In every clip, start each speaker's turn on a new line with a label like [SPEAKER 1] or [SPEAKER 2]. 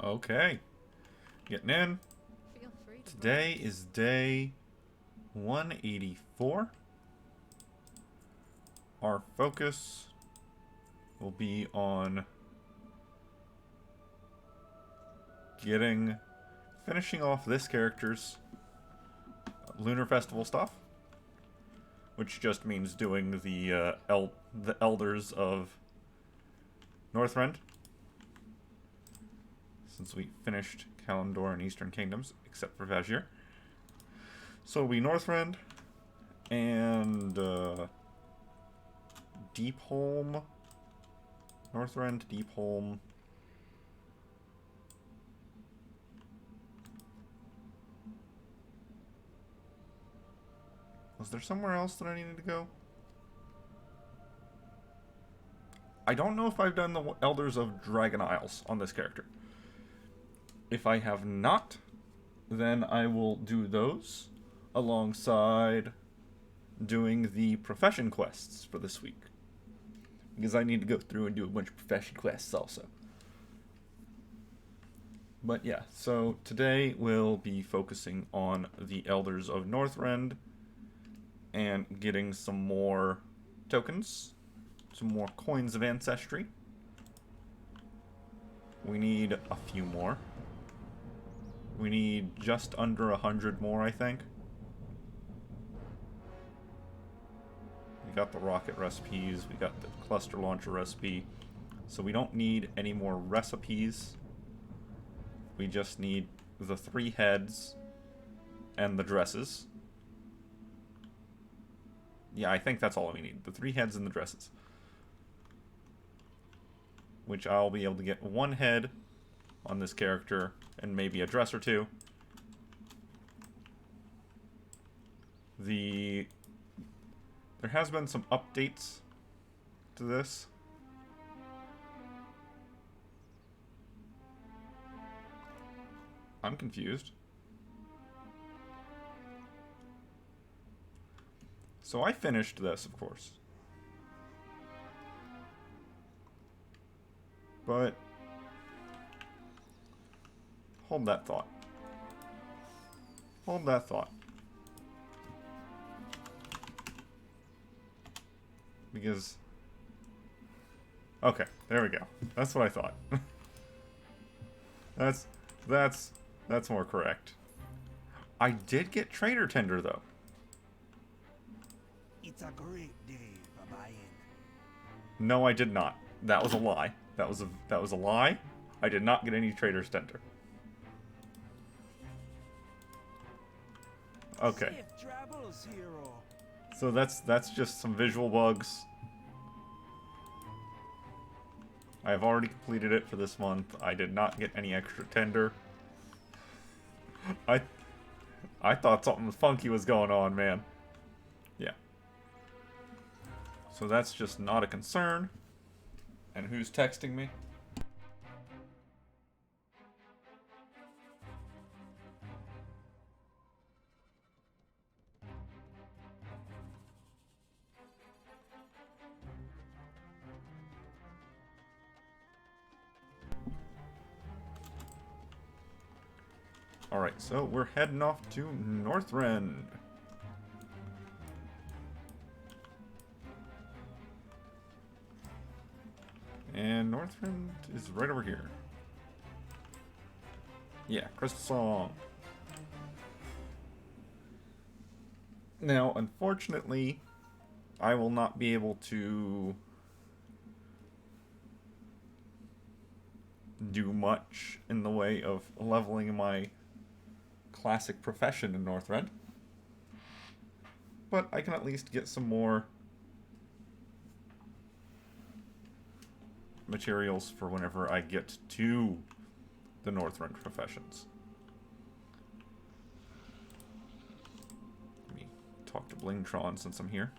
[SPEAKER 1] Okay. Getting in.
[SPEAKER 2] Feel free to
[SPEAKER 1] Today is day 184. Our focus will be on finishing off this character's Lunar Festival stuff, which just means doing the Elders of Northrend, since we finished Kalimdor and Eastern Kingdoms, except for Vazir. So we Northrend and Deepholm. Northrend, Deepholm. Was there somewhere else that I needed to go? I don't know if I've done the Elders of Dragon Isles on this character. If I have not, then I will do those alongside doing the profession quests for this week, because I need to go through and do a bunch of profession quests also. But yeah, so today we'll be focusing on the Elders of Northrend and getting some more tokens, some more coins of ancestry. We need a few more. We need just under 100 more, I think. We got the rocket recipes, we got the cluster launcher recipe, so we don't need any more recipes. We just need the 3 heads and the dresses. Yeah, I think that's all we need. The 3 heads and the dresses. Which I'll be able to get 1 head on this character and maybe a dress or 2. There has been some updates to this. I'm confused. So I finished this, of course. But hold that thought. Hold that thought. Because okay, there we go. That's what I thought. That's more correct. I did get Trader Tender though.
[SPEAKER 3] It's a great day for buying.
[SPEAKER 1] No, I did not. That was a lie. That was a lie. I did not get any Trader's Tender. Okay.
[SPEAKER 3] Safe travels, hero.
[SPEAKER 1] So that's just some visual bugs. I have already completed it for this month. I did not get any extra tender. I thought something funky was going on, man. Yeah. So that's just not a concern. And who's texting me? Alright, so we're heading off to Northrend. And Northrend is right over here. Yeah, Crystal Song. Now, unfortunately, I will not be able to do much in the way of leveling my classic profession in Northrend. But I can at least get some more materials for whenever I get to the Northrend professions. Let me talk to Blingtron since I'm here.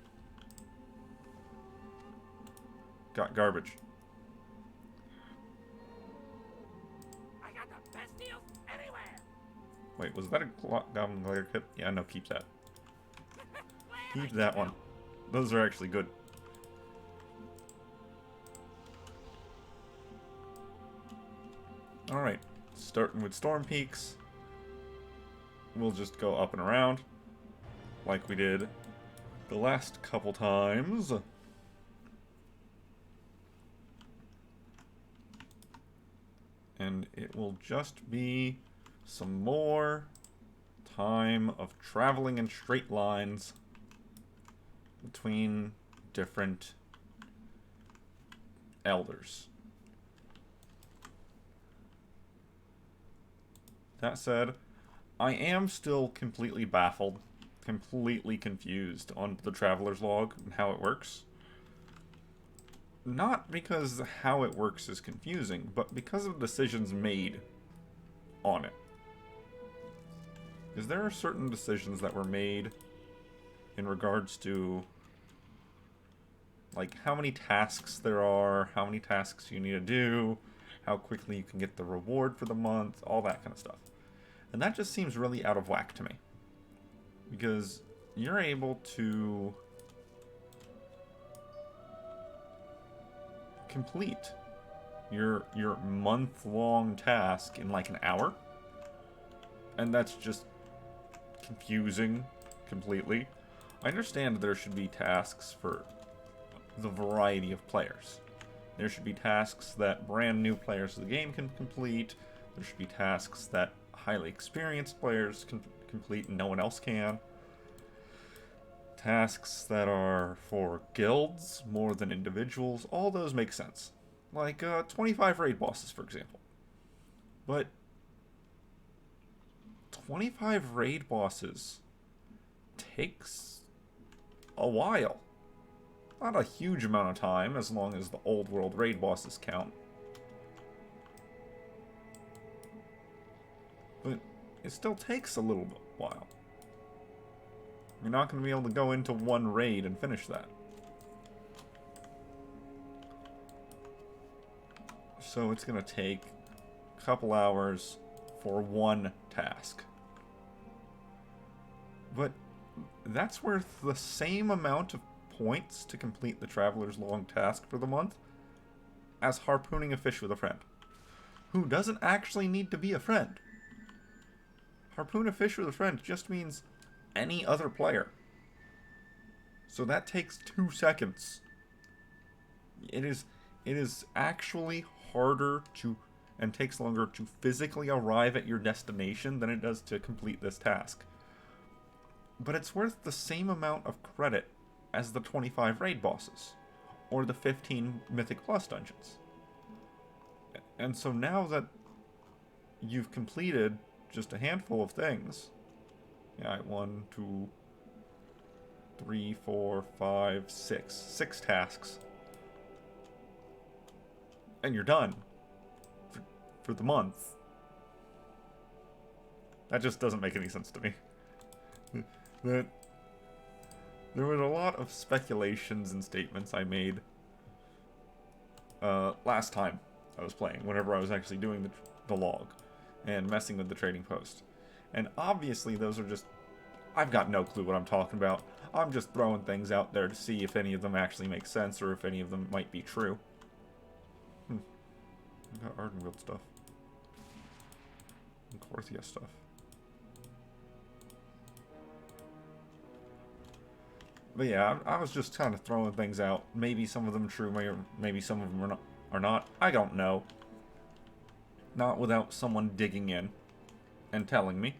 [SPEAKER 1] Got garbage.
[SPEAKER 3] I got the best deals anywhere.
[SPEAKER 1] Wait, was that a Goblin Glider kit? Yeah, no, keep that. Keep that one. Those are actually good. Alright, starting with Storm Peaks, we'll just go up and around, like we did the last couple times. And it will just be some more time of traveling in straight lines between different elders. That said, I am still completely baffled, completely confused on the Traveler's Log and how it works. Not because how it works is confusing, but because of decisions made on it. Because there are certain decisions that were made in regards to, like, how many tasks there are, how many tasks you need to do, how quickly you can get the reward for the month, all that kind of stuff. And that just seems really out of whack to me. Because you're able to complete your month-long task in like an hour. And that's just confusing completely. I understand there should be tasks for the variety of players. There should be tasks that brand new players of the game can complete. There should be tasks that highly experienced players can complete and no one else can. Tasks that are for guilds more than individuals, all those make sense. Like 25 raid bosses, for example. But 25 raid bosses takes a while. Not a huge amount of time, as long as the old world raid bosses count. But it still takes a little while. You're not going to be able to go into one raid and finish that. So it's going to take a couple hours for one task. But that's worth the same amount of points to complete the Traveler's Log task for the month as harpooning a fish with a friend, who doesn't actually need to be a friend. Harpoon a fish with a friend just means any other player. So that takes 2 seconds. It is actually harder to and takes longer to physically arrive at your destination than it does to complete this task. But it's worth the same amount of credit as the 25 raid bosses, or the 15 Mythic Plus dungeons. And so now that you've completed just a handful of things, 1, 2, 3, 4, 5, 6 tasks, and you're done for the month. That just doesn't make any sense to me. That there was a lot of speculations and statements I made last time I was playing, whenever I was actually doing the log and messing with the trading post. And obviously those are just, I've got no clue what I'm talking about. I'm just throwing things out there to see if any of them actually make sense or if any of them might be true. I got Ardenfield stuff. And Korthia stuff. But yeah, I was just kind of throwing things out. Maybe some of them are true, maybe some of them are not. I don't know. Not without someone digging in and telling me.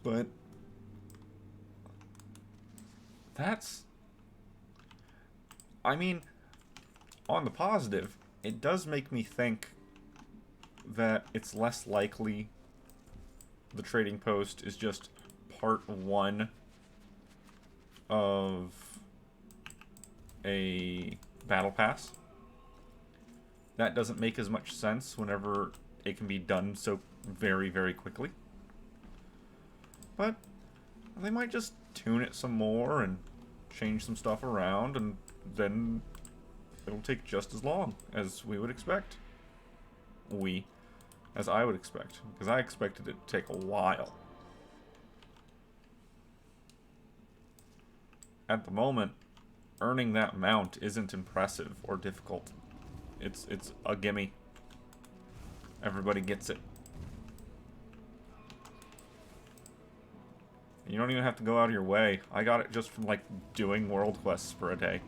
[SPEAKER 1] But that's... I mean, on the positive, it does make me think that it's less likely the trading post is just part 1 of a battle pass. That doesn't make as much sense whenever it can be done so very, very quickly. But they might just tune it some more and change some stuff around, and then it'll take just as long as we would expect. As I would expect, because I expected it to take a while. At the moment, earning that mount isn't impressive or difficult. It's a gimme. Everybody gets it. You don't even have to go out of your way. I got it just from, like, doing world quests for a day.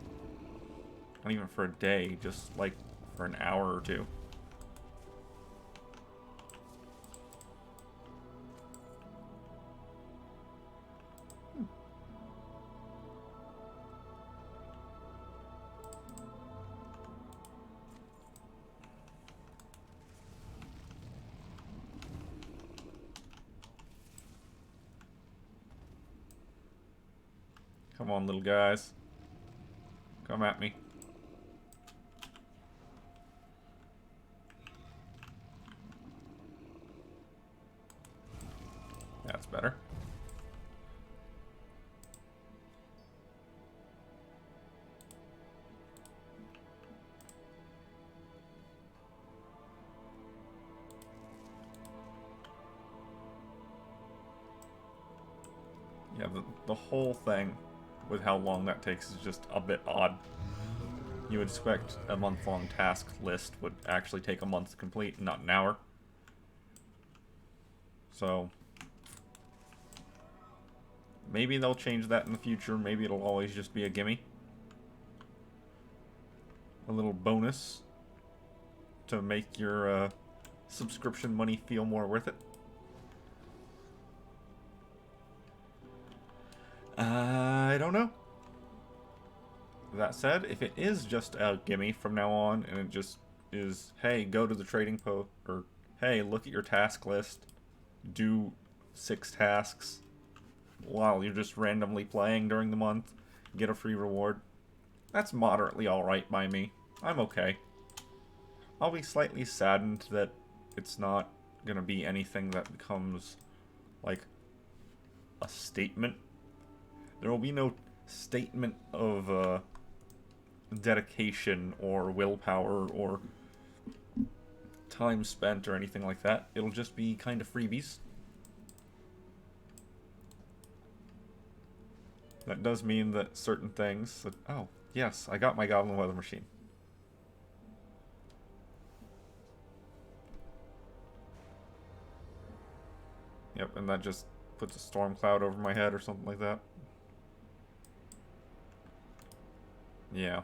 [SPEAKER 1] Not even for a day, just, like, for an hour or two. Come on, little guys. Come at me. That's better. Yeah, the whole thing with how long that takes is just a bit odd. You would expect a month-long task list would actually take a month to complete, not an hour. So, maybe they'll change that in the future. Maybe it'll always just be a gimme. A little bonus to make your subscription money feel more worth it. I don't know. That said, if it is just a gimme from now on, and it just is, hey, go to the trading post, or hey, look at your task list, do 6 tasks while you're just randomly playing during the month, get a free reward, that's moderately alright by me. I'm okay. I'll be slightly saddened that it's not gonna be anything that becomes, like, a statement. There will be no statement of, dedication or willpower or time spent or anything like that. It'll just be kind of freebies. That does mean that certain things that, oh, yes, I got my Goblin Weather Machine. Yep, and that just puts a storm cloud over my head or something like that. Yeah.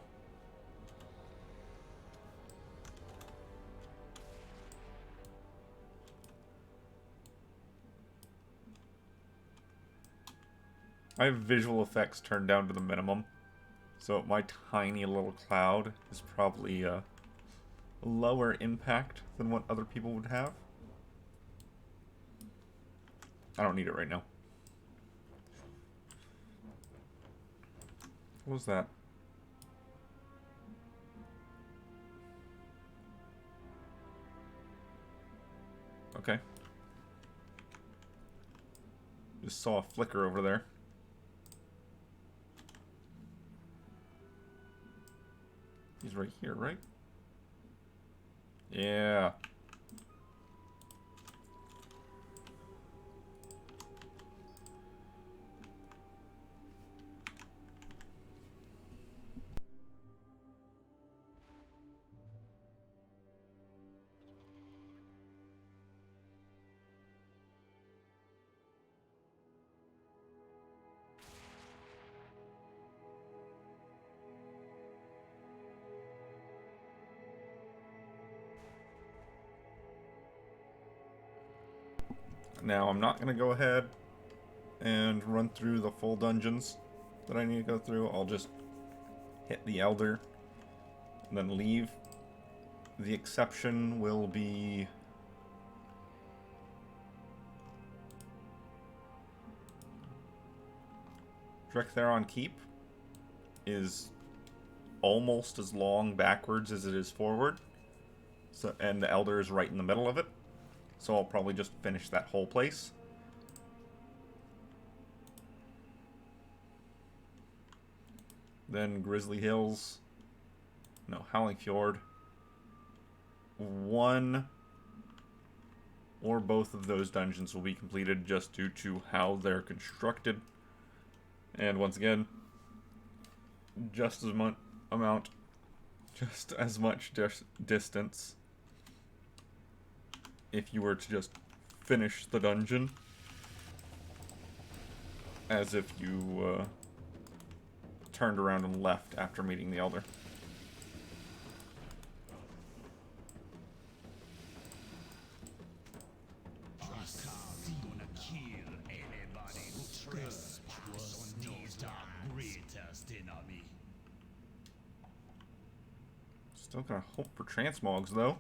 [SPEAKER 1] I have visual effects turned down to the minimum, so my tiny little cloud is probably a lower impact than what other people would have. I don't need it right now. What was that? Okay. Just saw a flicker over there. He's right here, right? Yeah. Now, I'm not going to go ahead and run through the full dungeons that I need to go through. I'll just hit the Elder and then leave. The exception will be... Drektheron Keep is almost as long backwards as it is forward. So, and the Elder is right in the middle of it. So I'll probably just finish that whole place. Then Grizzly Hills. No, Howling Fjord. One or both of those dungeons will be completed just due to how they're constructed. And once again, just as much amount just as much distance if you were to just finish the dungeon as if you turned around and left after meeting the Elder. Still gonna hope for transmogs, though.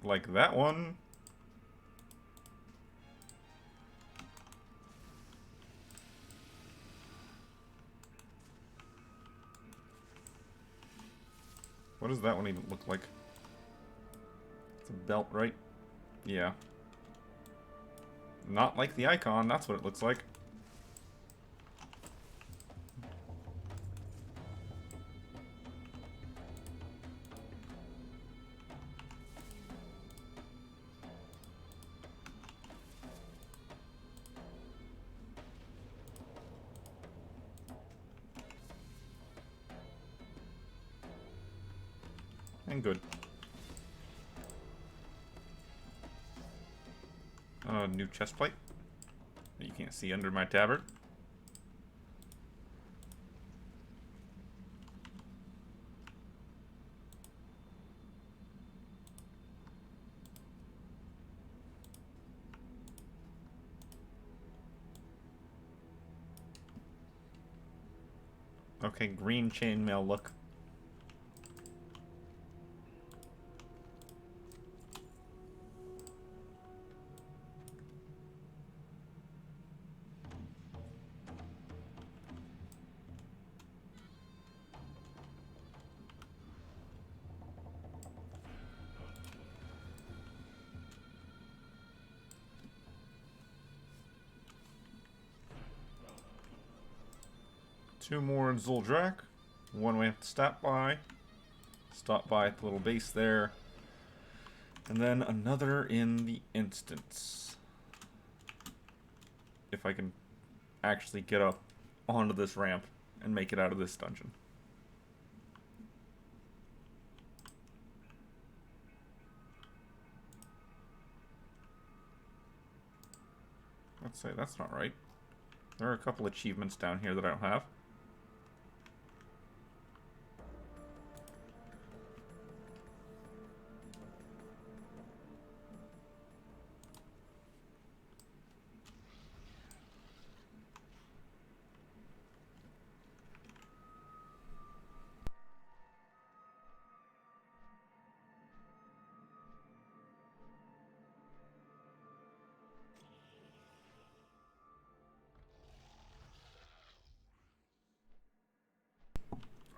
[SPEAKER 1] Like that one. What does that one even look like? It's a belt, right? Yeah. Not like the icon, that's what it looks like. And good. New chest plate that you can't see under my tabard. Okay, green chainmail look. Two more in Zuldrak. One we have to stop by. Stop by at the little base there. And then another in the instance. If I can actually get up onto this ramp and make it out of this dungeon. Let's say that's not right. There are a couple achievements down here that I don't have.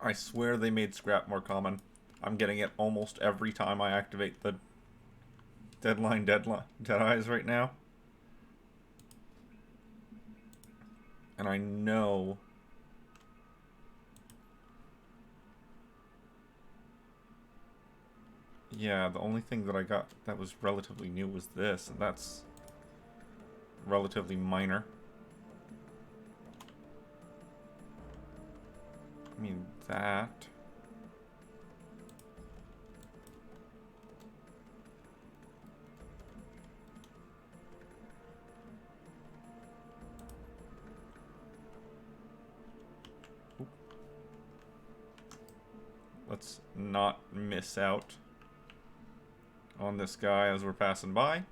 [SPEAKER 1] I swear they made scrap more common. I'm getting it almost every time I activate the Dead Eyes right now. And I know yeah, the only thing that I got that was relatively new was this, and that's relatively minor. I mean, that. Oop. Let's not miss out on this guy as we're passing by.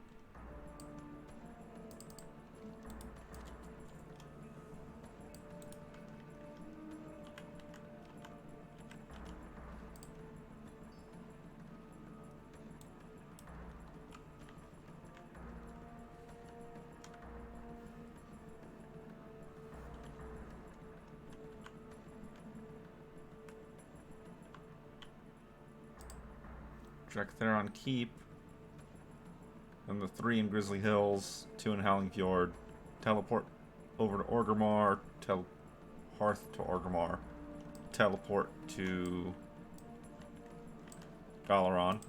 [SPEAKER 1] Theron Keep, and the 3 in Grizzly Hills, 2 in Howling Fjord, teleport over to Orgrimmar, Hearth to Orgrimmar, teleport to Dalaran.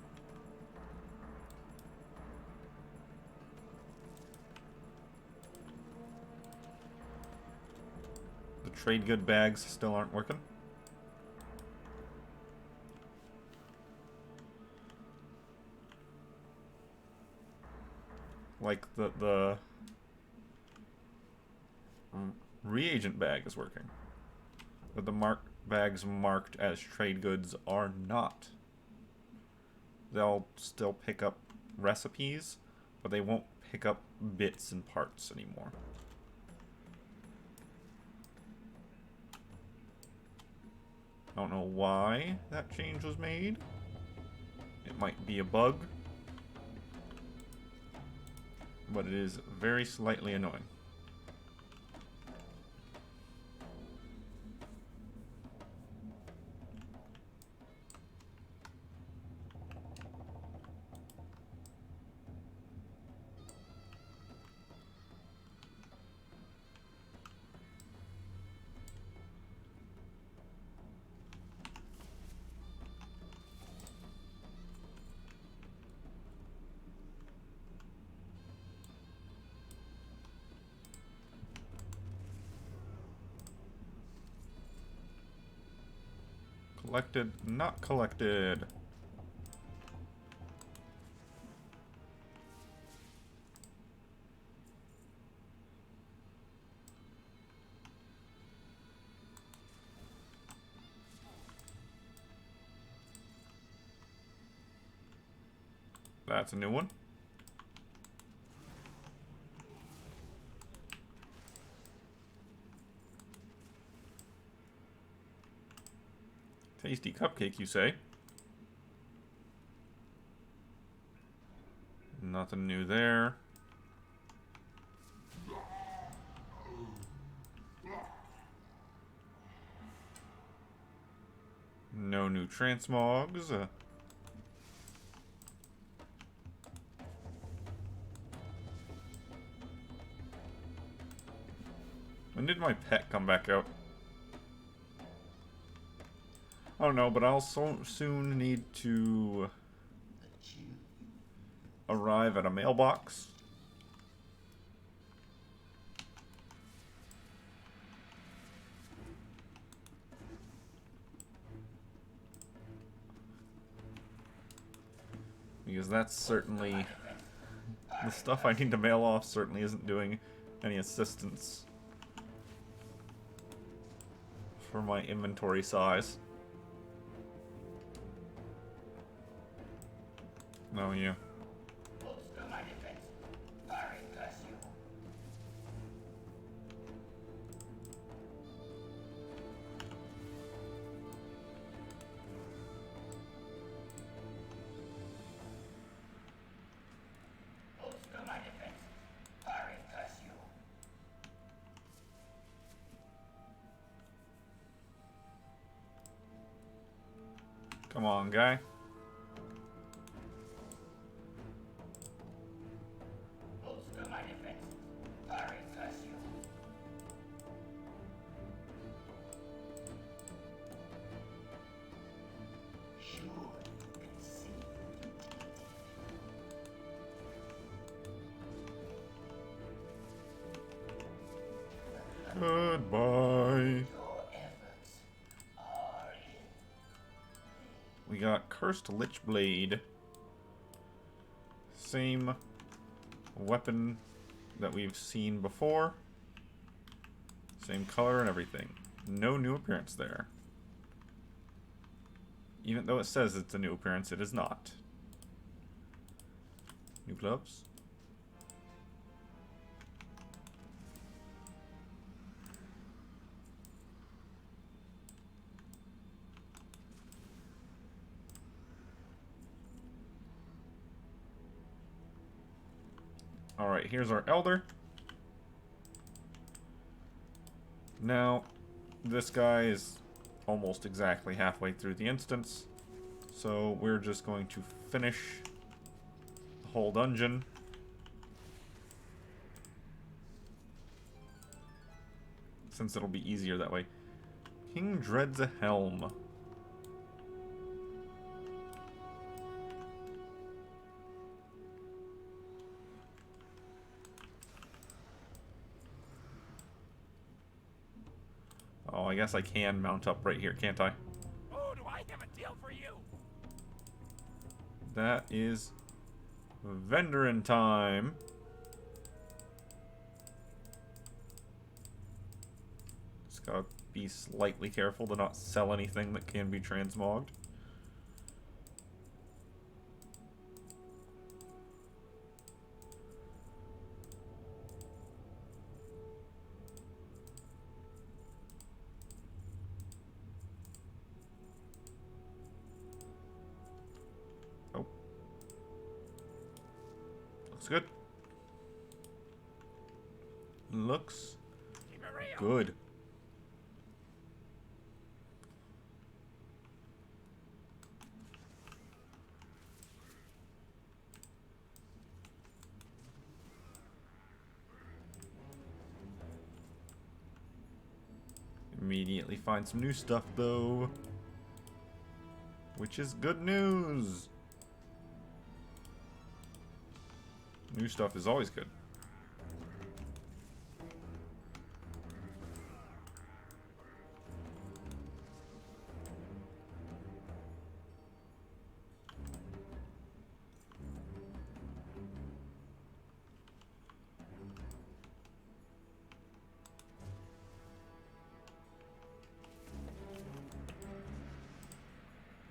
[SPEAKER 1] trade good bags still aren't working. Like the reagent bag is working, but the bags marked as trade goods are not. They'll still pick up recipes, but they won't pick up bits and parts anymore. I don't know why that change was made. It might be a bug, but it is very slightly annoying. Collected, not collected. That's a new one. Tasty cupcake, you say? Nothing new there. No new transmogs. When did my pet come back out? I don't know, but I'll soon need to arrive at a mailbox. Because that's certainly... the stuff I need to mail off certainly isn't doing any assistance for my inventory size. No, you. Come on, guy. Goodbye. We got Cursed Lich Blade. Same weapon that we've seen before. Same color and everything. No new appearance there. Even though it says it's a new appearance, it is not. New gloves. Alright, here's our Elder. Now, this guy is almost exactly halfway through the instance, so we're just going to finish the whole dungeon. Since it'll be easier that way. King dreads a helm. I guess I can mount up right here, can't I?
[SPEAKER 3] Oh, do I have a deal for you?
[SPEAKER 1] That is vendorin time. Just gotta be slightly careful to not sell anything that can be transmogged. Oh. Looks good. Looks
[SPEAKER 3] Keep it real.
[SPEAKER 1] good. Immediately find some new stuff, though. Which is good news. New stuff is always good.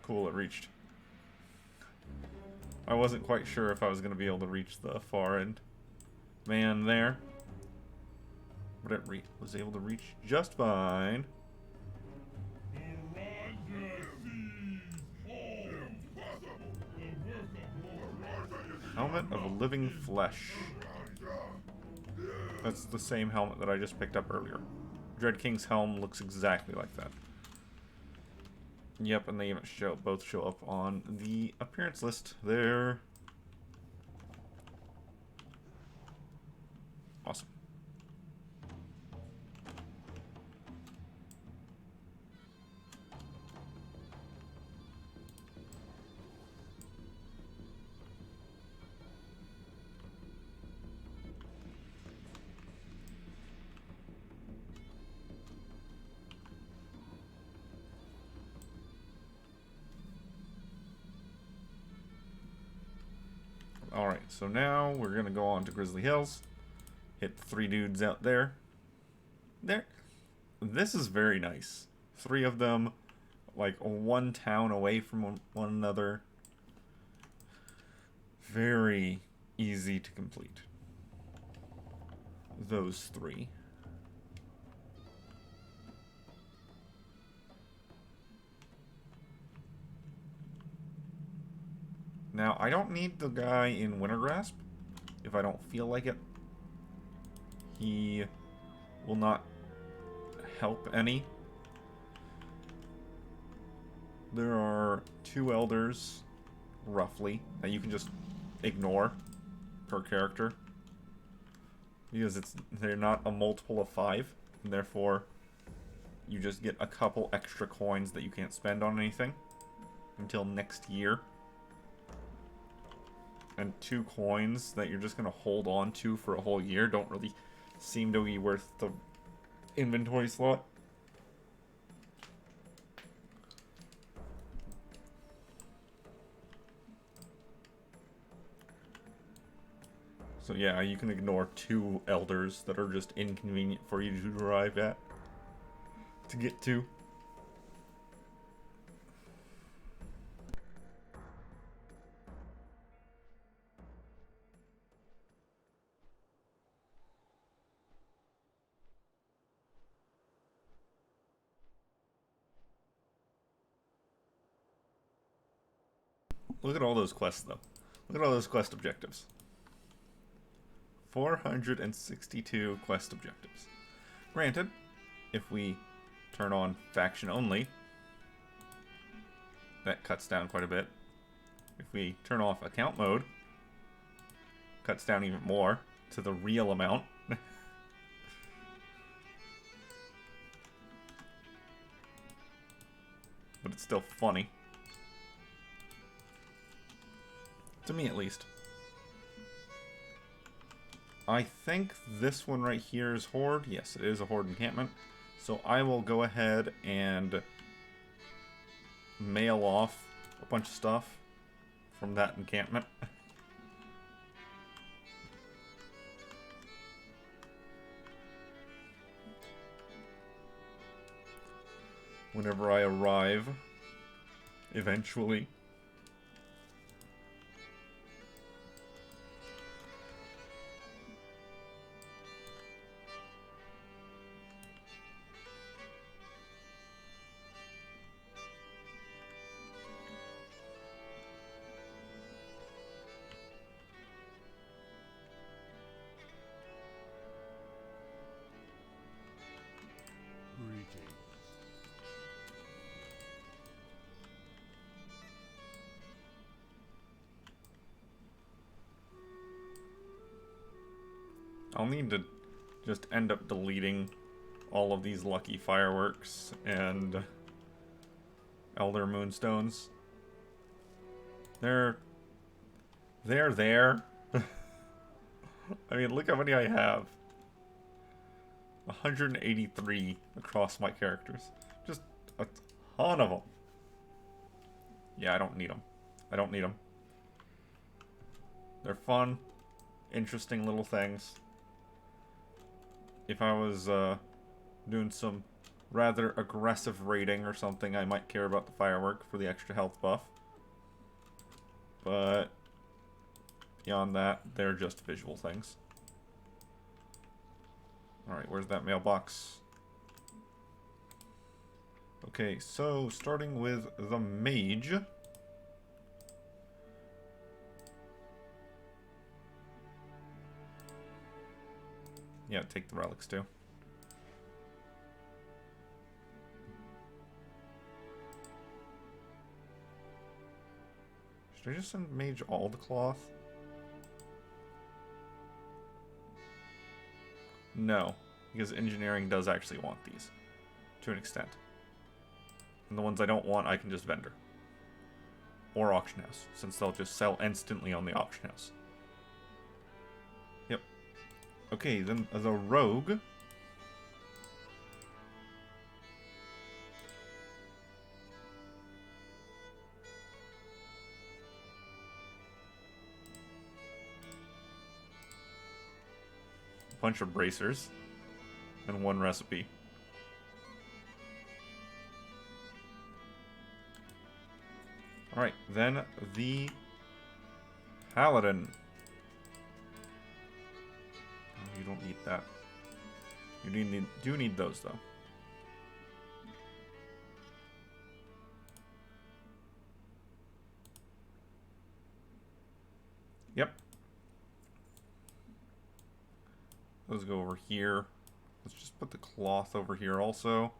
[SPEAKER 1] Cool, it reached. I wasn't quite sure if I was going to be able to reach the far end man there. But it was able to reach just fine. Helmet of living flesh. That's the same helmet that I just picked up earlier. Dread King's helm looks exactly like that. Yep, and they even both show up on the appearance list there. Awesome. Alright, so now we're going to go on to Grizzly Hills. Hit the 3 dudes out there. This is very nice. 3 of them, like, 1 town away from one another. Very easy to complete. Those 3. Now, I don't need the guy in Wintergrasp if I don't feel like it. He will not help any. There are 2 elders, roughly, that you can just ignore per character. Because they're not a multiple of 5, and therefore you just get a couple extra coins that you can't spend on anything until next year. And 2 coins that you're just going to hold on to for a whole year don't really seem to be worth the inventory slot. So yeah, you can ignore 2 elders that are just inconvenient for you to arrive at, to get to. Look at all those quests, though. Look at all those quest objectives. 462 quest objectives. Granted, if we turn on faction only, that cuts down quite a bit. If we turn off account mode, cuts down even more to the real amount. But it's still funny. To me, at least. I think this one right here is Horde. Yes, it is a Horde encampment. So I will go ahead and mail off a bunch of stuff from that encampment. Whenever I arrive, eventually. I'll need to just end up deleting all of these lucky fireworks and elder moonstones. They're there. I mean, look how many I have. 183 across my characters. Just a ton of them. Yeah, I don't need them. I don't need them. They're fun, interesting little things. If I was doing some rather aggressive raiding or something, I might care about the firework for the extra health buff. But beyond that, they're just visual things. Alright, where's that mailbox? Okay, so starting with the mage. Yeah, take the relics too. Should I just send mage all the cloth? No, because engineering does actually want these, to an extent. And the ones I don't want, I can just vendor. Or auction house, since they'll just sell instantly on the auction house. Yep. Okay, then the rogue. Bunch of bracers and one recipe. Alright, then the paladin. Oh, you don't need that. You do need those though. Yep. Let's go over here. Let's just put the cloth over here also.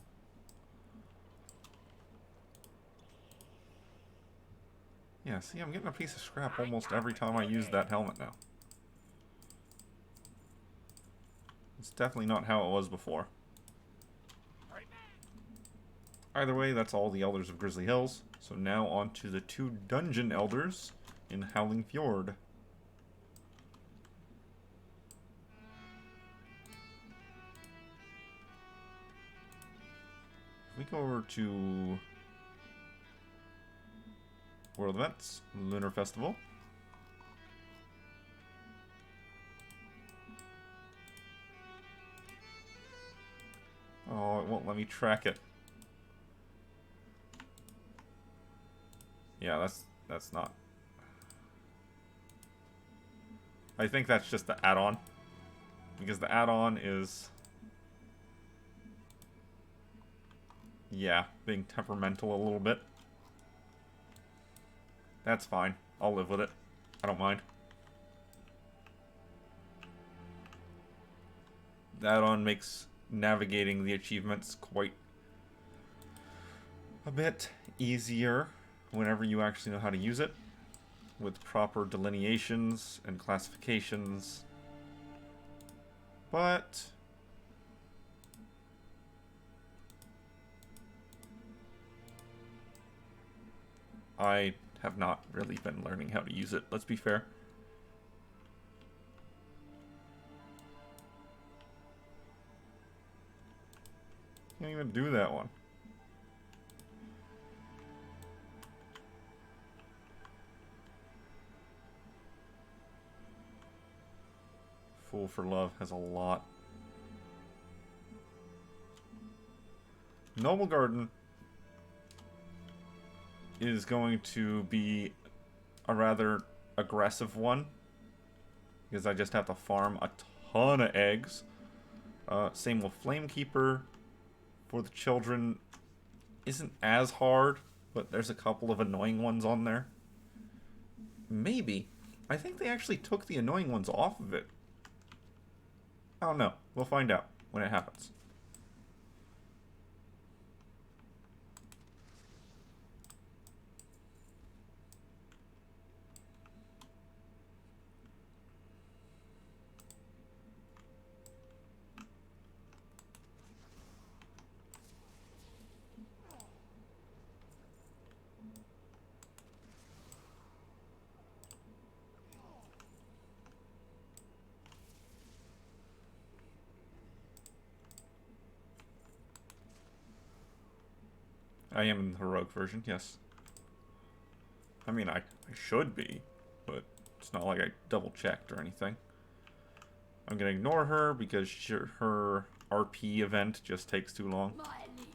[SPEAKER 1] Yeah, see, I'm getting a piece of scrap almost every time I use that helmet now. It's definitely not how it was before. Either way, that's all the Elders of Grizzly Hills. So now on to the 2 Dungeon Elders in Howling Fjord. We go over to World Events, Lunar Festival. Oh, it won't let me track it. Yeah, that's not. I think that's just the add-on. Because the add-on is... yeah, being temperamental a little bit. That's fine. I'll live with it. I don't mind. The add-on makes navigating the achievements quite a bit easier whenever you actually know how to use it, with proper delineations and classifications. But I have not really been learning how to use it, let's be fair. even do that one. Fool for Love has a lot. Noble Garden is going to be a rather aggressive one, because I just have to farm a ton of eggs. Same with Flamekeeper. For the children, isn't as hard, but there's a couple of annoying ones on there. Maybe. I think they actually took the annoying ones off of it. I don't know. We'll find out when it happens. I am in the heroic version, yes. I mean, I should be, but it's not like I double-checked or anything. I'm gonna ignore her because her RP event just takes too long.
[SPEAKER 2] My liege,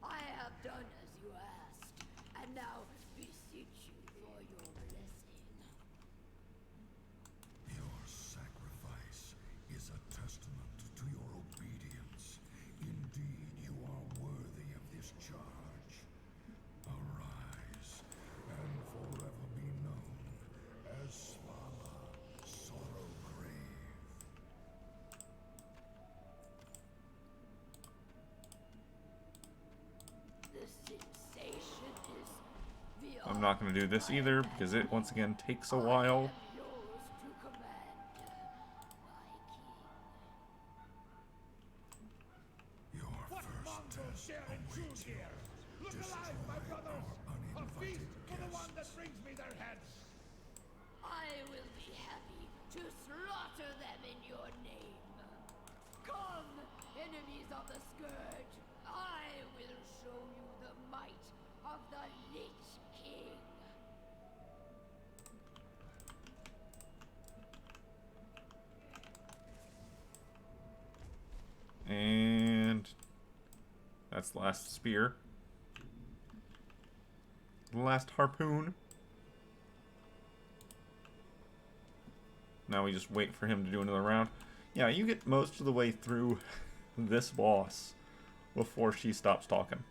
[SPEAKER 2] I have done as you asked, and now beseech you for your blessing.
[SPEAKER 4] Your sacrifice is a testament to your obedience. Indeed, you are worthy of this charge. Arise, and forever be known as Svala Sorrowgrave.
[SPEAKER 2] The sensation is beyond.
[SPEAKER 1] I'm not gonna do this either because it once again takes a while.
[SPEAKER 2] Yours to command, my king.
[SPEAKER 4] Your first test awaits you.
[SPEAKER 3] Look alive, my brothers! A feast for the one that brings me their heads!
[SPEAKER 2] I will be happy to slaughter them in your name. Come, enemies of the Scourge, I will show you the might of the Lich King.
[SPEAKER 1] And that's the last spear. The last harpoon. Now we just wait for him to do another round. Yeah, you get most of the way through this boss before she stops talking.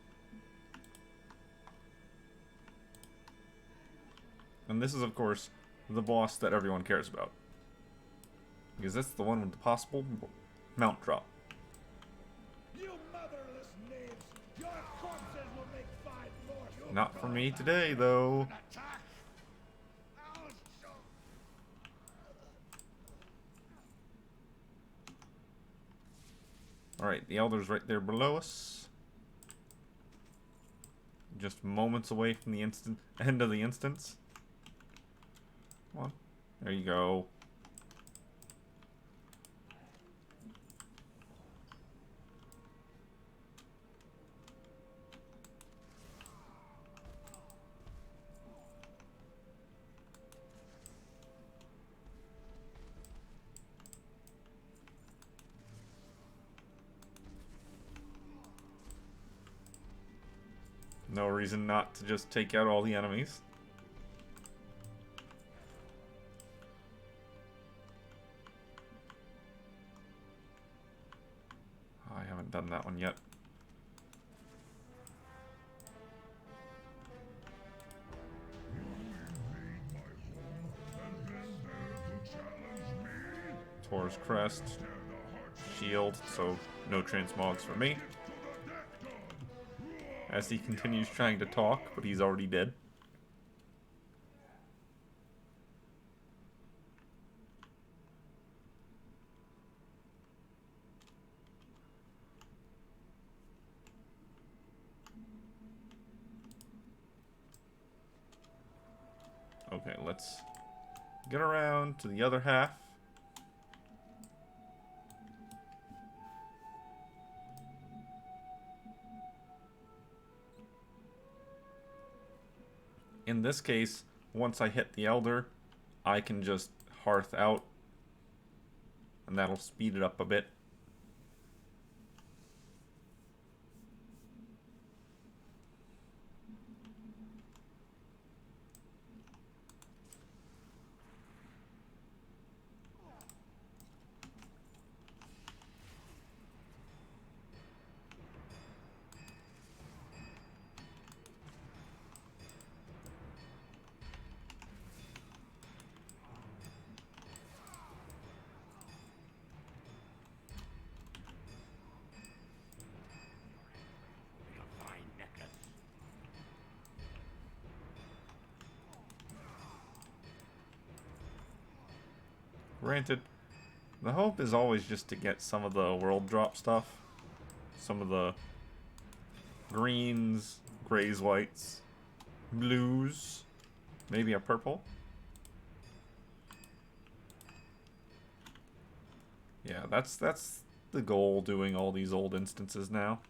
[SPEAKER 1] And this is, of course, the boss that everyone cares about. Because that's the one with the possible mount drop.
[SPEAKER 3] You motherless knaves! Your corpses will make 5 more! You
[SPEAKER 1] Not for
[SPEAKER 3] call
[SPEAKER 1] me
[SPEAKER 3] that
[SPEAKER 1] today, though.
[SPEAKER 3] an attack? I'll show.
[SPEAKER 1] Alright, the Elder's right there below us. Just moments away from the end of the instance. Come on. There you go. No reason not to just take out all the enemies. I haven't done that one yet. Tor's Crest. Shield, so no transmogs for me. As he continues trying to talk, but he's already dead. Okay, let's get around to the other half. In this case, once I hit the Elder, I can just hearth out, and that'll speed it up a bit. Granted, the hope is always just to get some of the world drop stuff. Some of the greens, grays, whites, blues, maybe a purple. Yeah, that's the goal doing all these old instances now.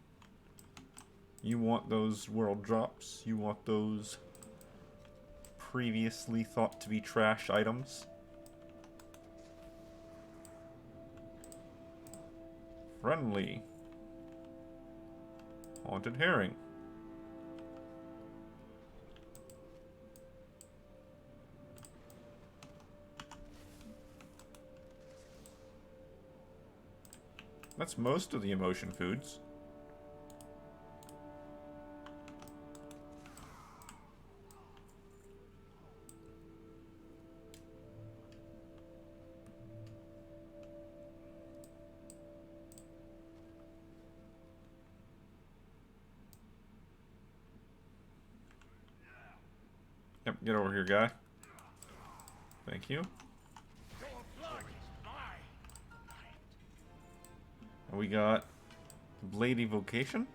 [SPEAKER 1] You want those world drops, you want those previously thought to be trash items. Friendly. Haunted herring. That's most of the emotion foods. Yep, get over here, guy. Thank you. And we got Blade Evocation.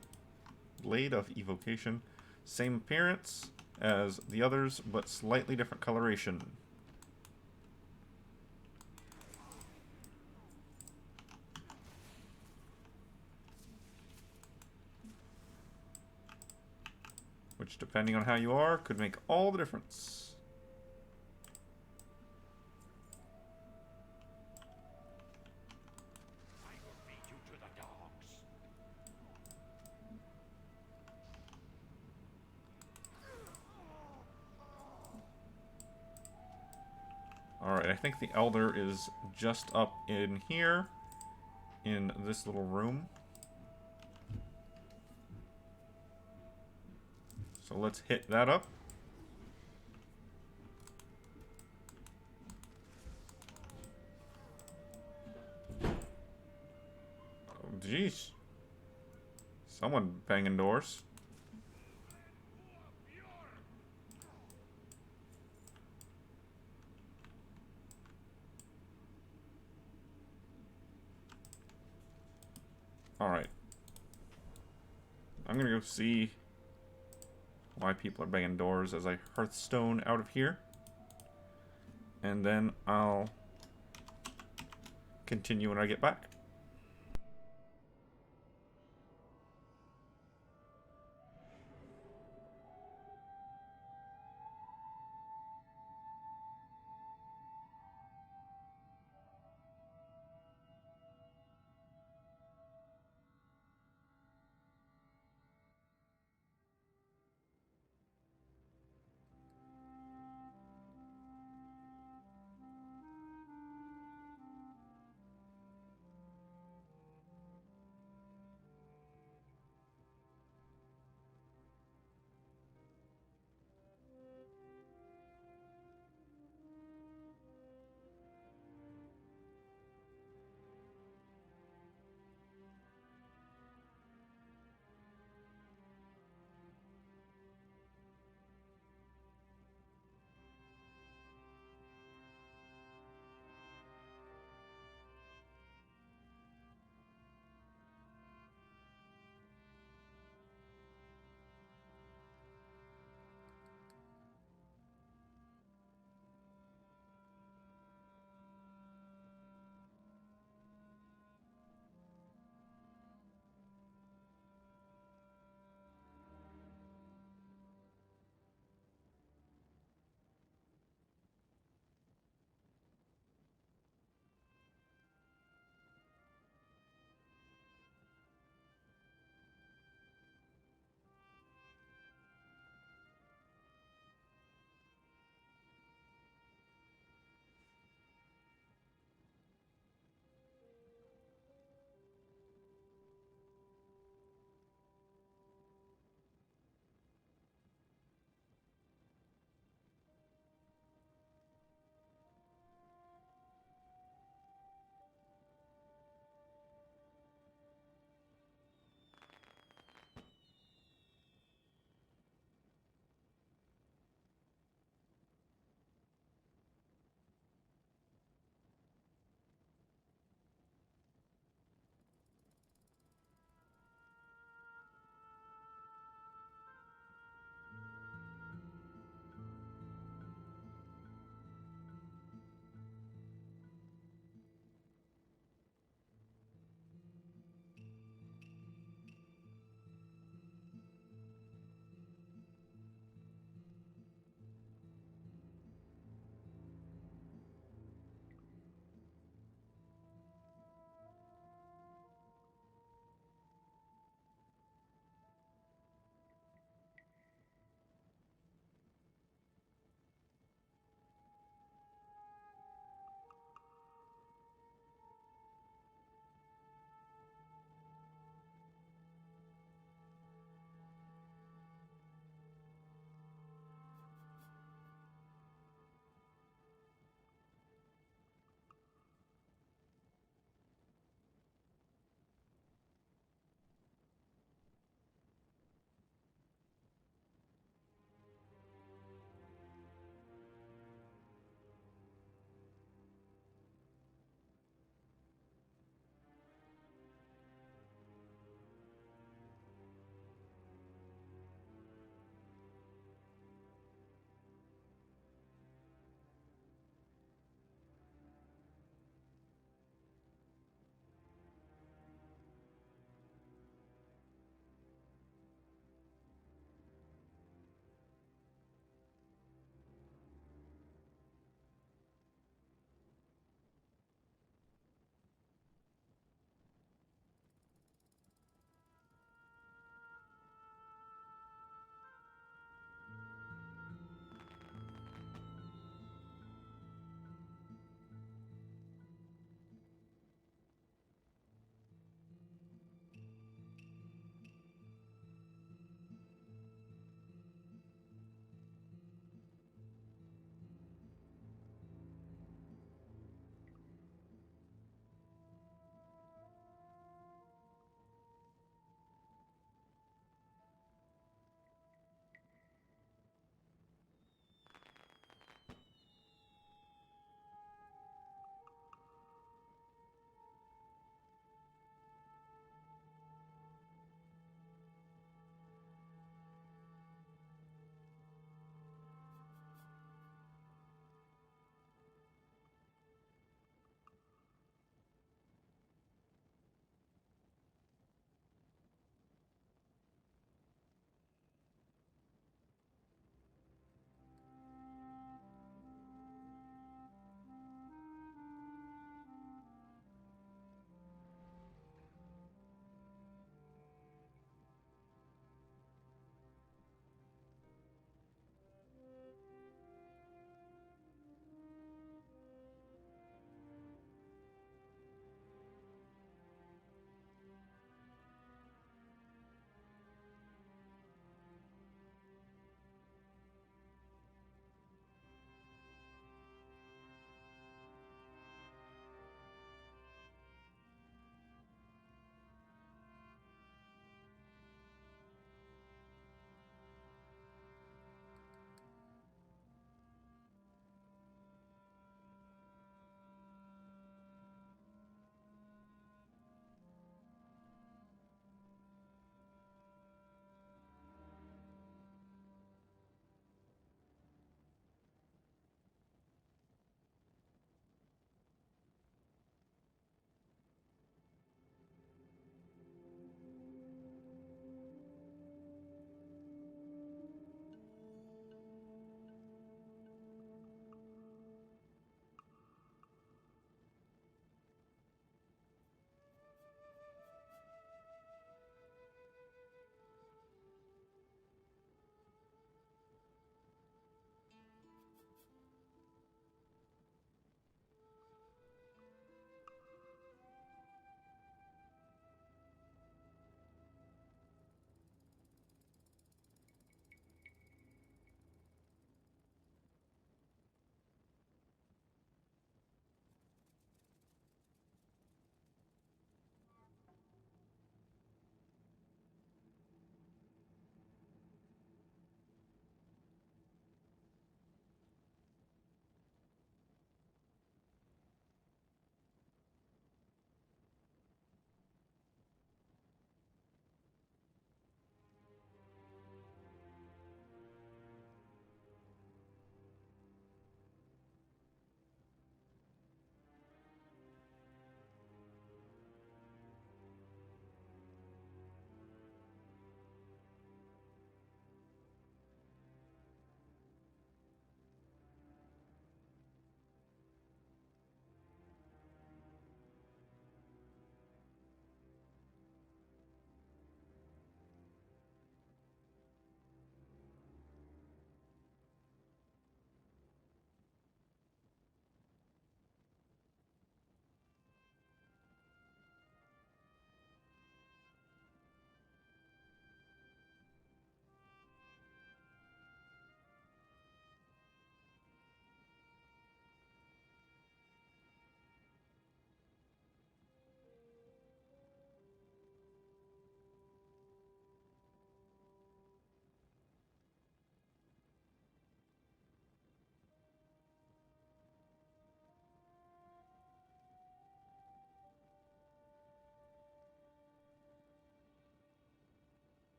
[SPEAKER 1] Blade of Evocation. Same appearance as the others, but slightly different coloration. Which, depending on how you are, could make all the difference. Alright, I think the Elder is just up in here, in this little room. So let's hit that up. Oh, jeez. Someone banging doors. Alright. I'm gonna go see why people are banging doors as I Hearthstone out of here. And then I'll continue when I get back.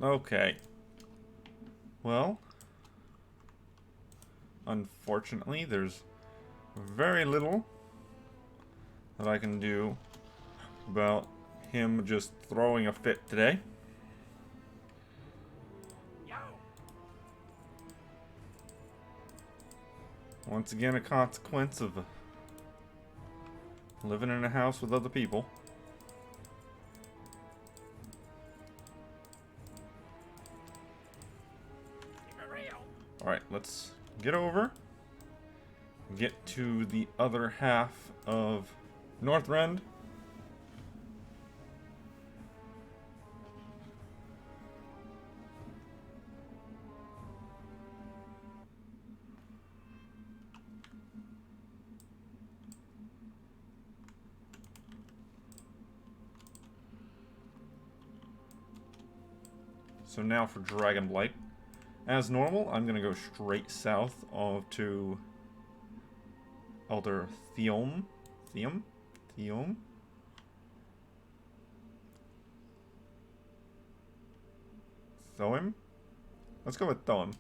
[SPEAKER 1] Okay. Well, unfortunately, there's very little that I can do about him just throwing a fit today. Once again, a consequence of living in a house with other people. Alright, let's get over. Get to the other half of Northrend. So now for Dragonblight. As normal, I'm going to go straight south to Elder Theom. Theom? Thoim? Let's go with Thoim.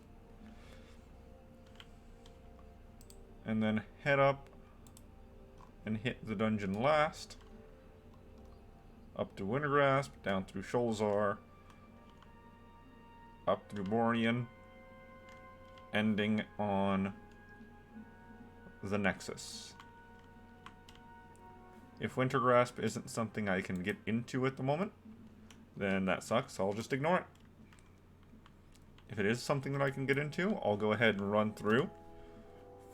[SPEAKER 1] And then head up and hit the dungeon last. Up to Wintergrasp, down through Sholzar, up through Bornean, ending on the Nexus. If Wintergrasp isn't something I can get into at the moment, then that sucks. I'll just ignore it. If it is something that I can get into, I'll go ahead and run through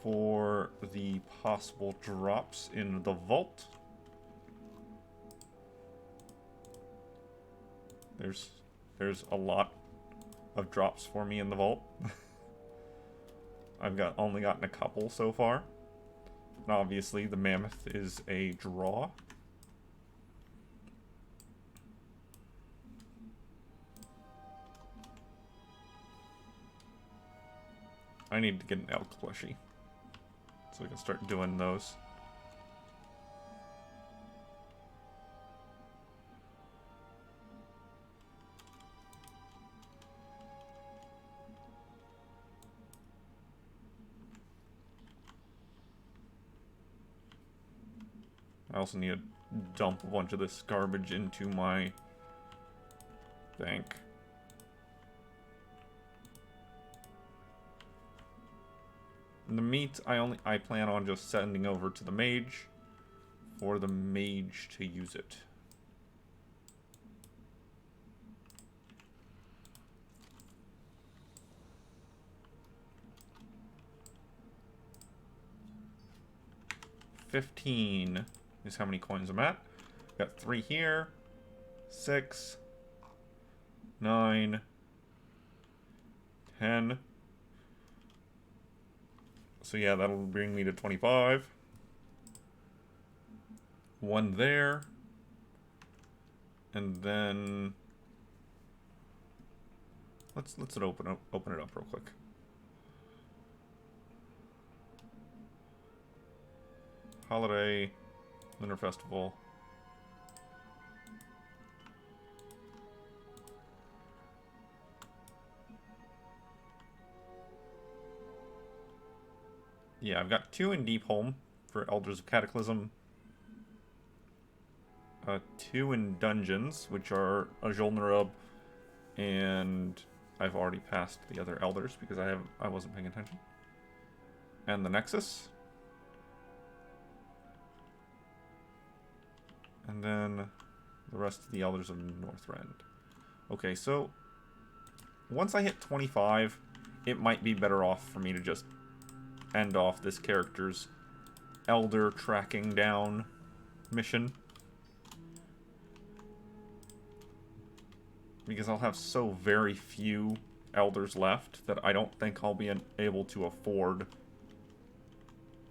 [SPEAKER 1] for the possible drops in the vault. There's a lot of drops for me in the vault. I've only gotten a couple so far. And obviously the Mammoth is a draw. I need to get an elk plushie so I can start doing those. I also need to dump a bunch of this garbage into my bank. And the meat, I plan on just sending over to the mage for the mage to use it. $15 is how many coins I'm at. Got 3 here, 6, 9, 10. So yeah, that'll bring me to 25. 1 there. And then let's open it up real quick. Holiday, Lunar Festival. Yeah, I've got 2 in Deepholm for Elders of Cataclysm. 2 in Dungeons, which are Ajolnerub, and I've already passed the other Elders because I wasn't paying attention. And the Nexus. And then the rest of the Elders of Northrend. Okay, so once I hit 25, it might be better off for me to just end off this character's Elder tracking down mission. Because I'll have so very few Elders left that I don't think I'll be able to afford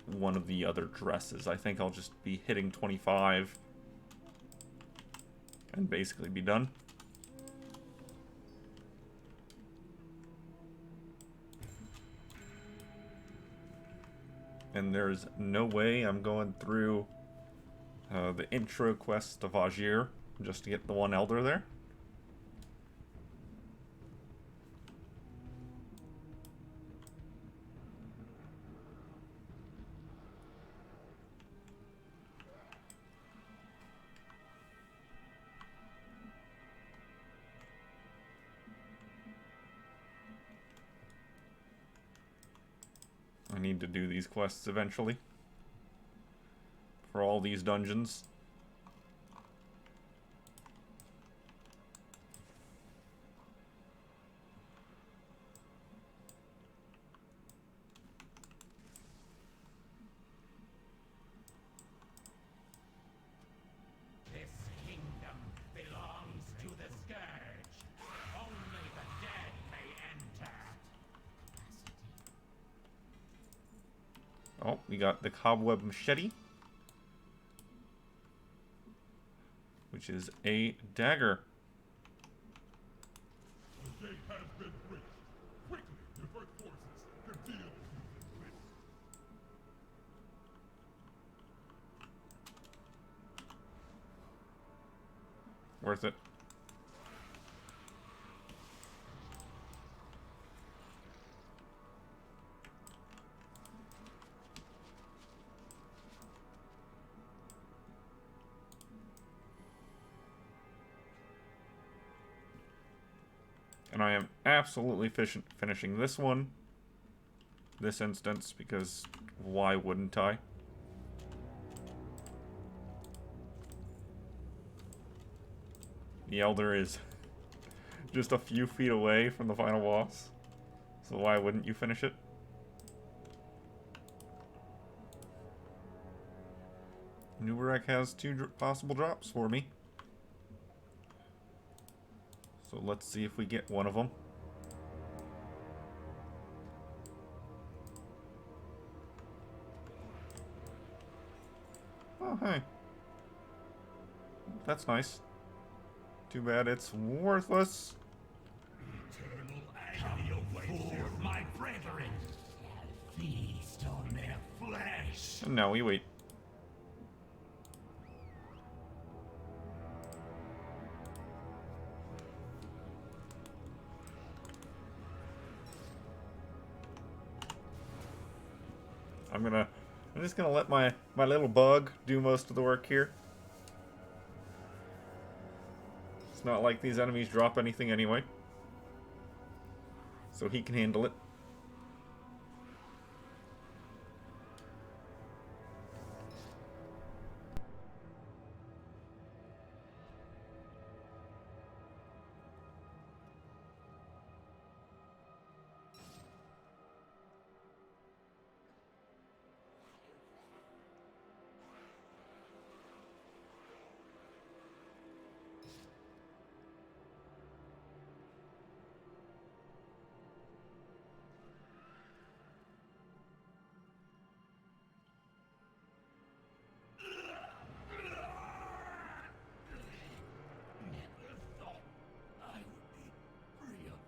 [SPEAKER 1] one of the other dresses. I think I'll just be hitting 25 and basically be done. And there's no way I'm going through the intro quest of Ajir just to get the one Elder there. I need to do these quests eventually. For all these dungeons.
[SPEAKER 5] This kingdom belongs to the Scourge. Only the dead may enter.
[SPEAKER 1] Oh, we got the cobweb machete. Which is a dagger.
[SPEAKER 4] The gate has been breached. Quickly, divert forces to deal with this.
[SPEAKER 1] Worth it. And I am absolutely finishing this one. This instance, because why wouldn't I? The Elder is just a few feet away from the final boss. So why wouldn't you finish it? Nubarek has 2 possible drops for me. So let's see if we get one of them. Oh, hey. That's nice. Too bad it's worthless.
[SPEAKER 5] Eternal agony awaits for my brethren. I'll feast on their flesh.
[SPEAKER 1] And now we wait. I'm just gonna let my little bug do most of the work here. It's not like these enemies drop anything anyway. So he can handle it.
[SPEAKER 5] Never thought I would be free of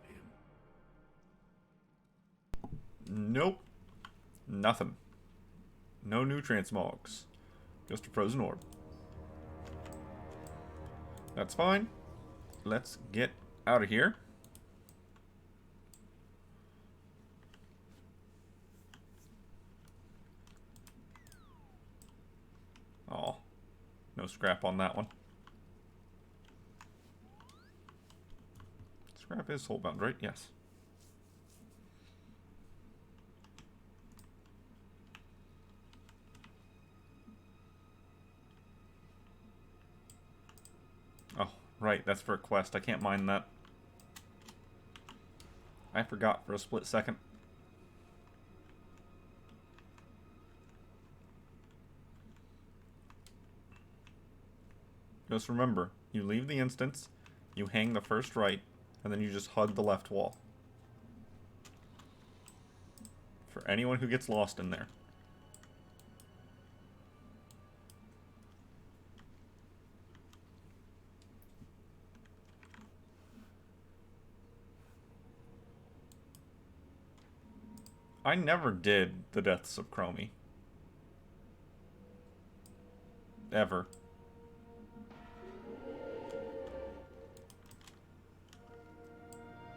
[SPEAKER 5] him.
[SPEAKER 1] Nope. Nothing. No new transmogs. Just a frozen orb. That's fine. Let's get out of here. Oh, no scrap on that one. Scrap is soulbound, right? Yes. Oh, right, that's for a quest. I can't mine that. I forgot for a split second. Just remember, you leave the instance, you hang the first right, and then you just hug the left wall. For anyone who gets lost in there. I never did the Deaths of Chromie. Ever.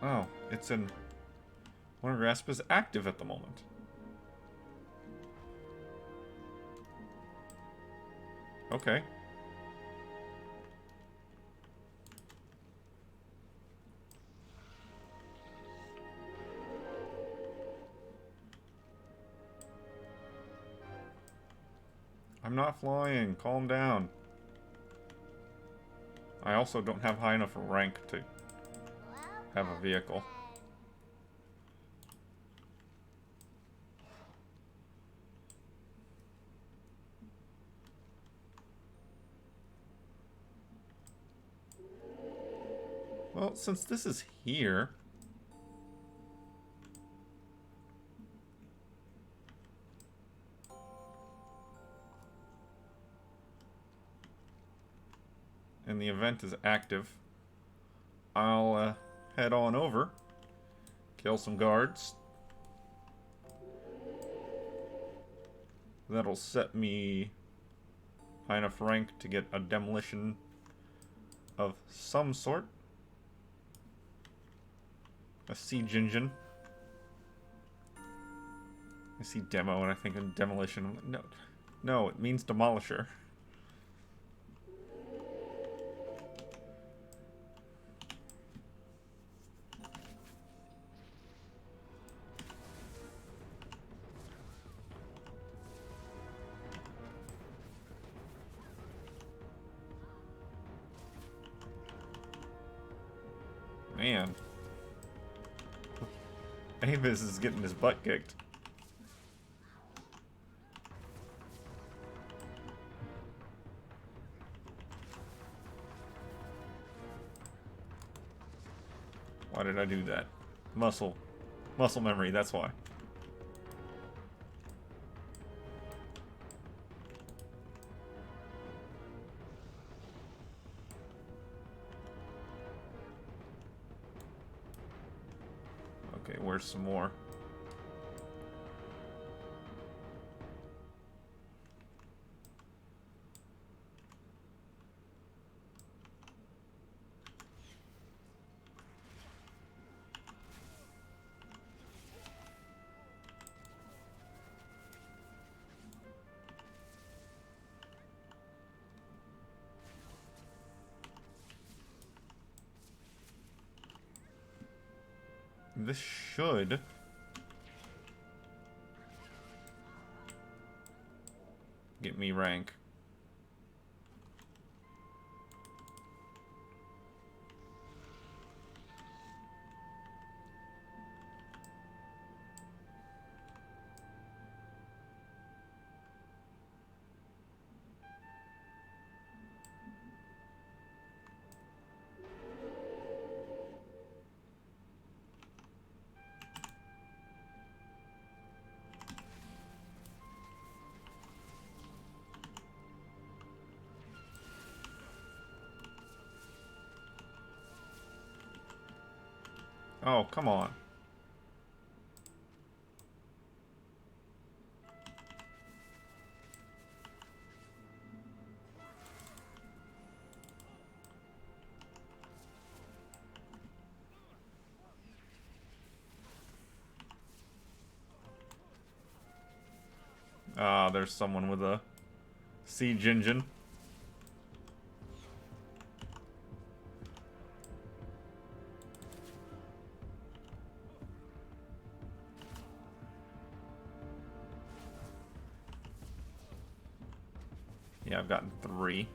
[SPEAKER 1] Oh, it's in... Lunar Grasp is active at the moment. Okay. I'm not flying. Calm down. I also don't have high enough rank to have a vehicle. Well, since this is here... and the event is active, I'll head on over, kill some guards. That'll set me high enough rank to get a demolition of some sort. A siege engine. I see demo and I think of demolition. No, it means demolisher. Man. Avis is getting his butt kicked. Why did I do that? Muscle memory, that's why. Okay, where's some more? This should get me rank. Oh, come on. Ah, there's someone with a siege engine. Yeah, I've gotten 3.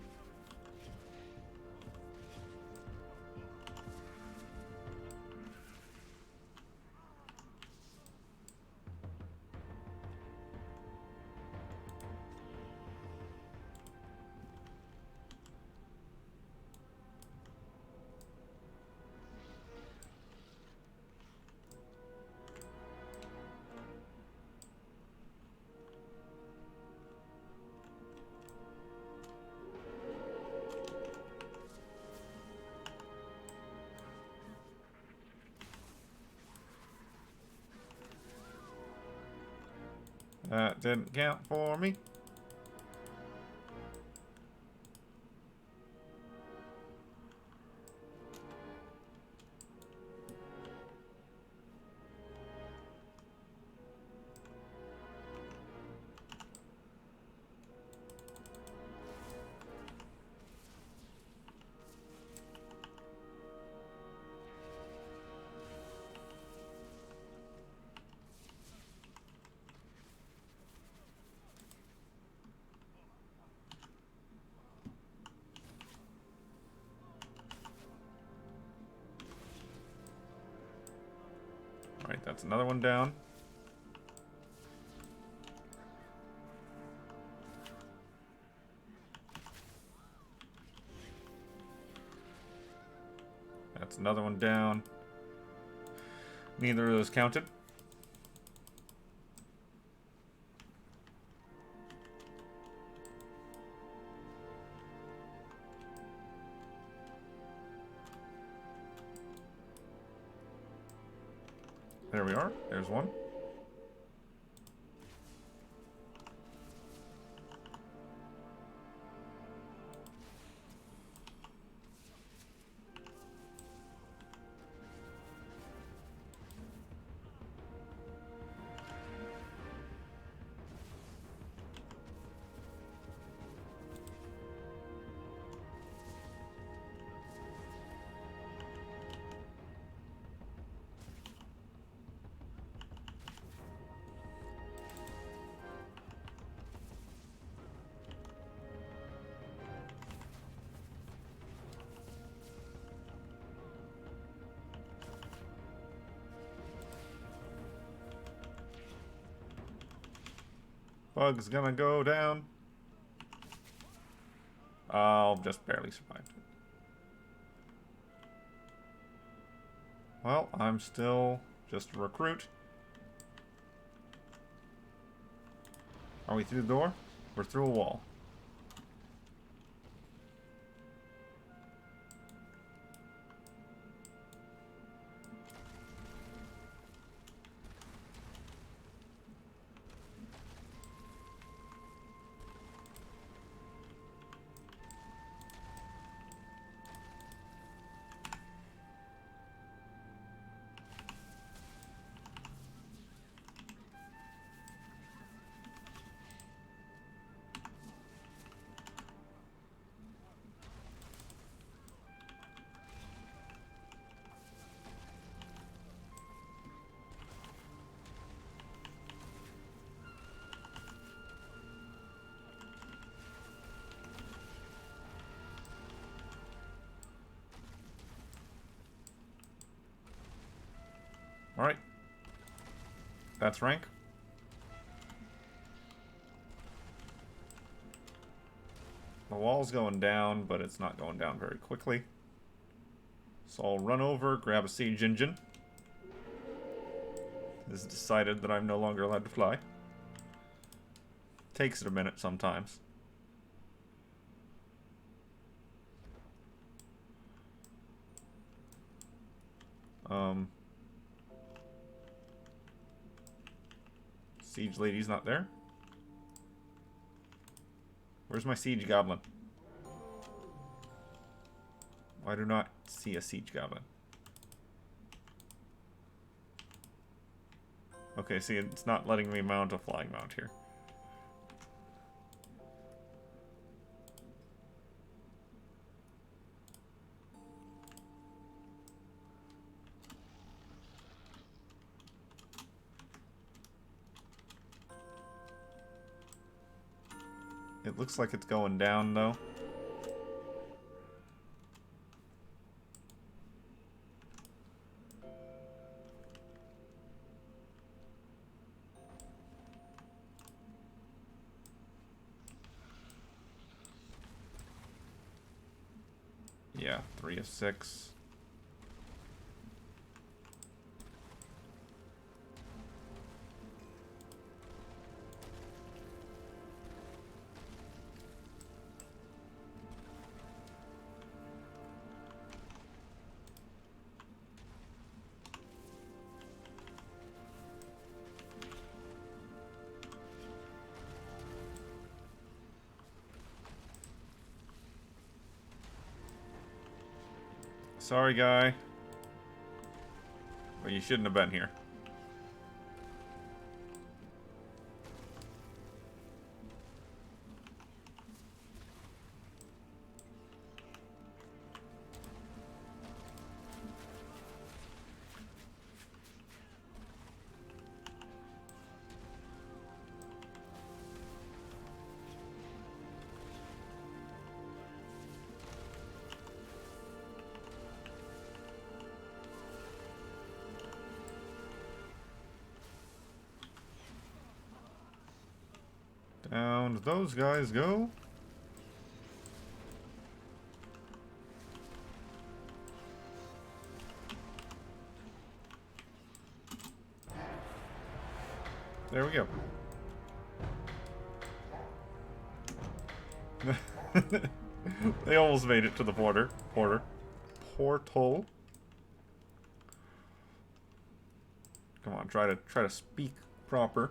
[SPEAKER 1] That didn't count for me. That's another one down. That's another one down. Neither of those counted. There we are. There's one. Bug's gonna go down. I'll just barely survive. Well, I'm still just a recruit. Are we through the door? We're through a wall. Alright. That's rank. The wall's going down, but it's not going down very quickly. So I'll run over, grab a siege engine. It's decided that I'm no longer allowed to fly. Takes it a minute sometimes. Siege lady's not there. Where's my siege goblin? I do not see a siege goblin. Okay, see, it's not letting me mount a flying mount here. It looks like it's going down, though. Yeah, 3 of 6. Sorry, guy. Well, you shouldn't have been here. Down those guys go. There we go. They almost made it to the portal. Come on, try to speak proper.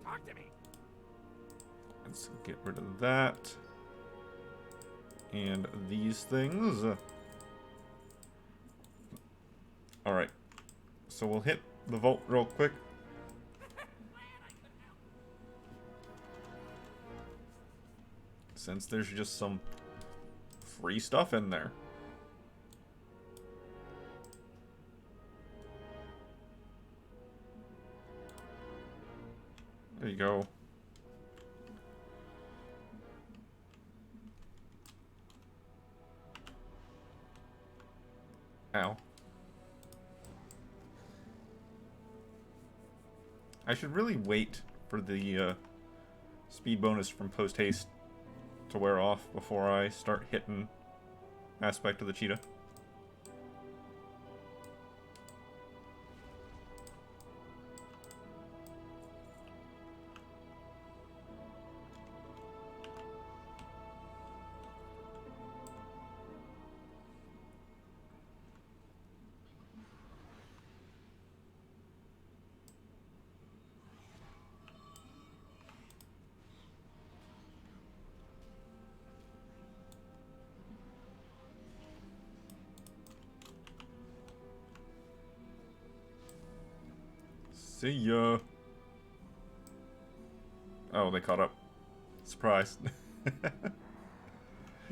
[SPEAKER 5] Talk to me.
[SPEAKER 1] Let's get rid of that. And these things. Alright. So we'll hit the vault real quick. Since there's just some free stuff in there. There you go. Ow. I should really wait for the speed bonus from post haste to wear off before I start hitting aspect of the cheetah. See ya. Oh, they caught up. Surprise.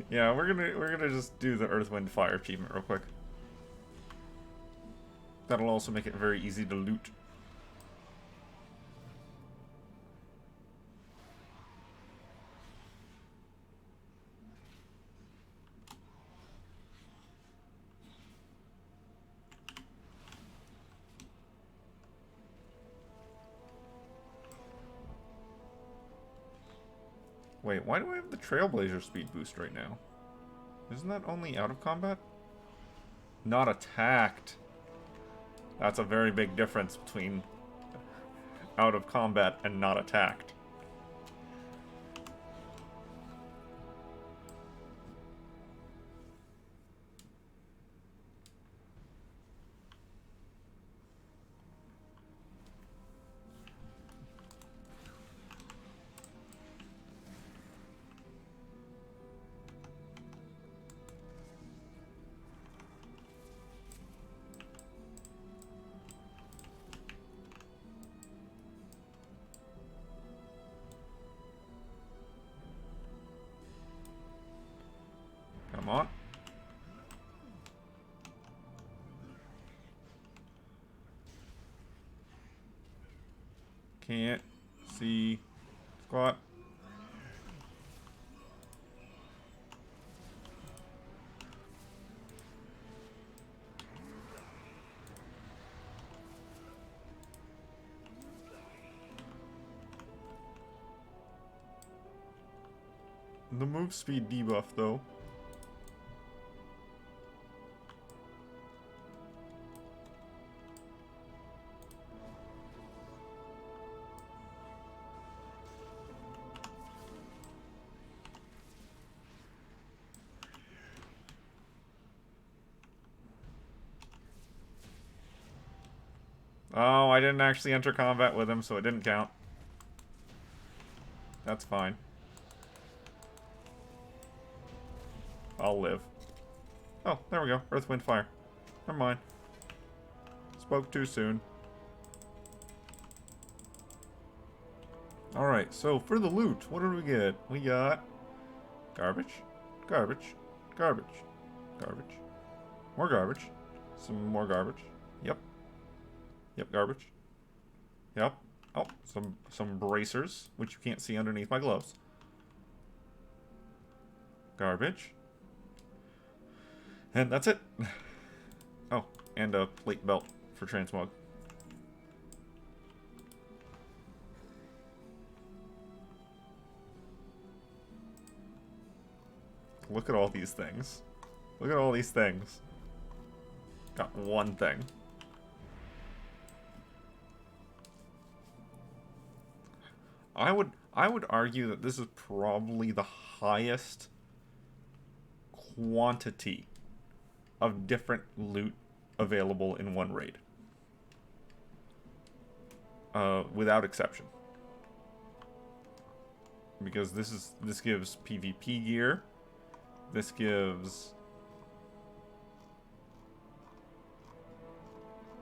[SPEAKER 1] Yeah, we're gonna just do the Earth, Wind, Fire achievement real quick. That'll also make it very easy to loot. Wait, why do I have the Trailblazer speed boost right now? Isn't that only out of combat? Not attacked. That's a very big difference between out of combat and not attacked. Come on. Can't see squat. The move speed debuff though. Oh, I didn't actually enter combat with him, so it didn't count. That's fine. I'll live. Oh, there we go. Earth, Wind, Fire. Never mind. Spoke too soon. Alright, so for the loot, what did we get? We got garbage, garbage, garbage, garbage, more garbage, some more garbage. Yep. Yep, garbage. Yep. Oh, some bracers, which you can't see underneath my gloves. Garbage. And that's it. Oh, And a plate belt for transmog. Look at all these things. Look at all these things. Got one thing. I would argue that this is probably the highest quantity of different loot available in one raid. Without exception. Because this gives PvP gear. This gives...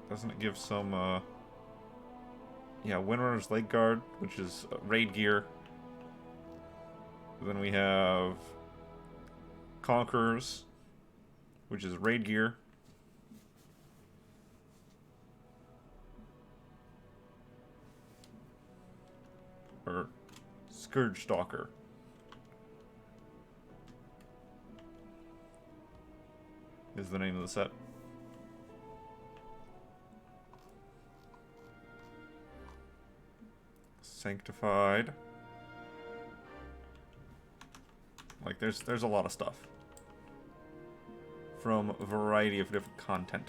[SPEAKER 1] Doesn't it give some, yeah, Windrunner's Leg Guard, which is raid gear. Then we have Conquerors, which is raid gear. Or Scourge Stalker. Is the name of the set. Sanctified. Like there's a lot of stuff from a variety of different content.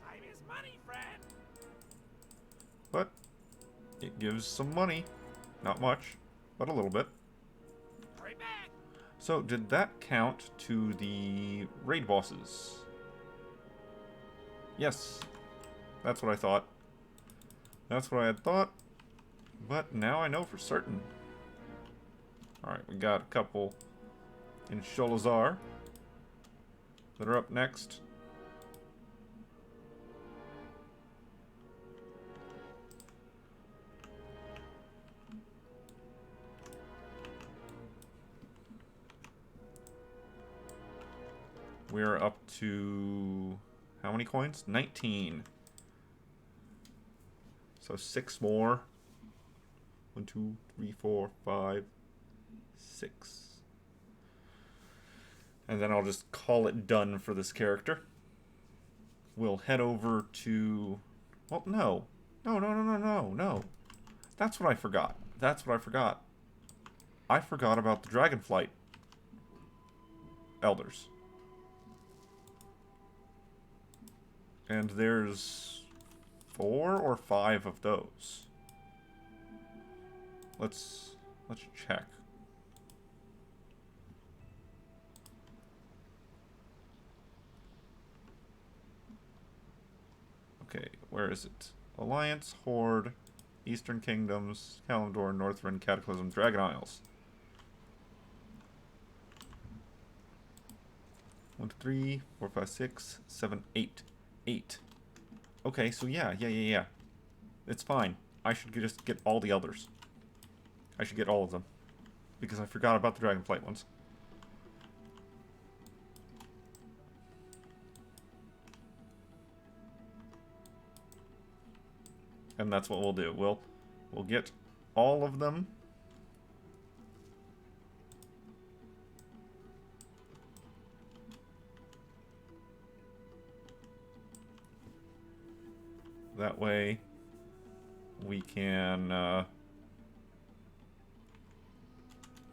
[SPEAKER 3] Time is money, friend.
[SPEAKER 1] But it gives some money. Not much, but a little bit.
[SPEAKER 3] Hurry back.
[SPEAKER 1] So did that count to the raid bosses? Yes. That's what I thought. That's what I had thought, but now I know for certain. Alright, we got a couple in Sholazar that are up next. We're up to how many coins? 19. So 6 more. 1, 2, 3, 4, 5, 6. And then I'll just call it done for this character. We'll head over to... Well, no. No. That's what I forgot. I forgot about the Dragonflight Elders. And there's 4 or 5 of those. Let's check. Okay, where is it? Alliance, Horde, Eastern Kingdoms, Kalimdor, Northrend, Cataclysm, Dragon Isles. 1, 2, 3, 4, 5, 6, 7, 8. 8. Okay, so yeah. It's fine. I should just get all the others. I should get all of them. Because I forgot about the Dragonflight ones. And that's what we'll do. We'll get all of them. That way, we can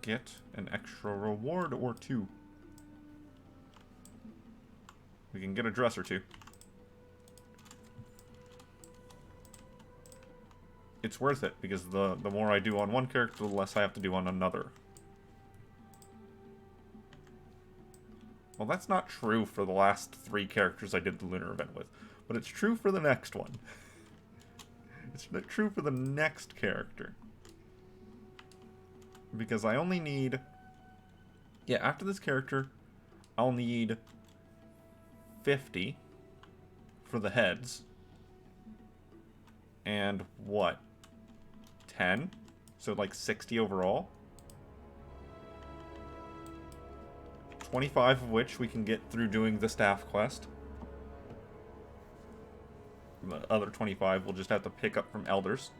[SPEAKER 1] get an extra reward or 2. We can get a dress or 2. It's worth it, because the more I do on one character, the less I have to do on another. Well, that's not true for the last 3 characters I did the Lunar event with. But it's true for the next one. It's true for the next character. Because I only need... Yeah, after this character, I'll need 50 for the heads. And what? 10? So like 60 overall? 25 of which we can get through doing the staff quest. The other 25 we'll just have to pick up from elders.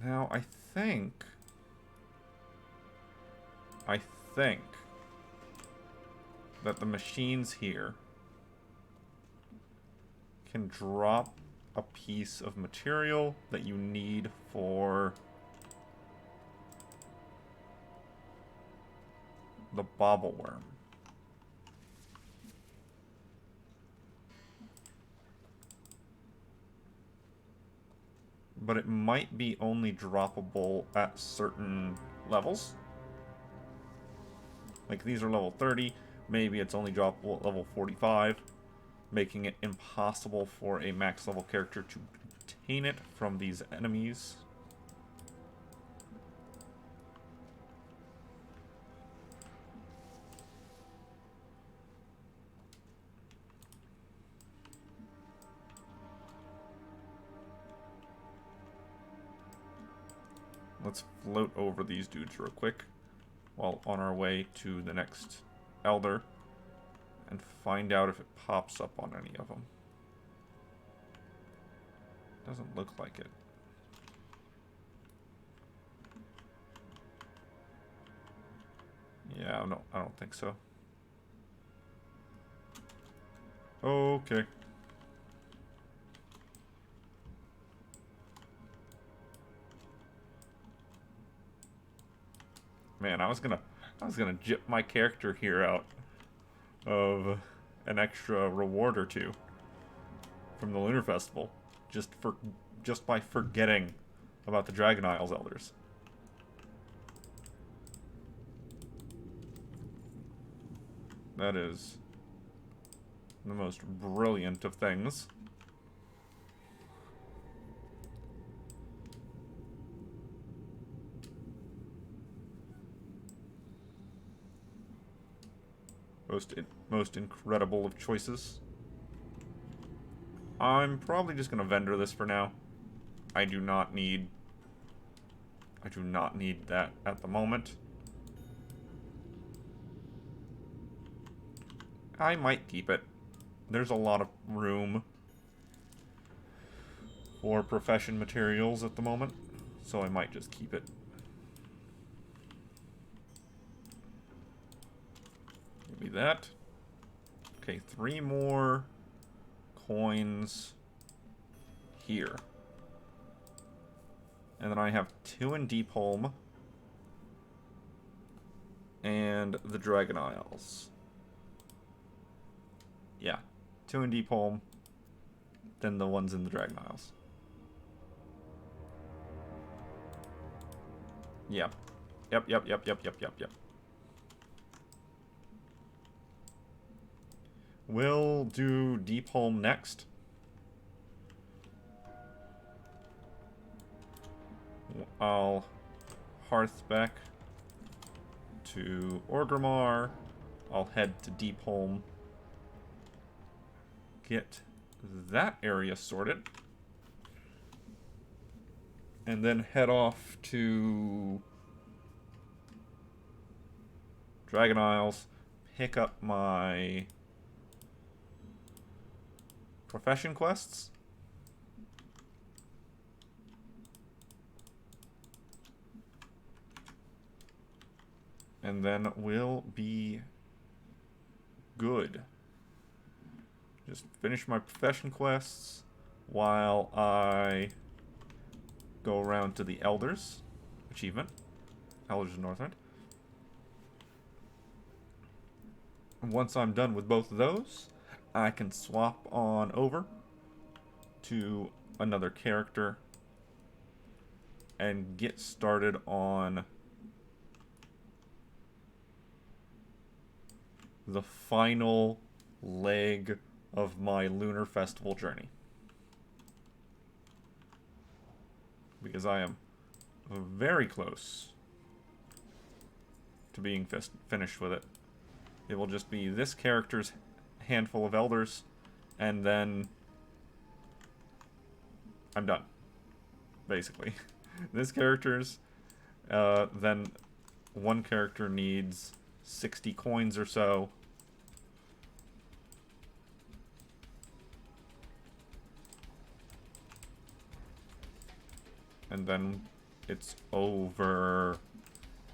[SPEAKER 1] Now, I think that the machines here can drop a piece of material that you need for the bobble worm. But it might be only droppable at certain levels. Like, these are level 30. Maybe it's only droppable at level 45, making it impossible for a max level character to obtain it from these enemies. Let's float over these dudes real quick while on our way to the next Elder and find out if it pops up on any of them. Doesn't look like it. Yeah, no, I don't think so. Okay. Man, I was gonna jip my character here out of an extra reward or two from the Lunar Festival, just by forgetting about the Dragon Isles Elders. That is the most brilliant of things. Most incredible of choices. I'm probably just gonna vendor this for now. I do not need that at the moment. I might keep it. There's a lot of room for profession materials at the moment, so I might just keep it. Give me that. Okay, 3 more coins here. And then I have 2 in Deepholm and the Dragon Isles. Yeah, 2 in Deepholm, then the ones in the Dragon Isles. Yep. Yep. We'll do Deepholm next. I'll hearth back to Orgrimmar. I'll head to Deepholm. Get that area sorted. And then head off to Dragon Isles. Pick up my profession quests. And then we'll be good. Just finish my profession quests while I go around to the Elders achievement. Elders of Northrend. And once I'm done with both of those, I can swap on over to another character and get started on the final leg of my Lunar Festival journey. Because I am very close to being finished with it. It will just be this character's handful of elders, and then I'm done. Basically. This character's, then one character needs 60 coins or so. And then It's over.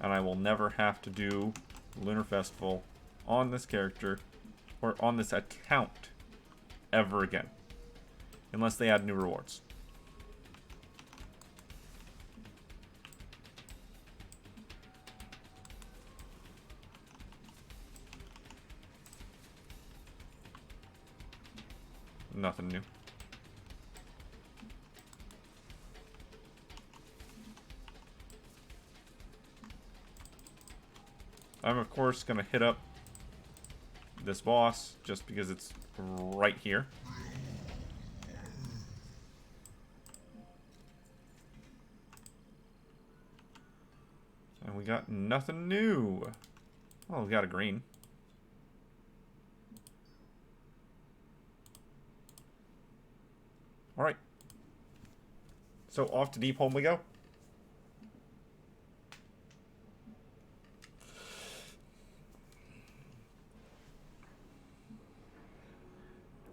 [SPEAKER 1] And I will never have to do Lunar Festival on this character or on this account ever again. Unless they add new rewards. Nothing new. I'm of course gonna hit up this boss just because it's right here. And we got nothing new. Oh, we got a green. Alright. So off to Deep Home we go.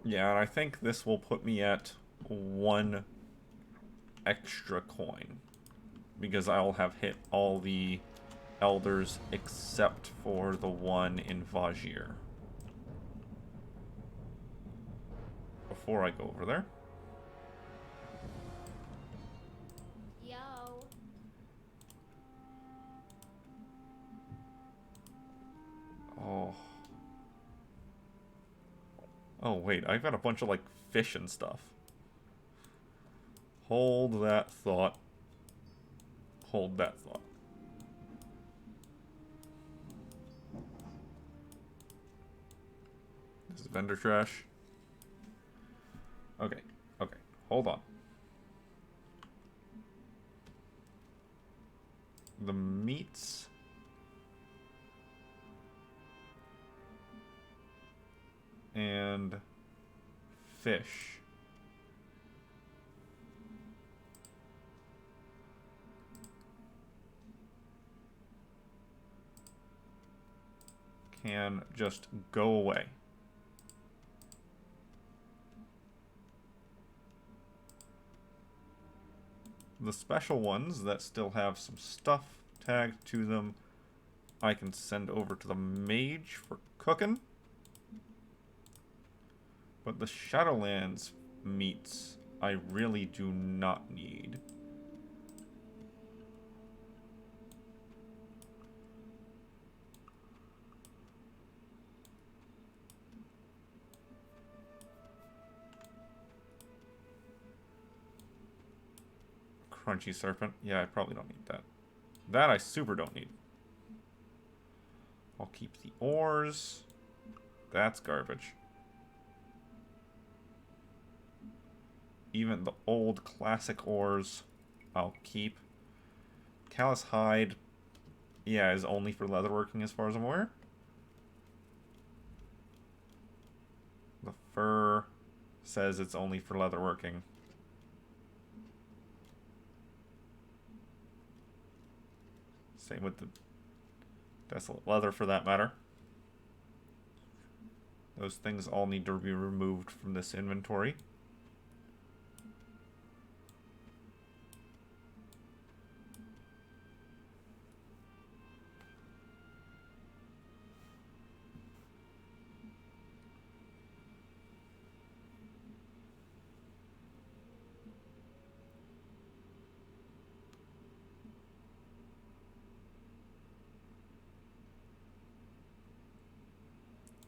[SPEAKER 1] Yeah, and I think this will put me at 1 extra coin. Because I'll have hit all the elders except for the one in Vajir. Before I go over there.
[SPEAKER 2] Yo.
[SPEAKER 1] Oh. Oh, wait. I've got a bunch of, like, fish and stuff. Hold that thought. Hold that thought. This is vendor trash. Okay. Okay. Hold on. The meats... and fish. Can just go away. The special ones that still have some stuff tagged to them, I can send over to the mage for cooking. But the Shadowlands meats, I really do not need. Crunchy serpent. Yeah, I probably don't need that. That I super don't need. I'll keep the ores. That's garbage. Even the old classic ores, I'll keep. Callous hide, yeah, is only for leatherworking as far as I'm aware. The fur says it's only for leatherworking. Same with the desolate leather for that matter. Those things all need to be removed from this inventory.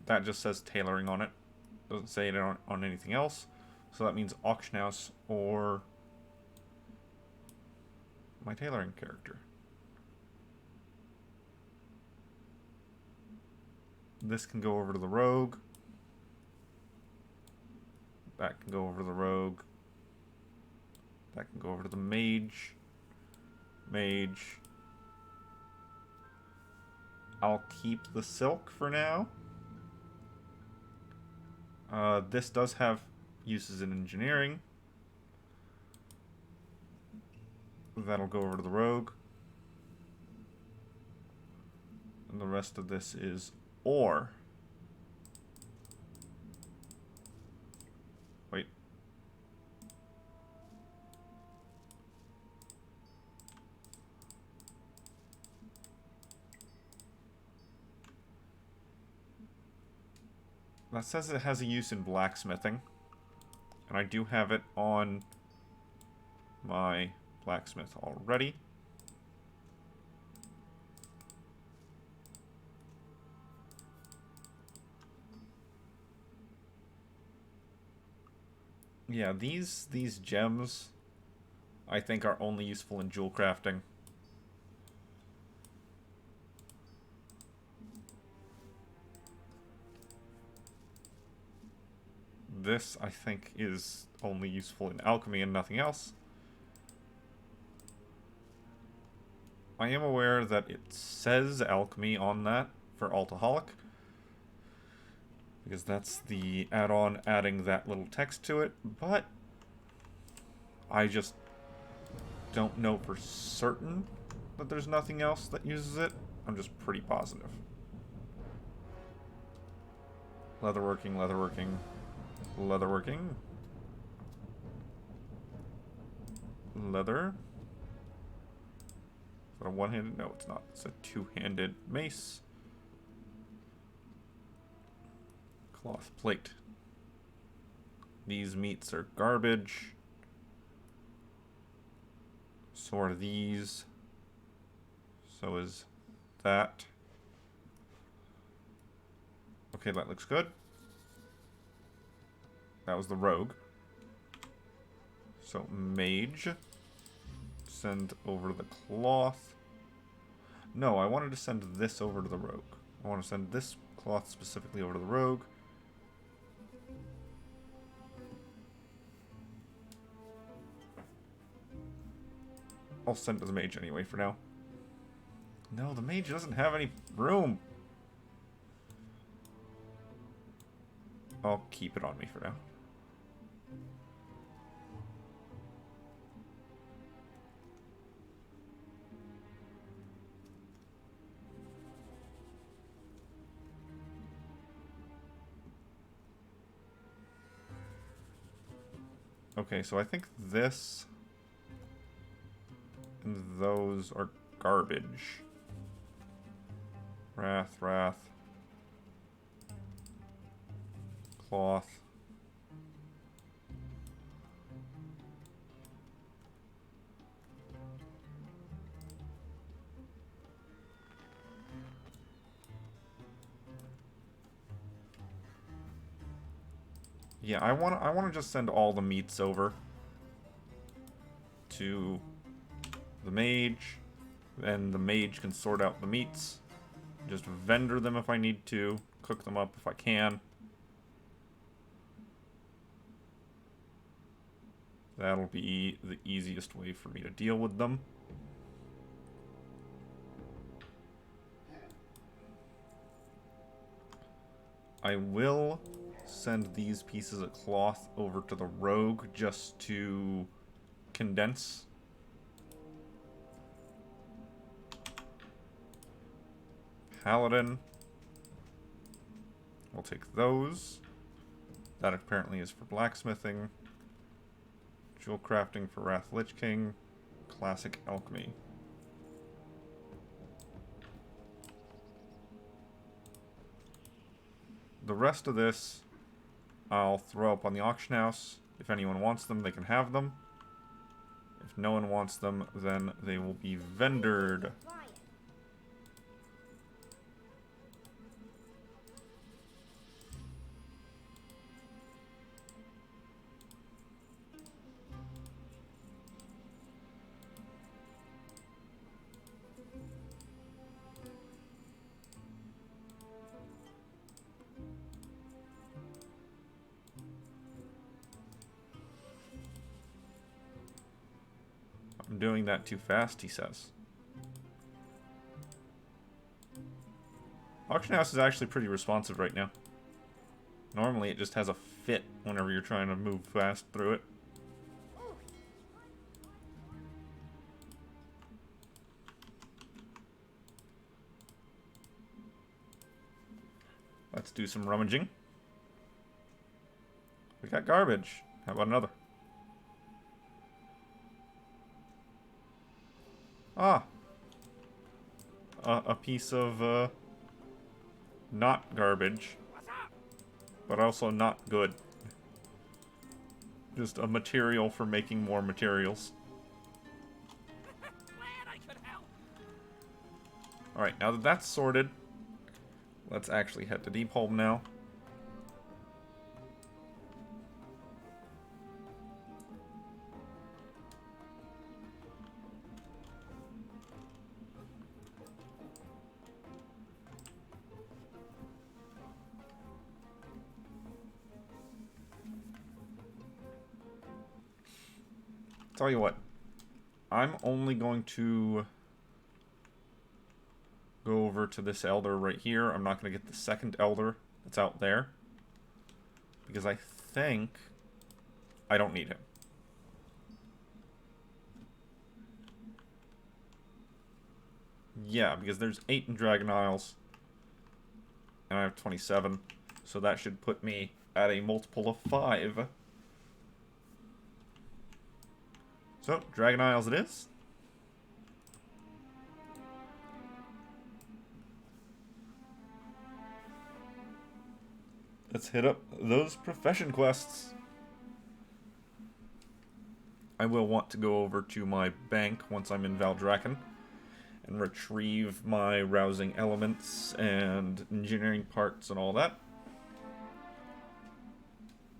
[SPEAKER 1] That just says tailoring on it. Doesn't say it on anything else. So that means auction house or my tailoring character. This can go over to the rogue. That can go over to the rogue. That can go over to the mage. Mage. I'll keep the silk for now. This does have uses in engineering. That'll go over to the rogue. And the rest of this is ore. Wait. That says it has a use in blacksmithing. And I do have it on my blacksmith already. Yeah, these gems I think are only useful in jewel crafting. This, I think, is only useful in alchemy and nothing else. I am aware that it says alchemy on that for Altaholic, because that's the add-on adding that little text to it, but I just don't know for certain that there's nothing else that uses it. I'm just pretty positive. Leatherworking, leatherworking, leatherworking. Leather. Is that a one-handed? No, it's not. It's a two-handed mace. Cloth plate. These meats are garbage. So are these. So is that. Okay, that looks good. That was the rogue. So mage. Send over the cloth. No, I wanted to send this over to the rogue. I want to send this cloth specifically over to the rogue. I'll send it to the mage anyway for now. No, the mage doesn't have any room. I'll keep it on me for now. Okay, so I think this and those are garbage. Wrath, wrath. Cloth. Yeah, I want to just send all the meats over to the mage, then the mage can sort out the meats, just vendor them if I need to, cook them up if I can. That'll be the easiest way for me to deal with them. I will send these pieces of cloth over to the rogue just to condense. Paladin. We'll take those. That apparently is for blacksmithing. Jewel crafting for Wrath Lich King. Classic alchemy. The rest of this I'll throw up on the auction house. If anyone wants them, they can have them. If no one wants them, then they will be vendored. I'm doing that too fast, he says. Auction house is actually pretty responsive right now. Normally it just has a fit whenever you're trying to move fast through it. Let's do some rummaging. We got garbage. How about another? Ah. A piece of, not garbage. but also not good. Just a material for making more materials.
[SPEAKER 5] Glad I could help.
[SPEAKER 1] Alright, now that that's sorted, let's actually head to Deepholm now. Tell you what, I'm only going to go over to this elder right here. I'm not going to get the second elder that's out there, because I think I don't need him. Yeah, because there's 8 in Dragon Isles, and I have 27, so that should put me at a multiple of 5. So, Dragon Isles it is. Let's hit up those profession quests. I will want to go over to my bank once I'm in Valdrakken and retrieve my rousing elements and engineering parts and all that.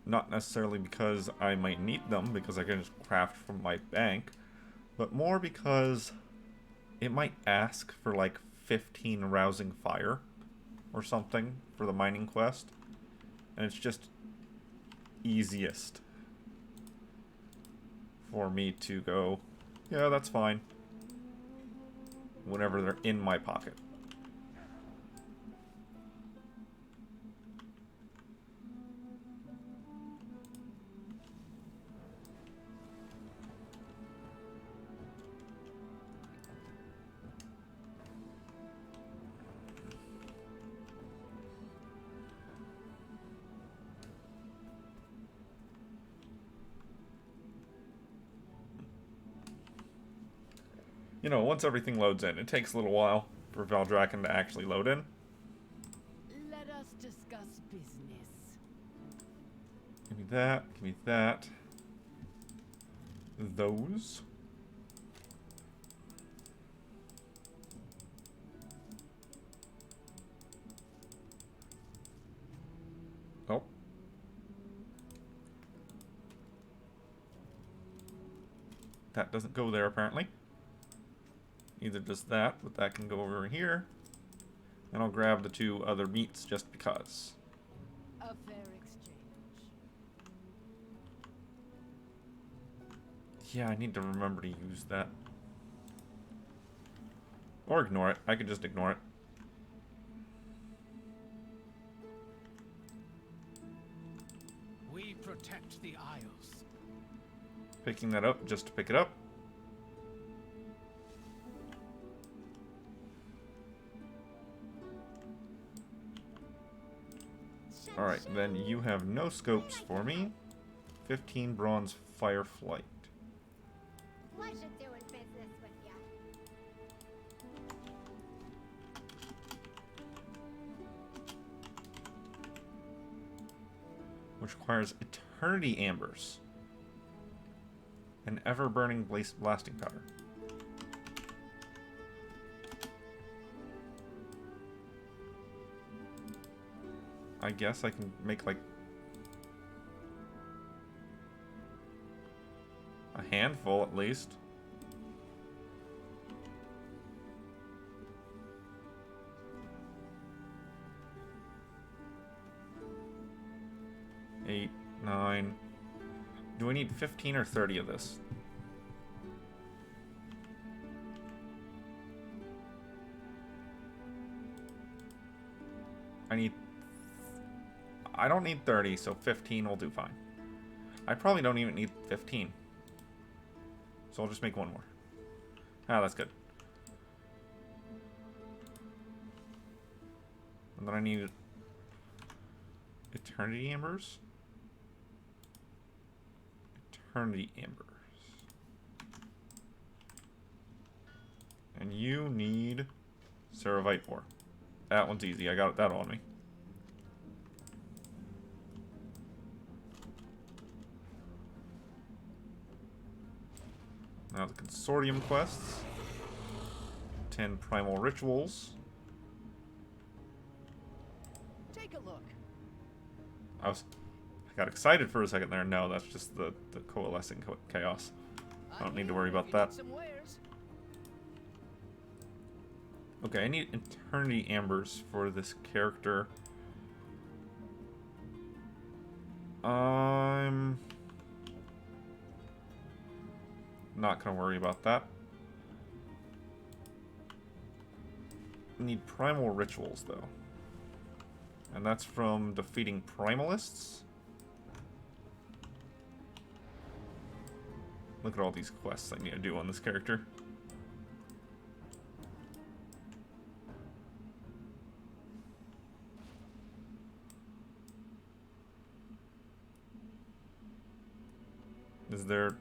[SPEAKER 1] Not necessarily because I might need them, because I can just craft from my bank, but more because it might ask for like 15 rousing fire or something for the mining quest, and it's just easiest for me to go, yeah, that's fine, whenever they're in my pocket. You know, once everything loads in, it takes a little while for Valdrakken to actually load in.
[SPEAKER 2] Let us discuss business.
[SPEAKER 1] Give me that, give me that. Those. Oh. That doesn't go there, apparently. Neither does that, but that can go over here. And I'll grab the 2 other meats just because.
[SPEAKER 2] A fair exchange.
[SPEAKER 1] Yeah, I need to remember to use that. Or ignore it. I could just ignore it.
[SPEAKER 5] We protect the Isles.
[SPEAKER 1] Picking that up just to pick it up. Alright, then you have no scopes for me. 15 bronze fireflight.
[SPEAKER 6] Pleasure doing business with ya.
[SPEAKER 1] Which requires eternity ambers. An ever-burning blasting powder. I guess I can make like a handful at least. Eight, 9. Do I need 15 or 30 of this? I don't need 30, so 15 will do fine. I probably don't even need 15. So I'll just make 1 more. Ah, that's good. And then I need eternity embers. Eternity embers. And you need Ceravite ore. That one's easy. I got that on me. Now the consortium quests. 10 primal rituals.
[SPEAKER 7] Take a look.
[SPEAKER 1] I got excited for a second there. No, that's just the coalescing chaos. I don't need to worry about that. Okay, I need Eternity Ambers for this character. I'm not gonna worry about that. Need primal rituals though. And that's from defeating primalists. Look at all these quests I need to do on this character. Is there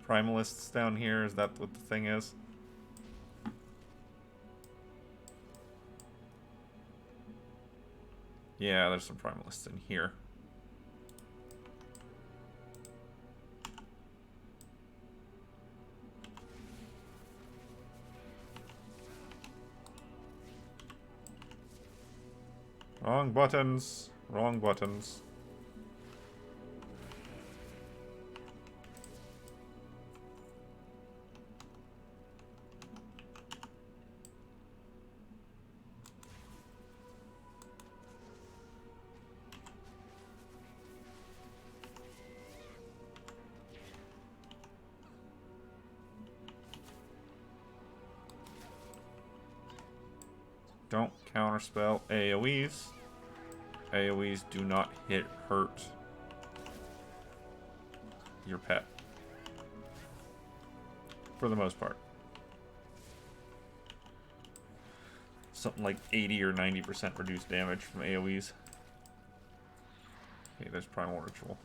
[SPEAKER 1] primalists down here? Is that what the thing is? Yeah, there's some primalists in here. Wrong buttons. Wrong buttons. Don't counterspell AoEs. AoEs do not hurt your pet. For the most part. Something like 80 or 90% reduced damage from AoEs. Okay, there's Primal Ritual.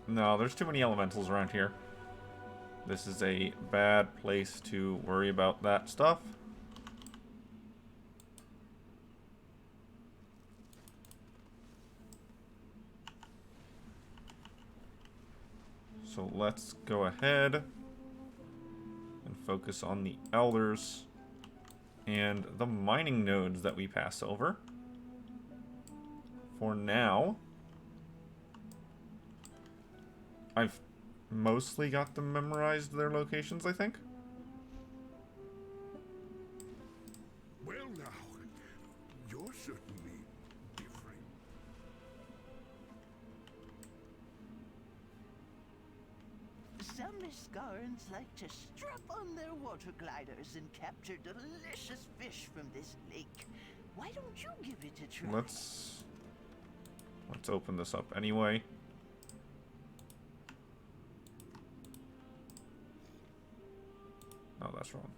[SPEAKER 1] No, there's too many elementals around here. This is a bad place to worry about that stuff. So let's go ahead and focus on the elders and the mining nodes that we pass over. For now, I've mostly got them memorized, their locations, I think.
[SPEAKER 4] Well now, you're certainly different.
[SPEAKER 7] Some Miscarans like to strap on their water gliders and capture delicious fish from this lake. Why don't you give it a try?
[SPEAKER 1] Let's open this up anyway. Oh, that's wrong.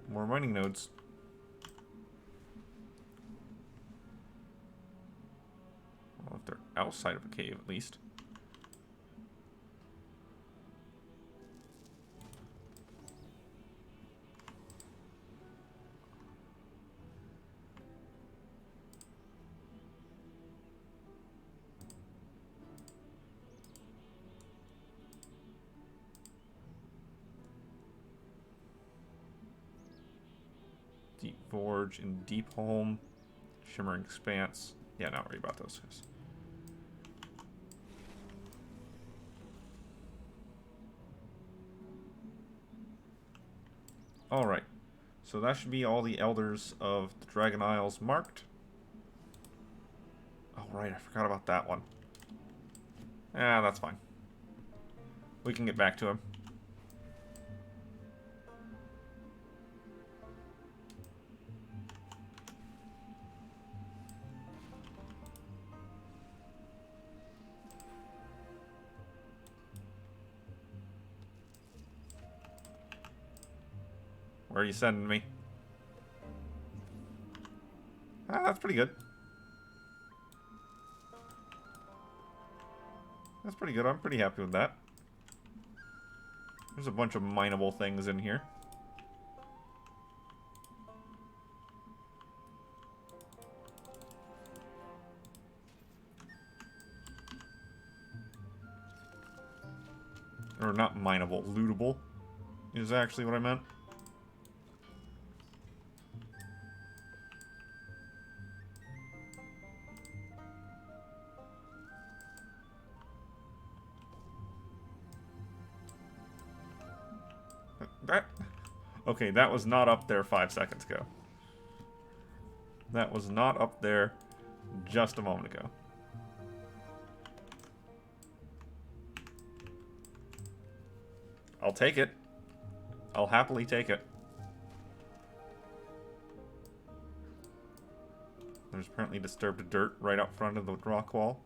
[SPEAKER 1] More mining nodes. Well, if they're outside of a cave, at least. Deep Forge and Deep Home. Shimmering Expanse. Yeah, not worry about those guys. Alright. So that should be all the Elders of the Dragon Isles marked. Oh, right. I forgot about that one. Ah, that's fine. We can get back to him. Where are you sending me? Ah, that's pretty good. That's pretty good. I'm pretty happy with that. There's a bunch of mineable things in here. Or not mineable, lootable is actually what I meant. Okay, that was not up there 5 seconds ago. That was not up there just a moment ago. I'll take it. I'll happily take it. There's apparently disturbed dirt right out front of the rock wall.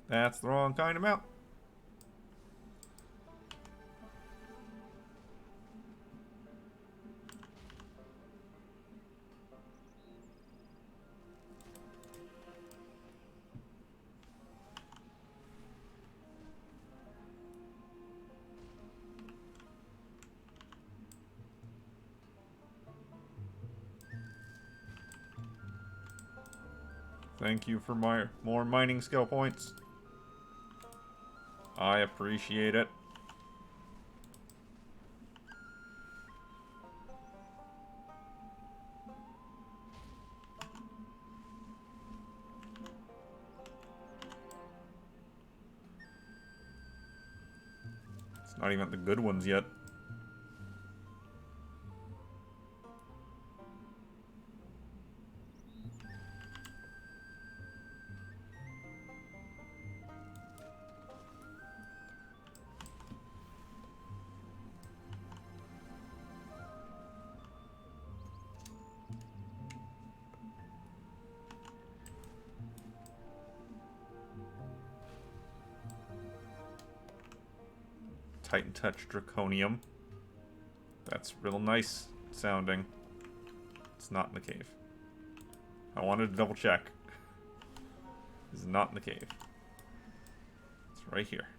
[SPEAKER 1] That's the wrong kind of mount. Thank you for my more mining skill points. I appreciate it. It's not even the good ones yet. Titan Touch Draconium. That's real nice sounding. It's not in the cave. I wanted to double check. It's not in the cave. It's right here.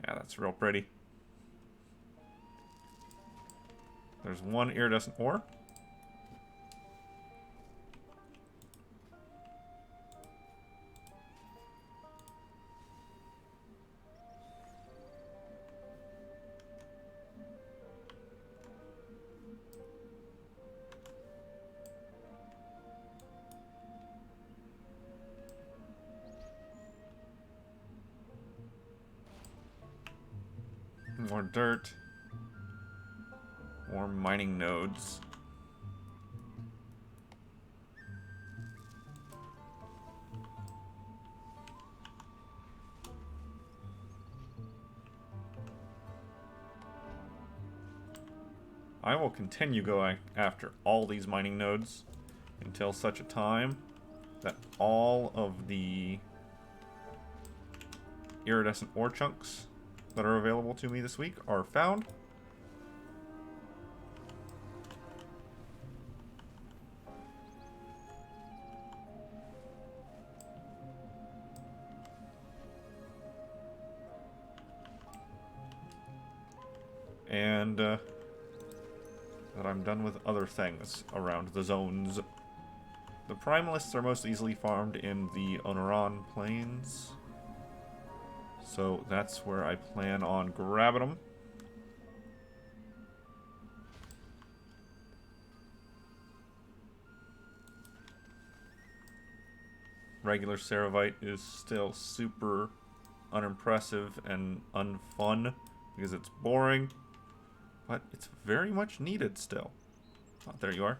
[SPEAKER 1] Yeah, that's real pretty. There's one iridescent ore. More dirt. More mining nodes. I will continue going after all these mining nodes until such a time that all of the iridescent ore chunks that are available to me this week are found. And that I'm done with other things around the zones. The primalists are most easily farmed in the Onoran Plains. So that's where I plan on grabbing them. Regular Ceravite is still super unimpressive and unfun because it's boring, but it's very much needed still. Oh, there you are.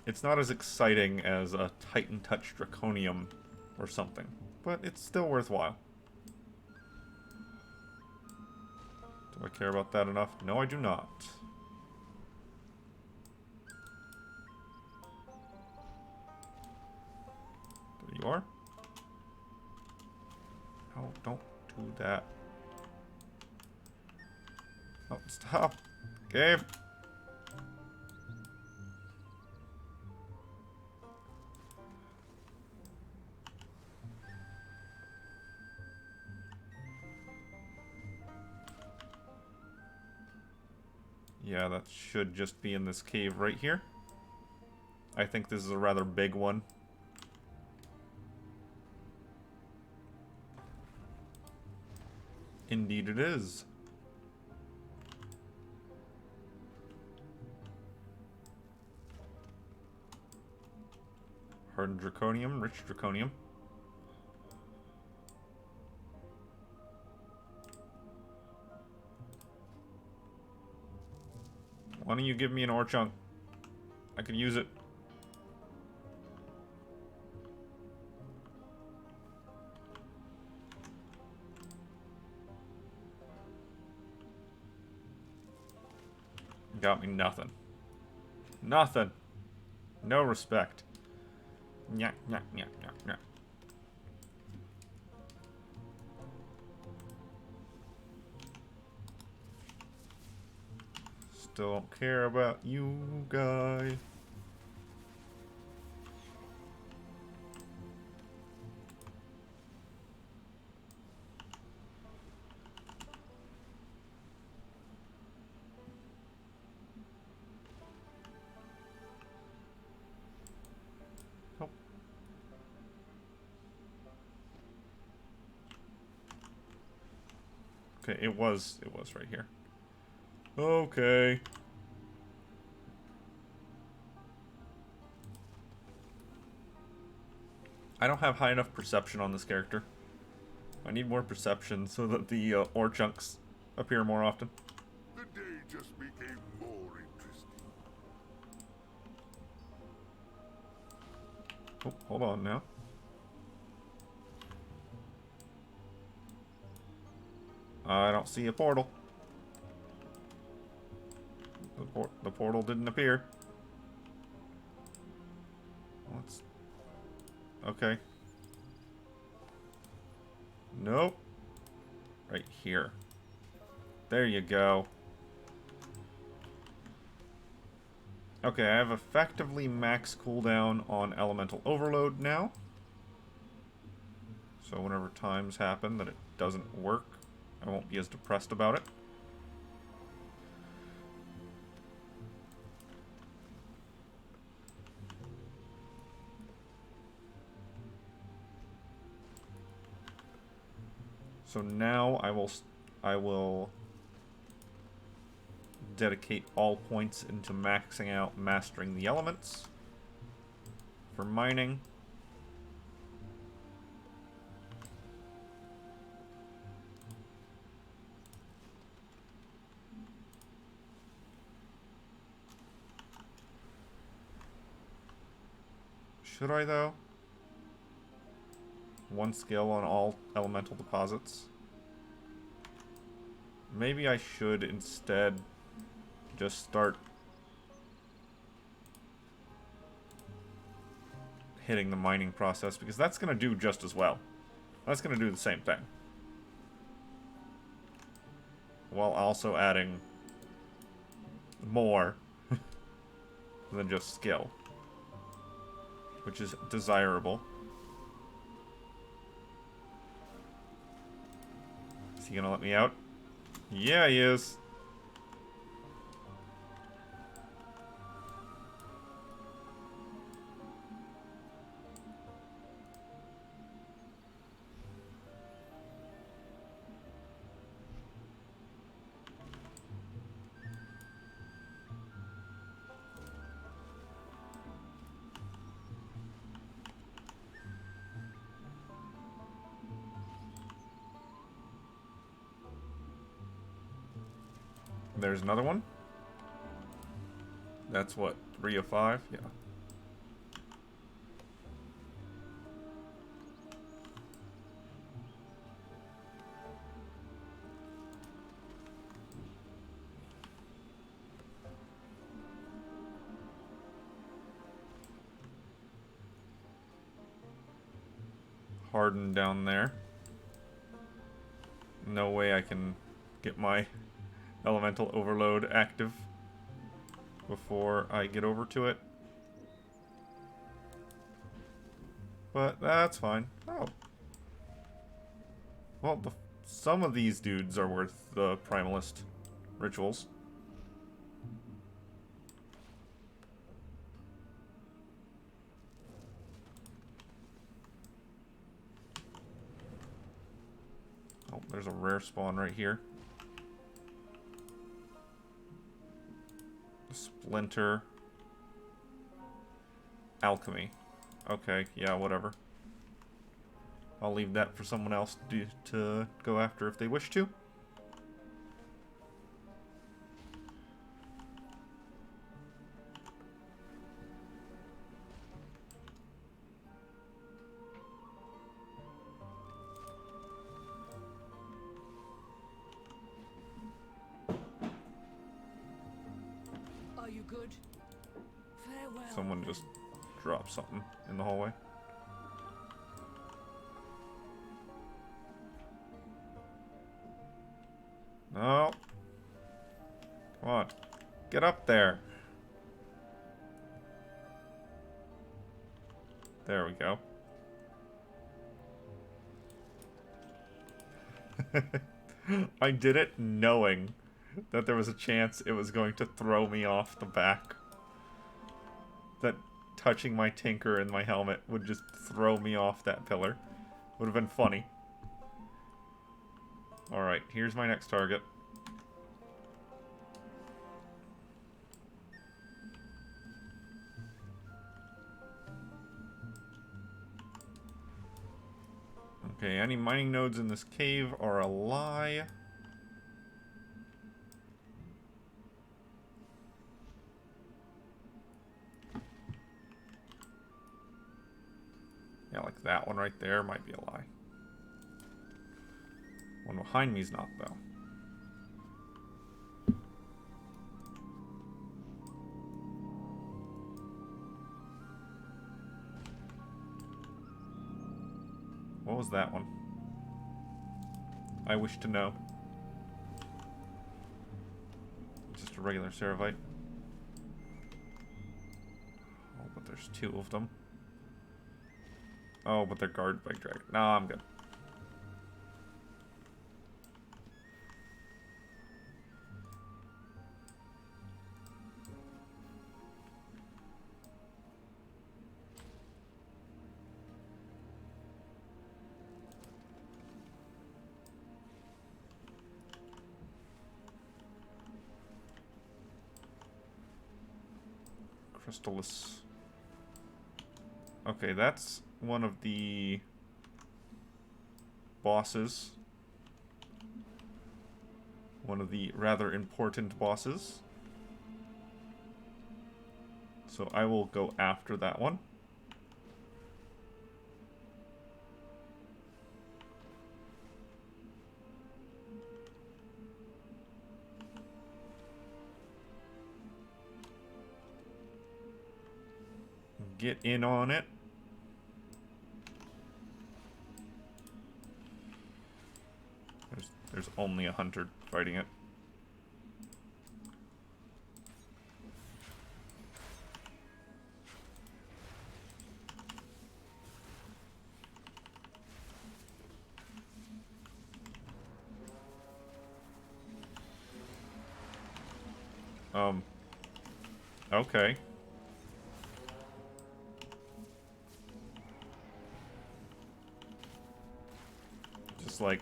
[SPEAKER 1] It's not as exciting as a Titan Touch Draconium or something, but it's still worthwhile. Do I care about that enough? No, I do not. There you are. No, don't do that. Oh, stop. Game. Yeah, that should just be in this cave right here. I think this is a rather big one. Indeed it is. Hardened Draconium, Rich Draconium. Why don't you give me an ore chunk? I could use it. Got me nothing. Nothing. No respect. Nya, nya, nya, nya, nya. Still don't care about you, guy. Nope. Okay, it was right here. Okay. I don't have high enough perception on this character. I need more perception so that the ore chunks appear more often.
[SPEAKER 4] The day just became more interesting.
[SPEAKER 1] Oh, hold on now. I don't see a portal. The portal didn't appear. Let's... Okay. Nope. Right here. There you go. Okay, I have effectively max cooldown on Elemental Overload now. So whenever times happen that it doesn't work, I won't be as depressed about it. So now I will dedicate all points into maxing out Mastering the Elements for mining. Should I, though? One skill on all elemental deposits. Maybe I should instead just start hitting the mining process, because that's going to do just as well. That's going to do the same thing. While also adding more than just skill, which is desirable. Is he gonna let me out? Yeah, he is. There's another one. That's what, 3 of 5? Yeah. hardened down there. No way I can get my elemental overload active before I get over to it. But that's fine. Oh. Well, some of these dudes are worth the primalist rituals. Oh, there's a rare spawn right here. Splinter. Alchemy. Okay, yeah, whatever. I'll leave that for someone else to go after if they wish to.
[SPEAKER 2] Are you good? Farewell.
[SPEAKER 1] Someone just dropped something in the hallway. No. Come on. Get up there. There we go. I did it knowing that there was a chance it was going to throw me off the back. That touching my tinker in my helmet would just throw me off that pillar. Would have been funny. Alright, here's my next target. Okay, any mining nodes in this cave are a lie. Yeah, like that one right there might be a lie. One behind me's not, though. What was that one? I wish to know. Just a regular Ceravite. Oh, but there's two of them. Oh, but they're guarded by dragon. No, I'm good. Crystallis. Okay, that's one of the bosses. One of the rather important bosses. So I will go after that one. Get in on it. There's only a hunter fighting it. Okay. Just like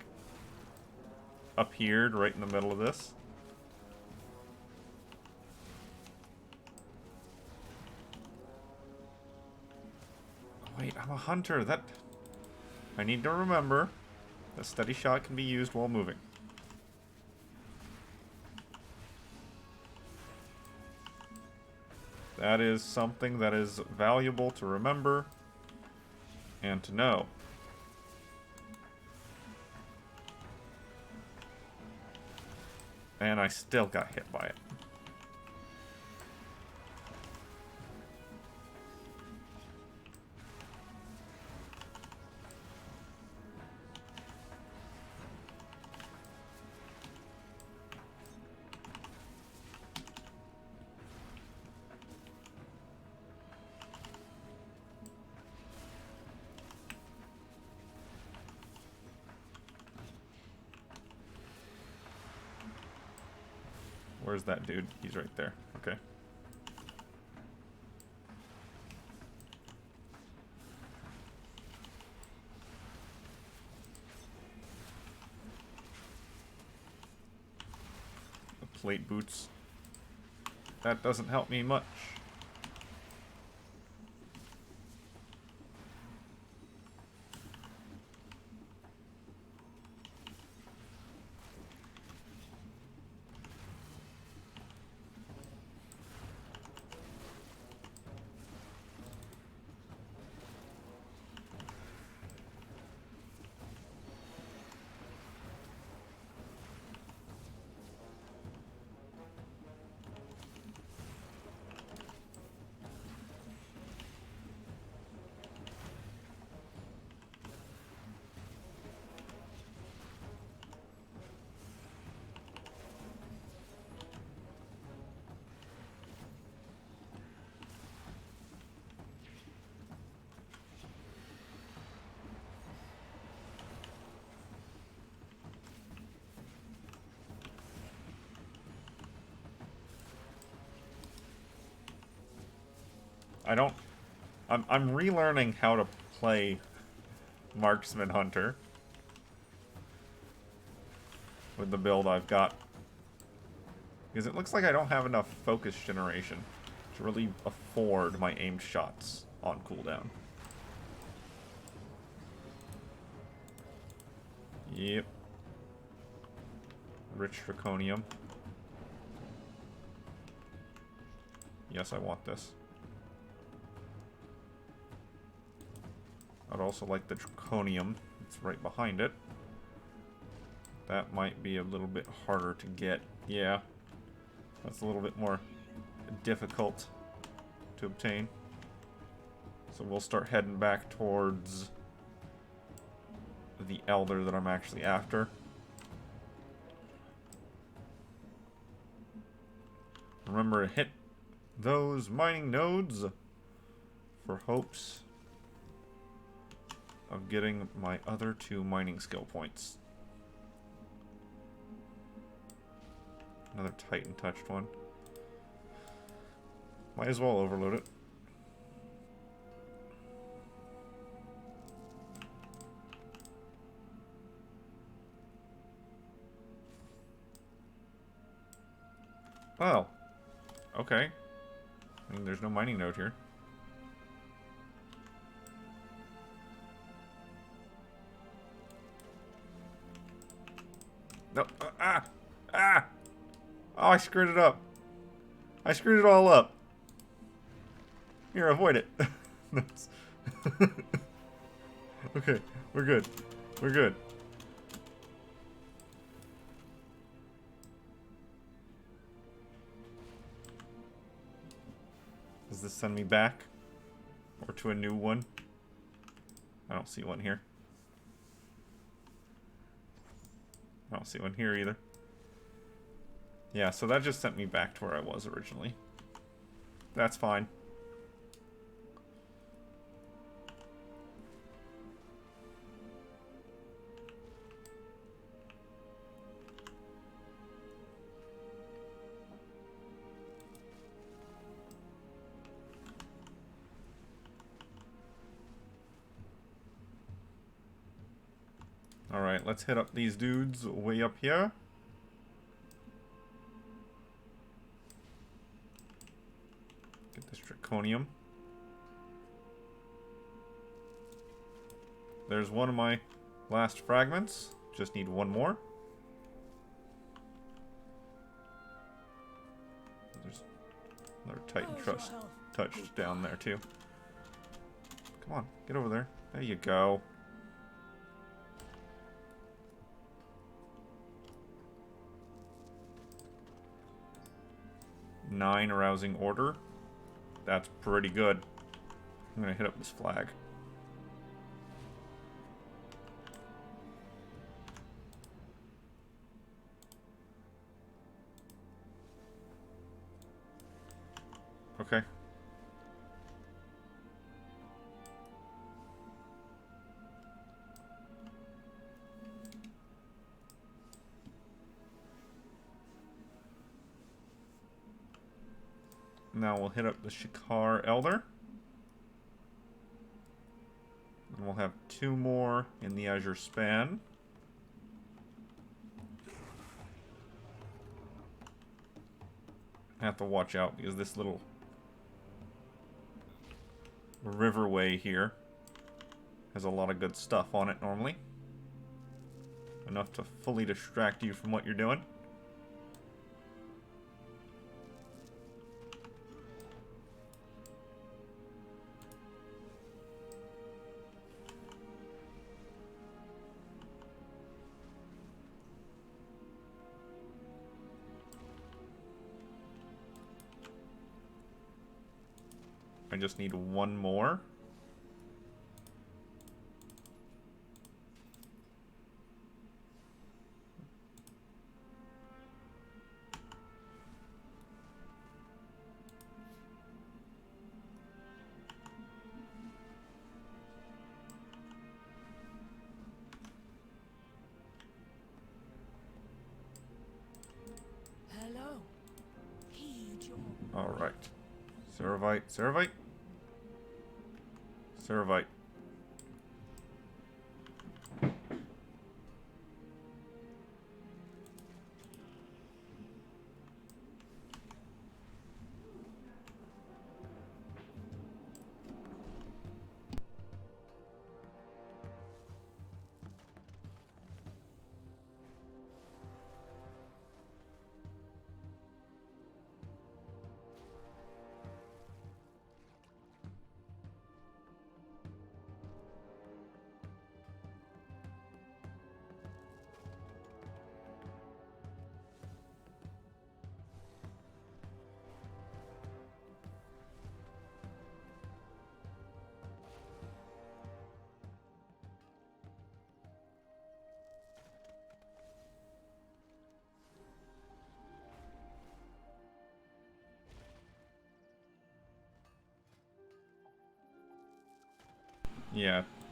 [SPEAKER 1] appeared right in the middle of this. Wait, I'm a hunter. That I need to remember. A steady shot can be used while moving. That is something that is valuable to remember and to know. And I still got hit by it. Where's that dude? He's right there. Okay. The plate boots. That doesn't help me much. I'm relearning how to play Marksman Hunter with the build I've got. Because it looks like I don't have enough focus generation to really afford my aimed shots on cooldown. Yep. Rich Draconium. Yes, I want this. I'd also like the Draconium. It's right behind it. That might be a little bit harder to get. Yeah. That's a little bit more difficult to obtain. So we'll start heading back towards the Elder that I'm actually after. Remember to hit those mining nodes for hopes of getting my other 2 mining skill points. Another Titan touched one. Might as well overload it. Oh. Okay. I mean, there's no mining node here. No. Ah! Oh, I screwed it up. I screwed it all up. Here, avoid it. Okay, we're good. We're good. Does this send me back? Or to a new one? I don't see one here. I don't see one here either. Yeah, so that just sent me back to where I was originally. That's fine. Alright, let's hit up these dudes way up here. Get this Draconium. There's one of my last fragments. Just need one more. There's another Titan Trust touched down there too. Come on, get over there. There you go. Nine arousing order. That's pretty good. I'm gonna hit up this flag. Okay. Now we'll hit up the Shikar Elder. And we'll have 2 more in the Azure Span. I have to watch out because this little riverway here has a lot of good stuff on it normally. Enough to fully distract you from what you're doing. I just need 1 more.
[SPEAKER 2] Hello. Heed your
[SPEAKER 1] Alright. Ceravite, Ceravite. Ceravite.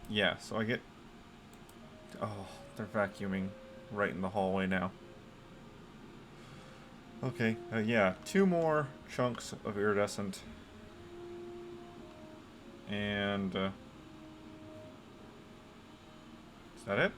[SPEAKER 1] Yeah, so I get... Oh, they're vacuuming right in the hallway now. Okay, yeah, 2 more chunks of iridescent. And, is that it?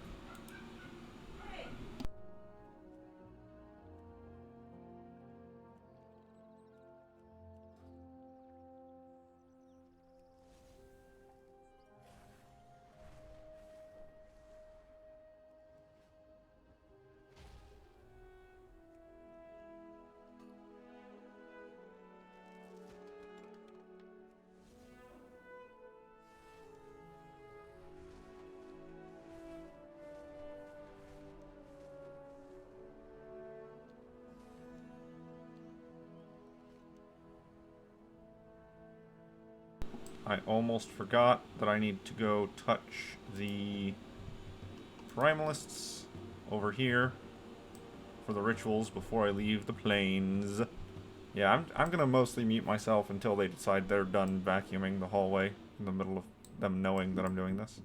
[SPEAKER 1] I almost forgot that I need to go touch the primalists over here for the rituals before I leave the plains. Yeah, I'm gonna mostly mute myself until they decide they're done vacuuming the hallway in the middle of them knowing that I'm doing this.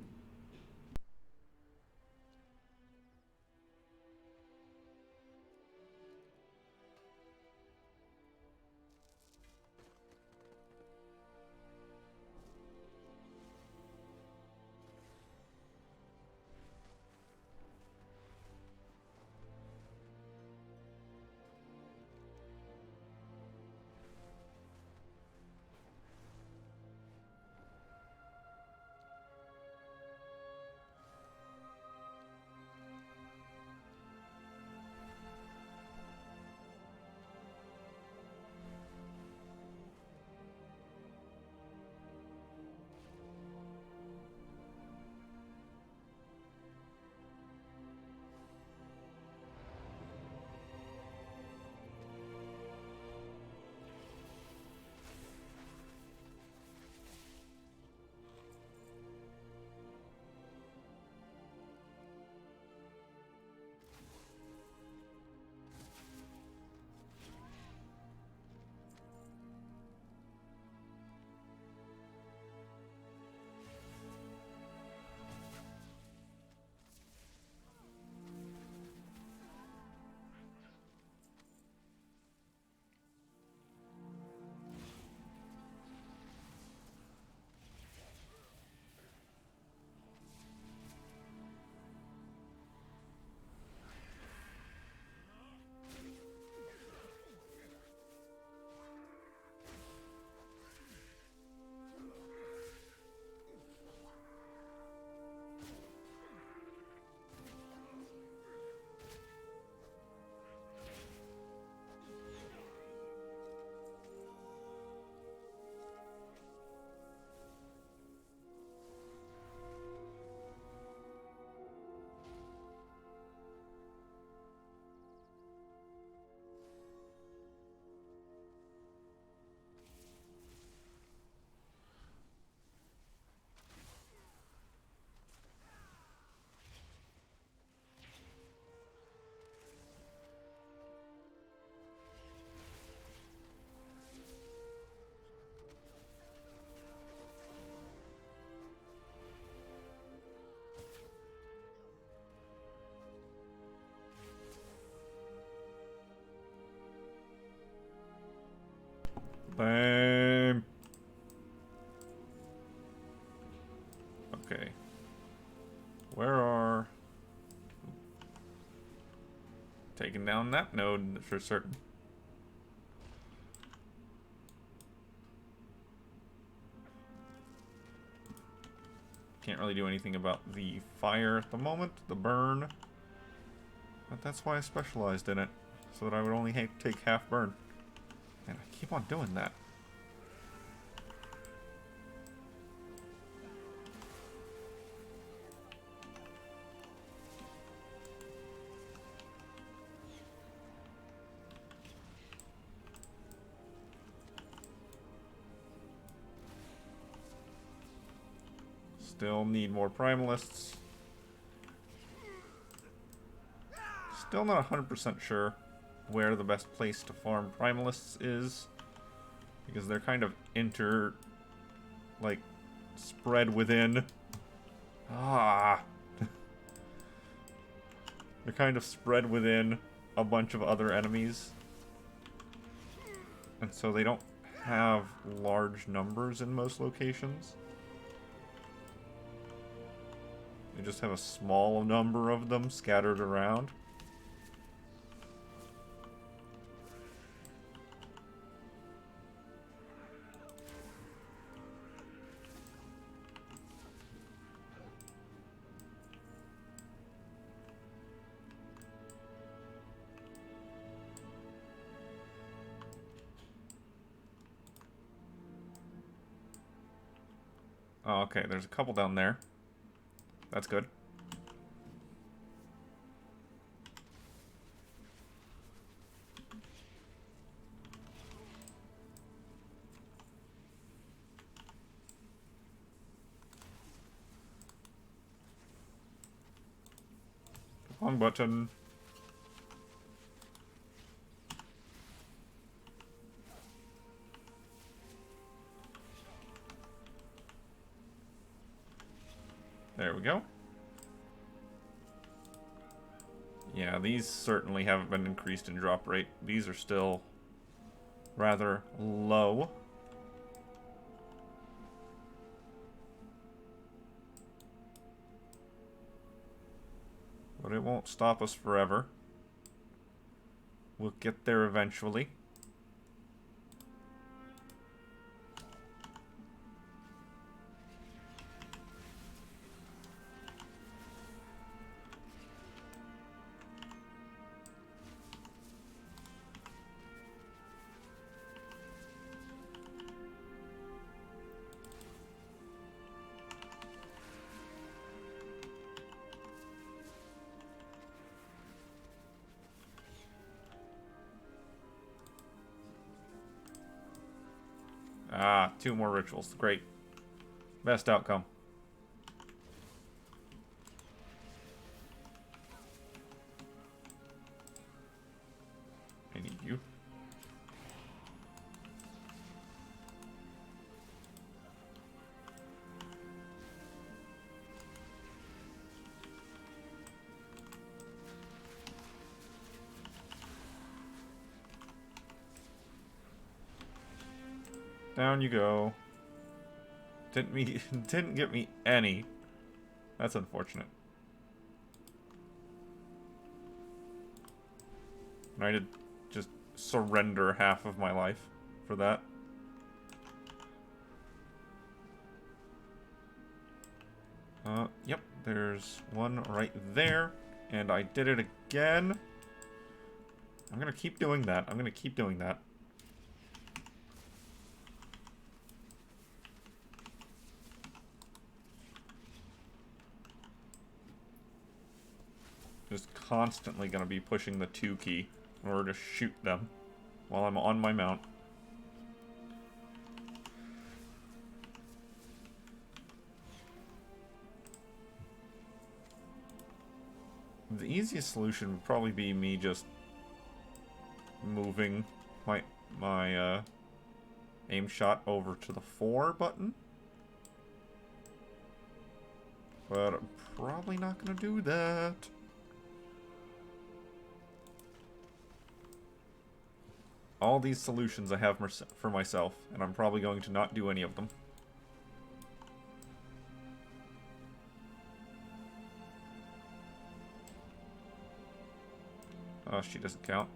[SPEAKER 1] Bam. Okay. Where are... Taking down that node for certain. Can't really do anything about the fire at the moment, the burn. But that's why I specialized in it. So that I would only take half burn. And I keep on doing that. Still need more primalists. Still not 100% sure where the best place to farm primalists is. Because they're kind of like, spread within. Ah! They're kind of spread within a bunch of other enemies. And so they don't have large numbers in most locations. They just have a small number of them scattered around. Oh, okay, there's a couple down there. That's good. Wrong button. There we go. Yeah, these certainly haven't been increased in drop rate. These are still rather low. But it won't stop us forever. We'll get there eventually. Ah, 2 more rituals. Great. Best outcome. I need you. Down you go. Didn't get me any. That's unfortunate. And I did just surrender half of my life for that. Yep, there's one right there. And I did it again. I'm gonna keep doing that. I'm gonna keep doing that. Just constantly going to be pushing the 2 key in order to shoot them while I'm on my mount. The easiest solution would probably be me just moving my aim shot over to the 4 button. But I'm probably not going to do that. all these solutions I have for myself, and I'm probably going to not do any of them. Oh, she doesn't count.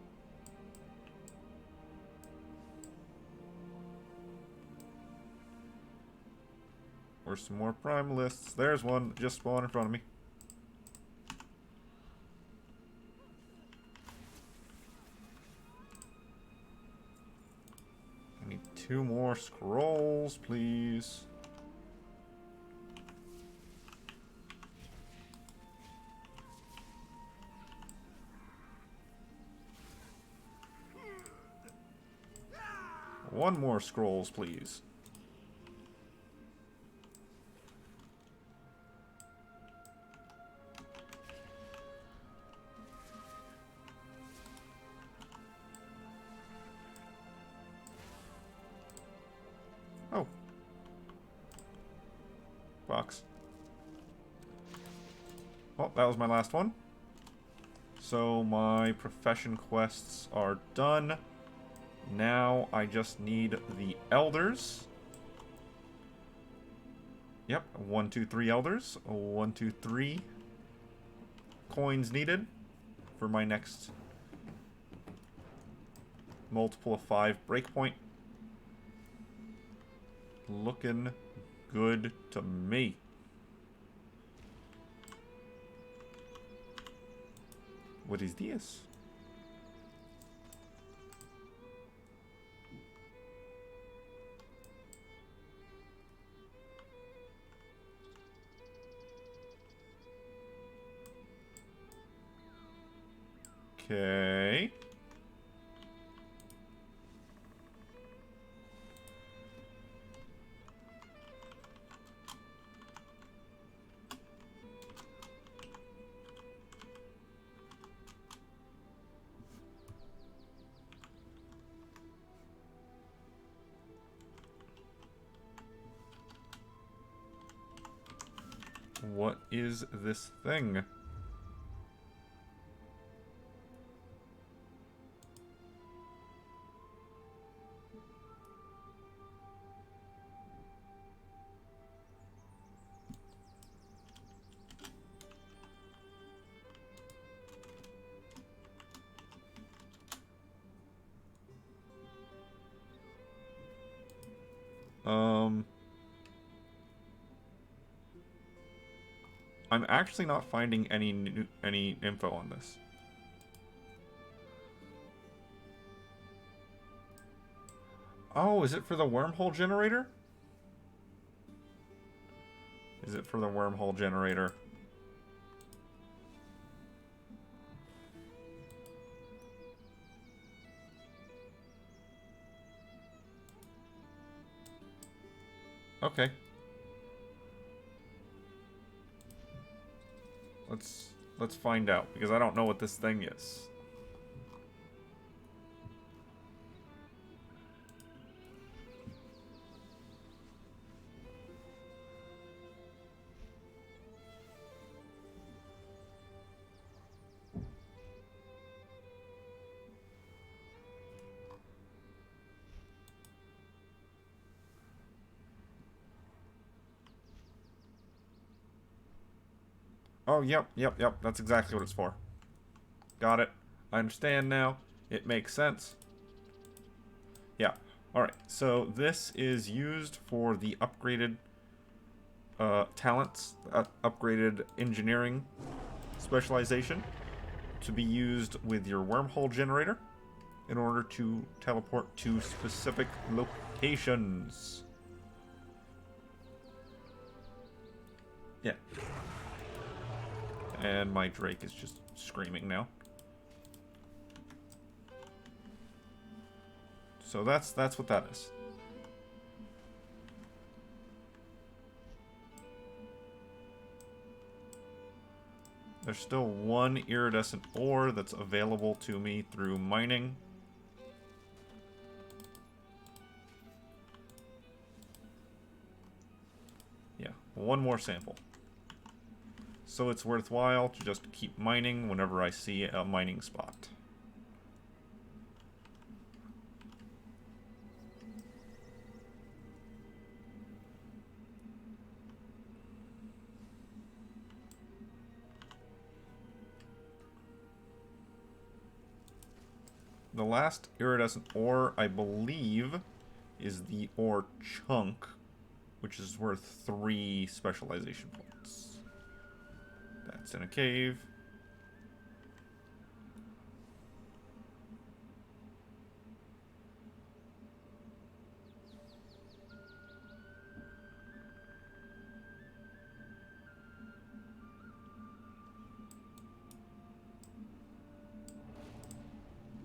[SPEAKER 1] Where's some more primalists? There's one just spawned in front of me. I need 2 more scrolls, please. One more scrolls, please. Oh. Box. Well, that was my last one. So my profession quests are done. Now I just need the elders. Yep, 1, 2, 3 elders. 1, 2, 3 coins needed for my next multiple of 5 breakpoint. Looking good to me. What is this? Okay. What is this thing? I'm actually not finding any info on this. Oh, is it for the wormhole generator? Is it for the wormhole generator? Okay. Let's find out, because I don't know what this thing is. Oh, yep. That's exactly what it's for. Got it. I understand now. It makes sense. Yeah. Alright, so this is used for the upgraded talents, upgraded engineering specialization to be used with your wormhole generator in order to teleport to specific locations. Yeah. And my Drake is just screaming now. So that's what that is. There's still 1 iridescent ore that's available to me through mining. Yeah, 1 more sample. So it's worthwhile to just keep mining whenever I see a mining spot. The last iridescent ore, I believe, is the ore chunk, which is worth 3 specialization points. That's in a cave.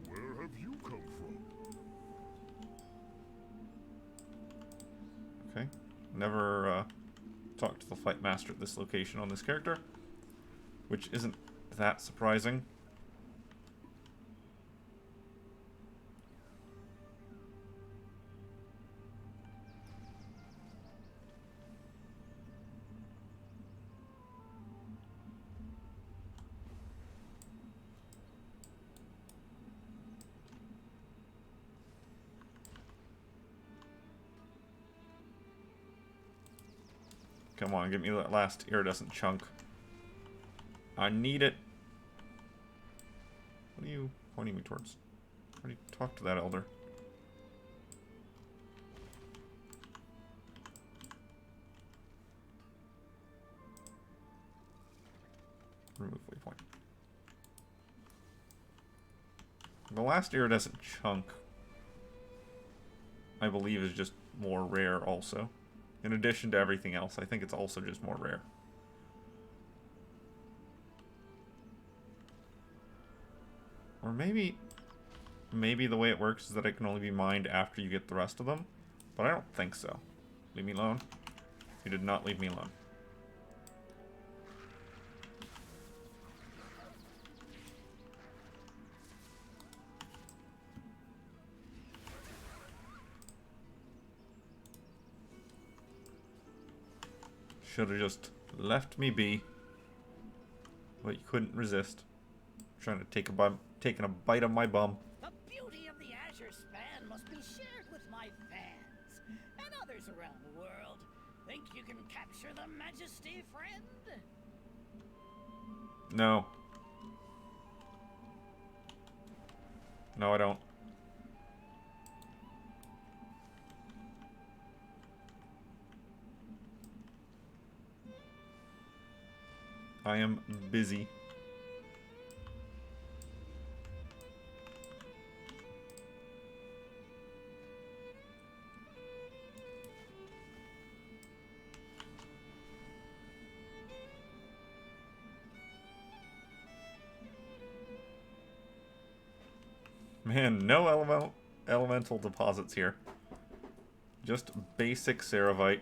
[SPEAKER 4] Where have you come from?
[SPEAKER 1] Okay. Never talked to the fight master at this location on this character, which isn't that surprising. Come on, give me that last iridescent chunk. I need it. What are you pointing me towards? How do you talk to that elder? Remove waypoint. The last iridescent chunk, I believe, is just more rare also. In addition to everything else, I think it's also just more rare. Or maybe the way it works is that it can only be mined after you get the rest of them. But I don't think so. Leave me alone. You did not leave me alone. Should have just left me be. But you couldn't resist. Trying to taking a bite of my bum.
[SPEAKER 8] The beauty of the Azure Span must be shared with my fans and others around the world. Think you can capture the Majesty, friend?
[SPEAKER 1] No. No, I don't. I am busy. Man, no elemental deposits here. Just basic Ceravite.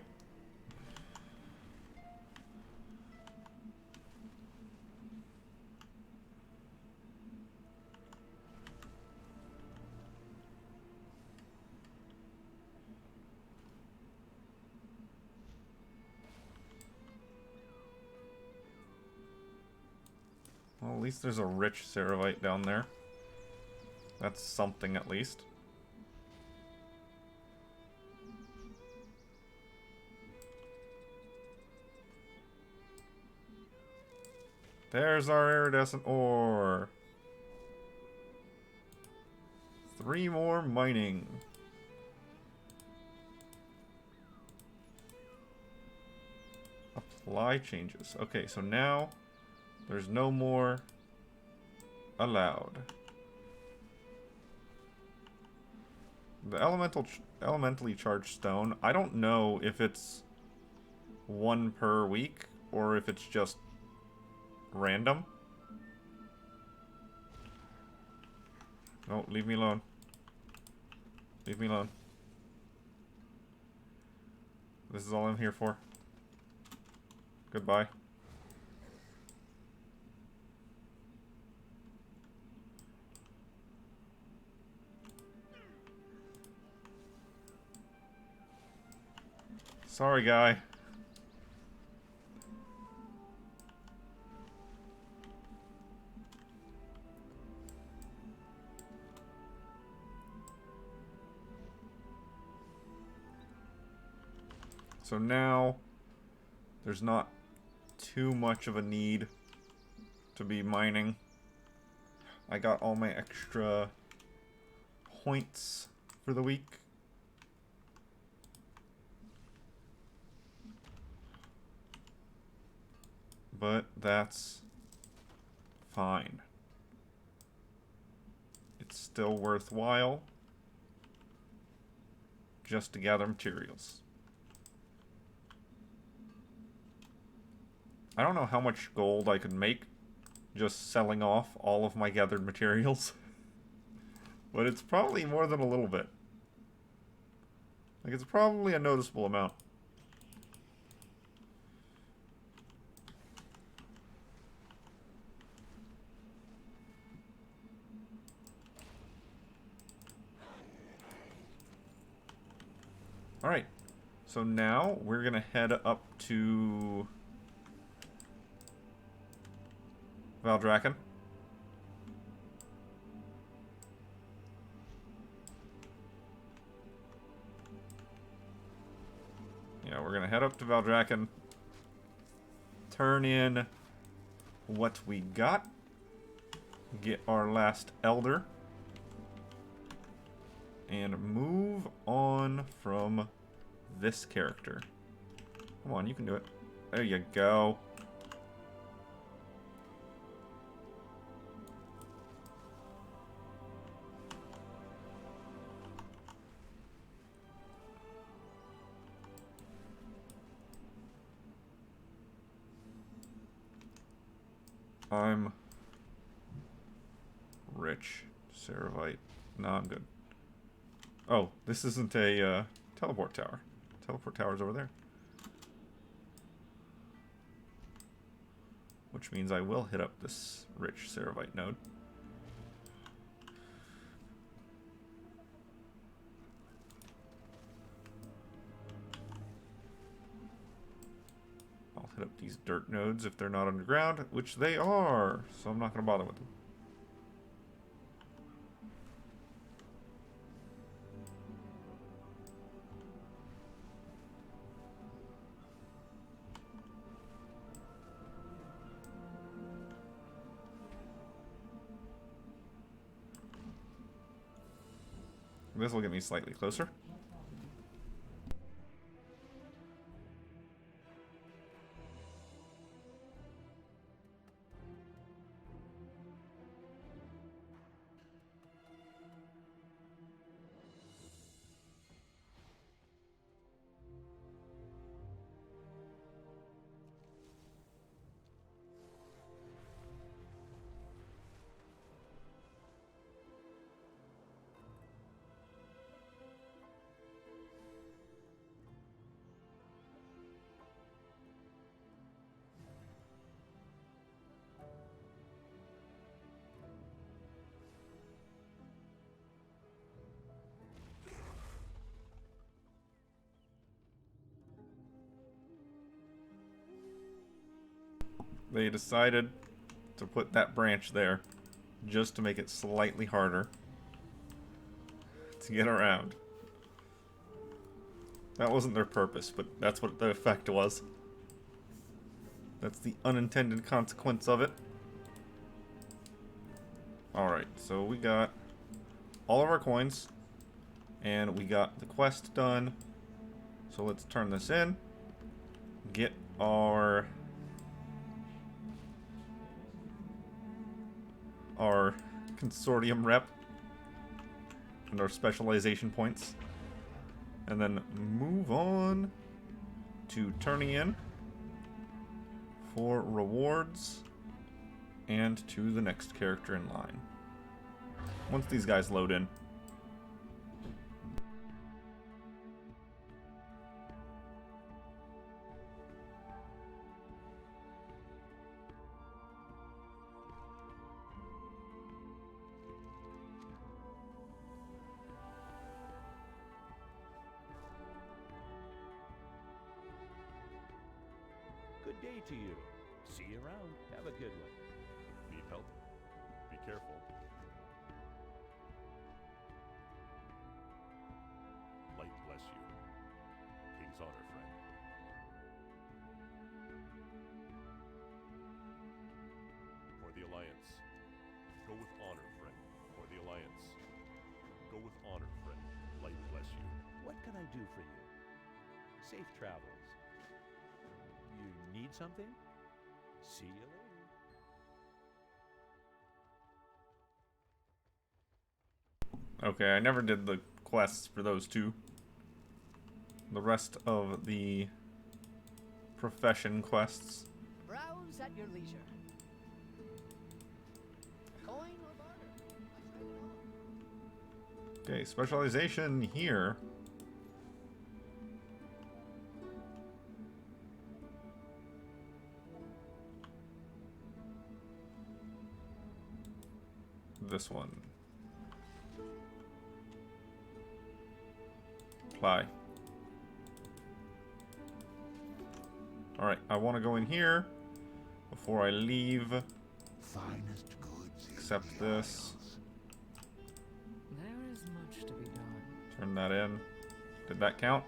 [SPEAKER 1] Well, at least there's a rich Ceravite down there. That's something, at least. There's our iridescent ore. 3 more mining. Apply changes. Okay, so now there's no more allowed. The elementally charged stone, I don't know if it's 1 per week or if it's just random. No, leave me alone. Leave me alone. This is all I'm here for. Goodbye. Sorry, guy. So now there's not too much of a need to be mining. I got all my extra points for the week. But that's fine. It's still worthwhile just to gather materials. I don't know how much gold I could make just selling off all of my gathered materials. But it's probably more than a little bit. Like, it's probably a noticeable amount. Alright, so now we're gonna head up to Valdrakken. Yeah, we're gonna head up to Valdrakken, turn in what we got, get our last Elder, and move on from this character. Come on, you can do it. There you go. I'm rich. Ceravite. No, I'm good. Oh, this isn't a teleport tower. Teleport tower's over there. Which means I will hit up this rich Ceravite node. I'll hit up these dirt nodes if they're not underground, which they are, so I'm not going to bother with them. This will get me slightly closer. They decided to put that branch there just to make it slightly harder to get around. That wasn't their purpose, but that's what the effect was. That's the unintended consequence of it. Alright, so we got all of our coins, and we got the quest done. So let's turn this in, get our consortium rep and our specialization points, and then move on to turning in for rewards and to the next character in line once these guys load in.
[SPEAKER 9] Good day to you. See you around. Have a good one.
[SPEAKER 10] Need help? Be careful. Light bless you. King's honor, friend. For the Alliance. Go with honor, friend. For the Alliance. Go Go with honor, friend. Light bless you.
[SPEAKER 9] What can I do for you? Safe travels. You need something? See you later.
[SPEAKER 1] Okay, I never did the quests for those two. The rest of the profession quests.
[SPEAKER 8] Browse at your leisure. Coin or barter? I trade it all.
[SPEAKER 1] Okay, specialization here. This one. Apply. Alright, I want to go in here before I leave.
[SPEAKER 4] Finest goods in
[SPEAKER 1] Accept
[SPEAKER 4] the
[SPEAKER 1] this.
[SPEAKER 4] Isles.
[SPEAKER 11] There is much to be done.
[SPEAKER 1] Turn that in. Did that count?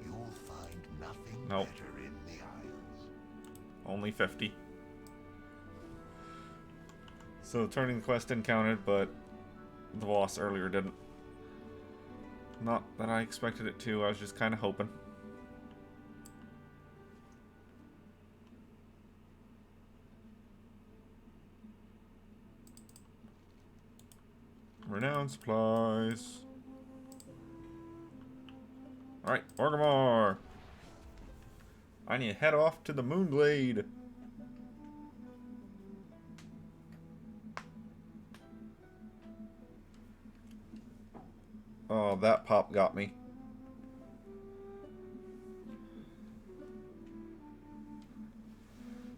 [SPEAKER 4] You'll find nothing
[SPEAKER 1] Nope.
[SPEAKER 4] better in the Isles.
[SPEAKER 1] Only 50. So turning the quest in counted, but the boss earlier didn't. Not that I expected it to, I was just kind of hoping. Renown supplies. Alright, Orgrimmar! I need to head off to the Moonglade. Oh, that pop got me.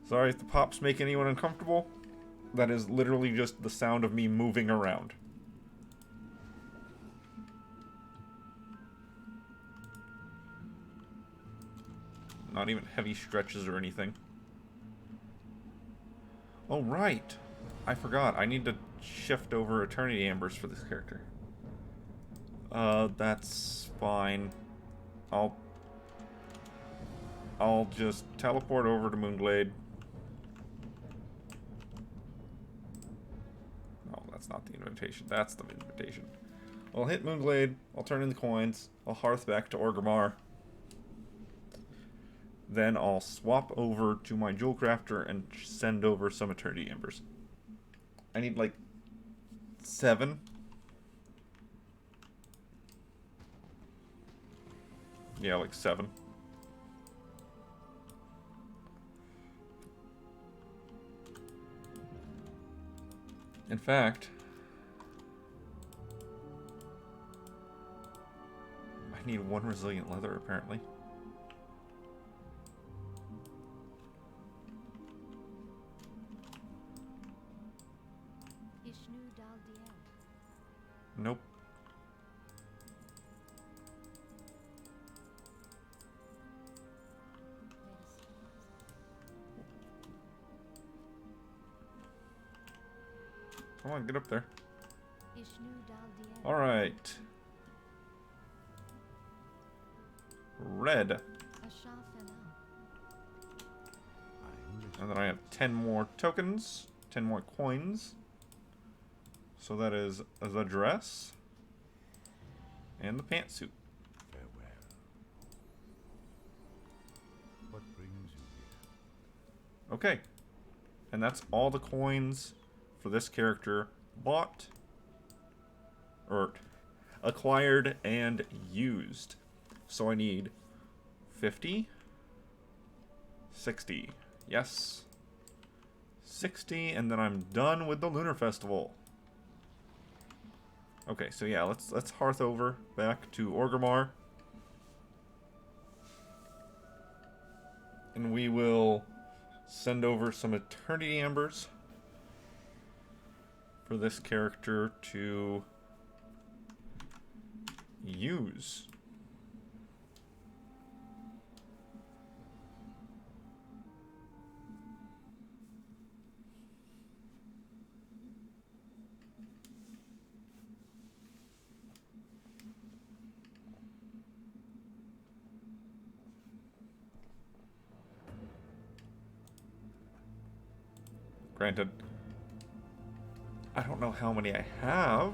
[SPEAKER 1] Sorry if the pops make anyone uncomfortable. That is literally just the sound of me moving around. Not even heavy stretches or anything. Oh, right. I forgot. I need to shift over Eternity Ambers for this character. That's fine. I'll just teleport over to Moonglade. No, that's not the invitation. That's the invitation. I'll hit Moonglade. I'll turn in the coins. I'll hearth back to Orgrimmar. Then I'll swap over to my Jewel Crafter and send over some Eternity Embers. I need like 7. Yeah, like 7. In fact, I need 1 resilient leather apparently. Nope. Come on, get up there. Alright. Red. And then I have 10 more tokens, 10 more coins. So that is the dress and the pantsuit.
[SPEAKER 10] Farewell. What brings you here?
[SPEAKER 1] Okay. And that's all the coins for this character bought, or acquired and used. So I need 50, 60. Yes. 60, and then I'm done with the Lunar Festival. Okay, so yeah, let's hearth over back to Orgrimmar. And we will send over some Eternity Ambers for this character to use. Granted, I don't know how many I have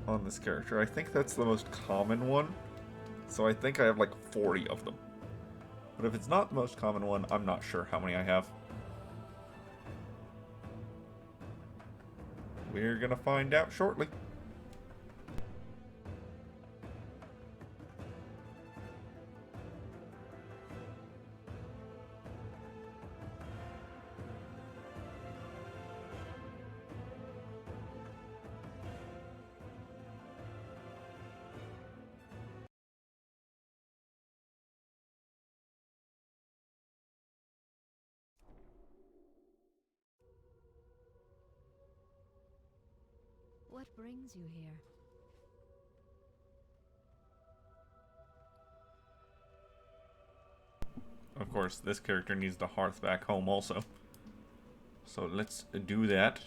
[SPEAKER 1] on this character. I think that's the most common one. So I think I have like 40 of them. But if it's not the most common one, I'm not sure how many I have. We're gonna find out shortly.
[SPEAKER 6] What brings you here?
[SPEAKER 1] Of course, this character needs the hearth back home also. So let's do that.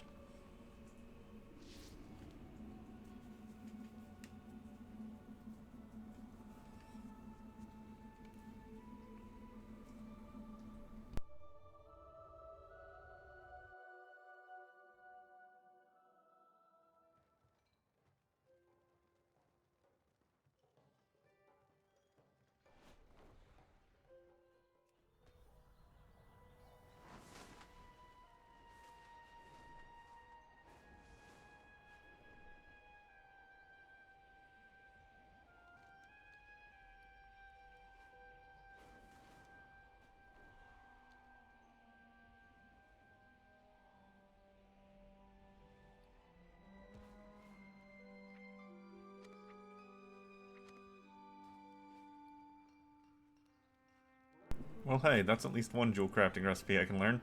[SPEAKER 1] Well, hey, that's at least one jewel crafting recipe I can learn.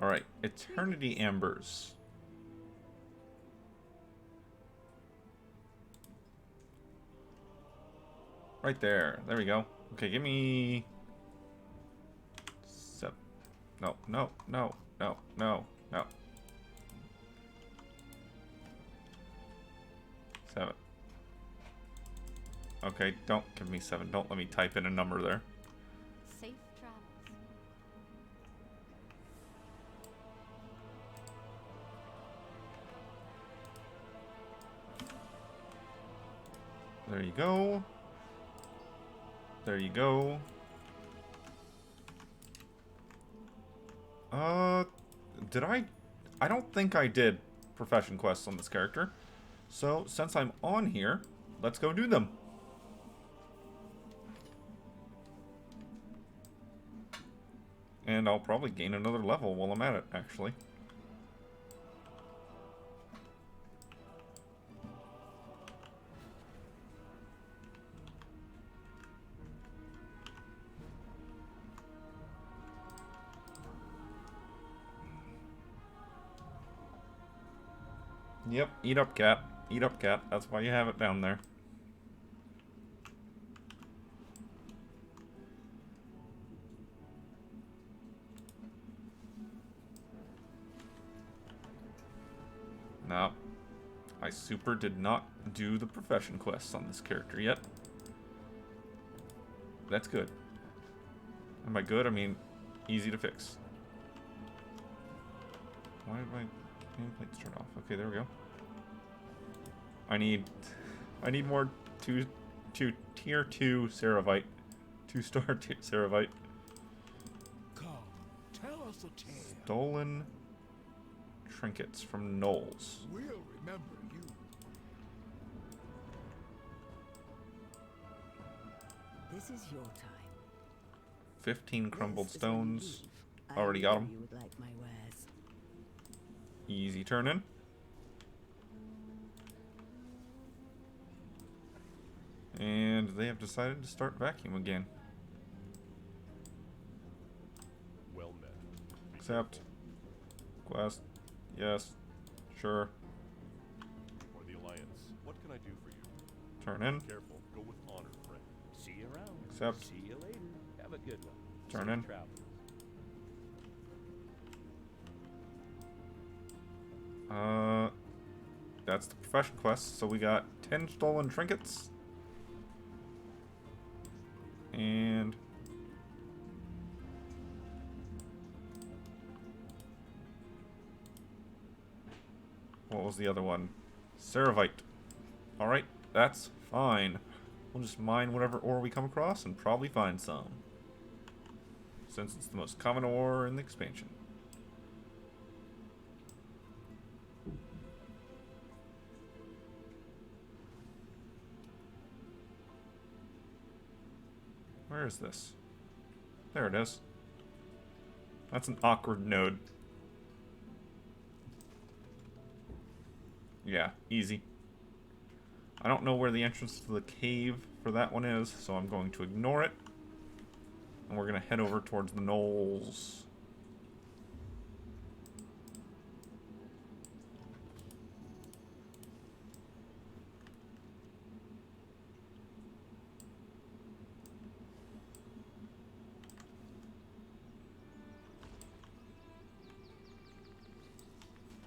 [SPEAKER 1] Alright, Eternity Ambers. Right there. There we go. Okay, give me... No, no, no, no, no, no. 7. Okay, don't give me 7. Don't let me type in a number there.
[SPEAKER 6] Safe travels.
[SPEAKER 1] There you go. There you go. Did I don't think I did profession quests on this character. So, since I'm on here, let's go do them. And I'll probably gain another level while I'm at it, actually. Yep, eat up, cat. Eat up, cat. That's why you have it down there. No. I super did not do the profession quests on this character yet. That's good. And by good, I mean easy to fix. Why did my nameplates turn off? Okay, there we go. I need more tier 2 Ceravite. 2-star Ceravite.
[SPEAKER 3] Come, tell us a tale.
[SPEAKER 1] Stolen trinkets from Knowles.
[SPEAKER 3] We'll remember you.
[SPEAKER 12] This is your time.
[SPEAKER 1] 15 crumbled
[SPEAKER 12] Yes, as when you
[SPEAKER 1] stones.
[SPEAKER 12] leave,
[SPEAKER 1] Already
[SPEAKER 12] I
[SPEAKER 1] got
[SPEAKER 12] know
[SPEAKER 1] them.
[SPEAKER 12] you would like my wares.
[SPEAKER 1] Easy turn in. And they have decided to start vacuum again.
[SPEAKER 10] Well met.
[SPEAKER 1] Accept. Quest. Yes. Sure.
[SPEAKER 10] For the Alliance, what can I do for you?
[SPEAKER 1] Turn in.
[SPEAKER 10] Careful. Go with honor, friend.
[SPEAKER 9] See you around.
[SPEAKER 1] Accept.
[SPEAKER 9] See you later. Have a good one.
[SPEAKER 1] Turn
[SPEAKER 9] Safe
[SPEAKER 1] in.
[SPEAKER 9] travels.
[SPEAKER 1] That's the profession quest. So we got 10 stolen trinkets. And What was the other one? Ceravite. Alright, that's fine. We'll just mine whatever ore we come across and probably find some. Since it's the most common ore in the expansion. Where is this? There it is. That's an awkward node. Yeah, easy. I don't know where the entrance to the cave for that one is, so I'm going to ignore it. And we're going to head over towards the knolls.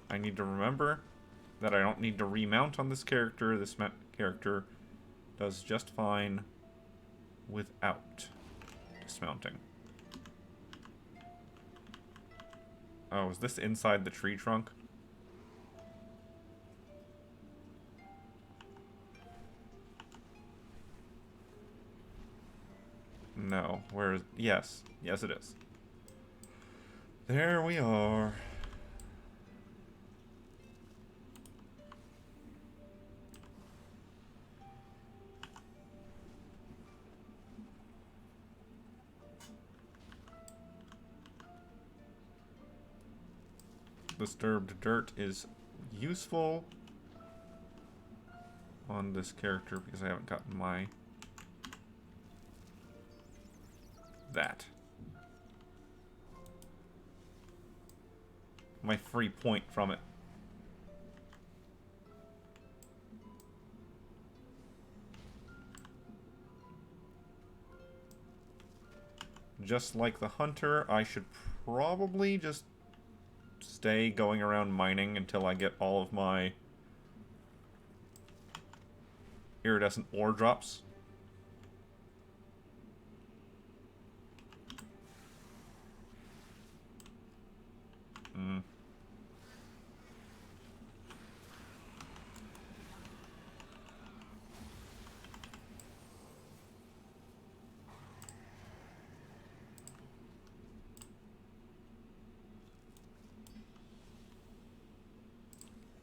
[SPEAKER 1] I need to remember that I don't need to remount on this character. This character does just fine without dismounting. Oh, is this inside the tree trunk? No. Where is... Yes. Yes, it is. There we are. Disturbed dirt is useful on this character because I haven't gotten my... that. My free point from it. Just like the hunter, I should probably just stay going around mining until I get all of my iridescent ore drops.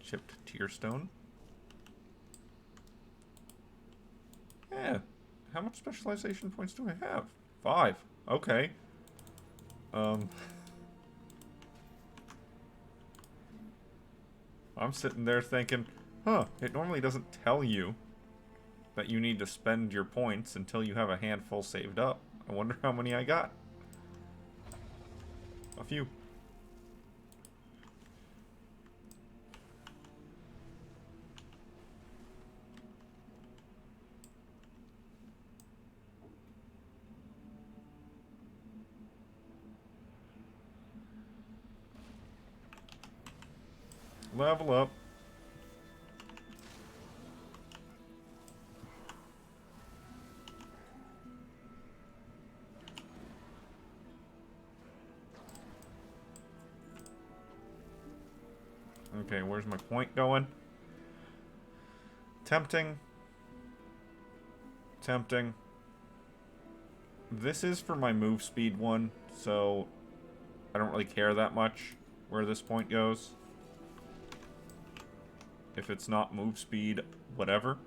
[SPEAKER 1] Chipped tier stone. Yeah. How much specialization points do I have? 5. Okay. I'm sitting there thinking, huh, it normally doesn't tell you that you need to spend your points until you have a handful saved up. I wonder how many I got. A few. Level up. Okay, where's my point going? Tempting. Tempting. This is for my move speed one, so I don't really care that much where this point goes. If it's not move speed, whatever.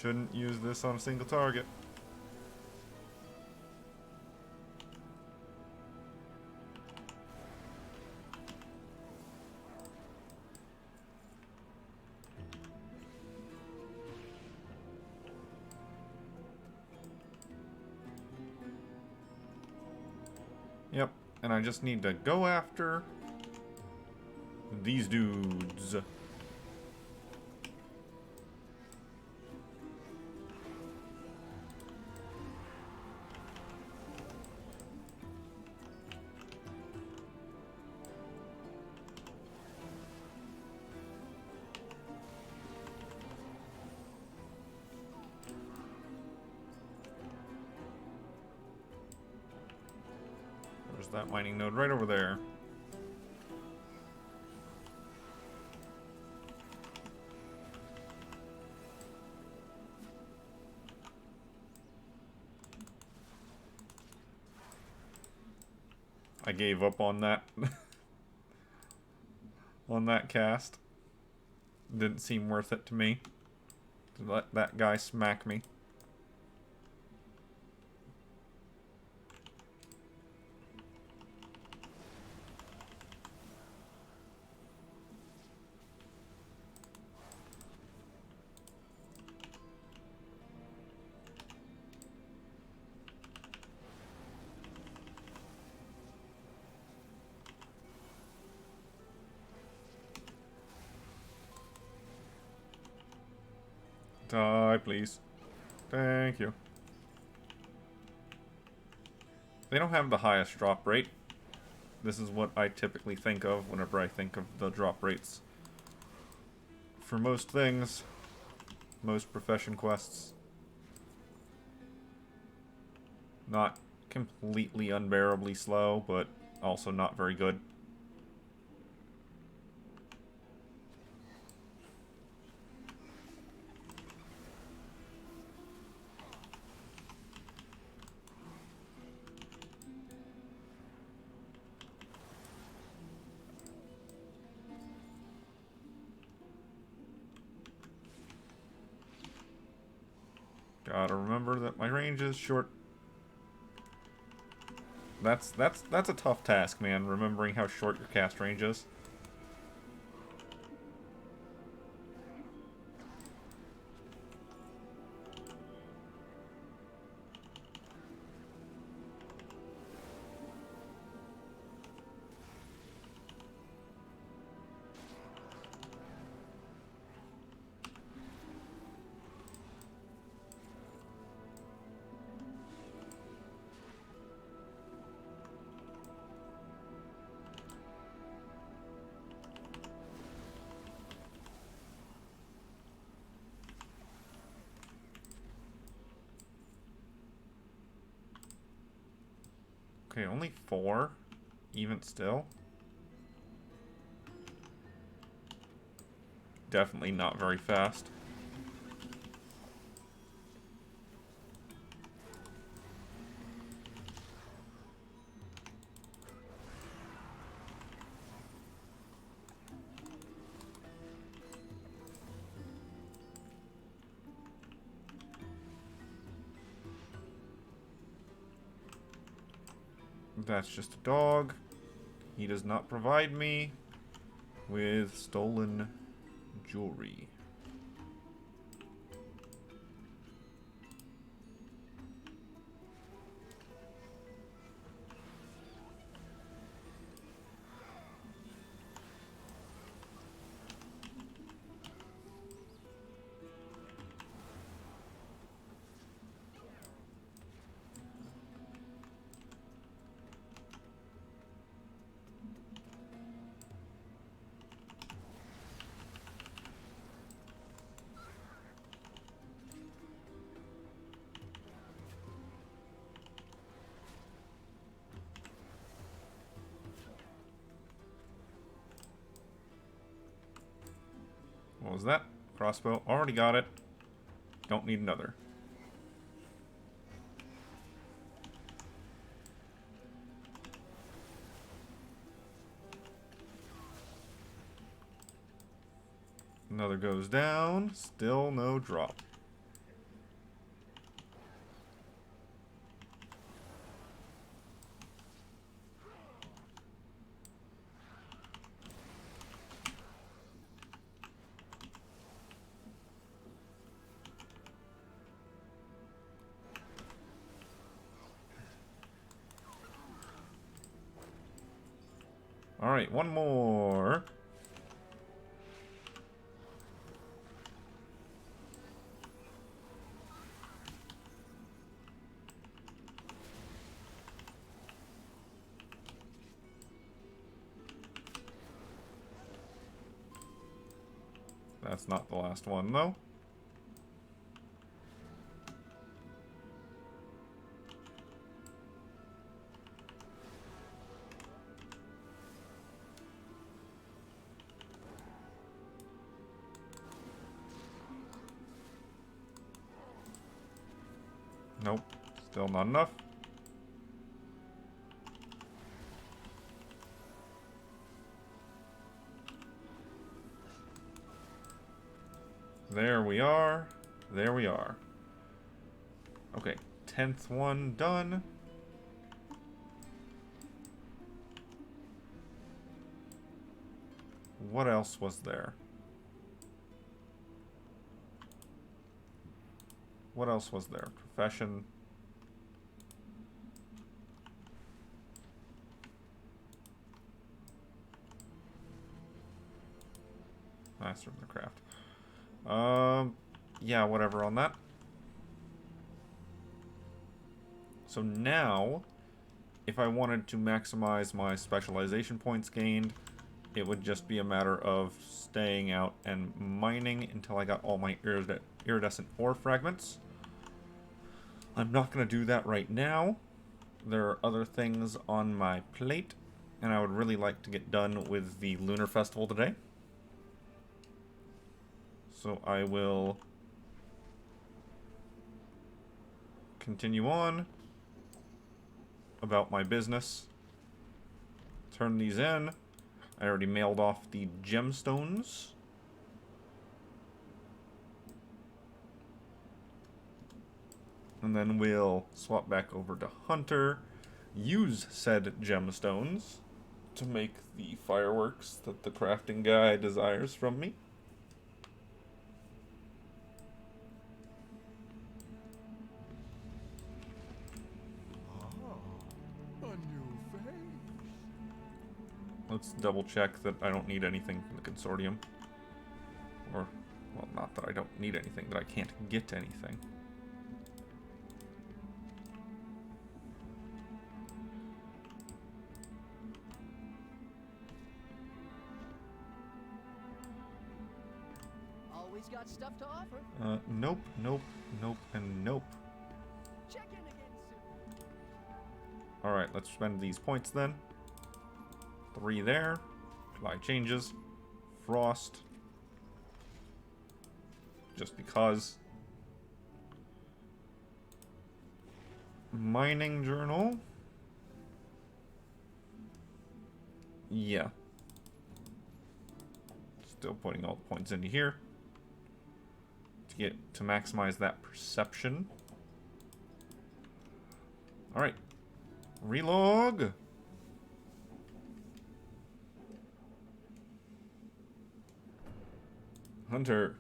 [SPEAKER 1] Shouldn't use this on a single target. Yep, and I just need to go after these dudes. that mining node right over there. I gave up on that on that cast. Didn't seem worth it to me to let that guy smack me. Die, please. Thank you. They don't have the highest drop rate. This is what I typically think of whenever I think of the drop rates. For most things, most profession quests. Not completely unbearably slow, but also not very good. Gotta remember that my range is short. That's a tough task, man, remembering how short your cast range is. Okay, only 4, even still. Definitely not very fast. That's just a dog. He does not provide me with stolen jewelry. What was that? Crossbow. Already got it. Don't need another. Another goes down. Still no drop. Alright, one more. That's not the last one, though. Nope. Still not enough. There we are. There we are. Okay, 10th one done. What else was there? What else was there? Profession. Master of the craft. Yeah, whatever on that. So now, if I wanted to maximize my specialization points gained, it would just be a matter of staying out and mining until I got all my iridescent ore fragments. I'm not going to do that right now. There are other things on my plate, and I would really like to get done with the Lunar Festival today. So I will continue on about my business. Turn these in. I already mailed off the gemstones. And then we'll swap back over to Hunter. Use said gemstones to make the fireworks that the crafting guy desires from me.
[SPEAKER 4] A new face.
[SPEAKER 1] Let's double check that I don't need anything from the consortium. Or, well, not that I don't need anything, that I can't get anything.
[SPEAKER 8] Always got stuff to offer.
[SPEAKER 1] Nope, nope, nope, and nope.
[SPEAKER 8] Check in again soon.
[SPEAKER 1] Alright, let's spend these points then. 3 there. Apply changes. Frost. Just because. Mining journal. Yeah. Still putting all the points into here. To maximize that perception. Alright. Relog. Hunter.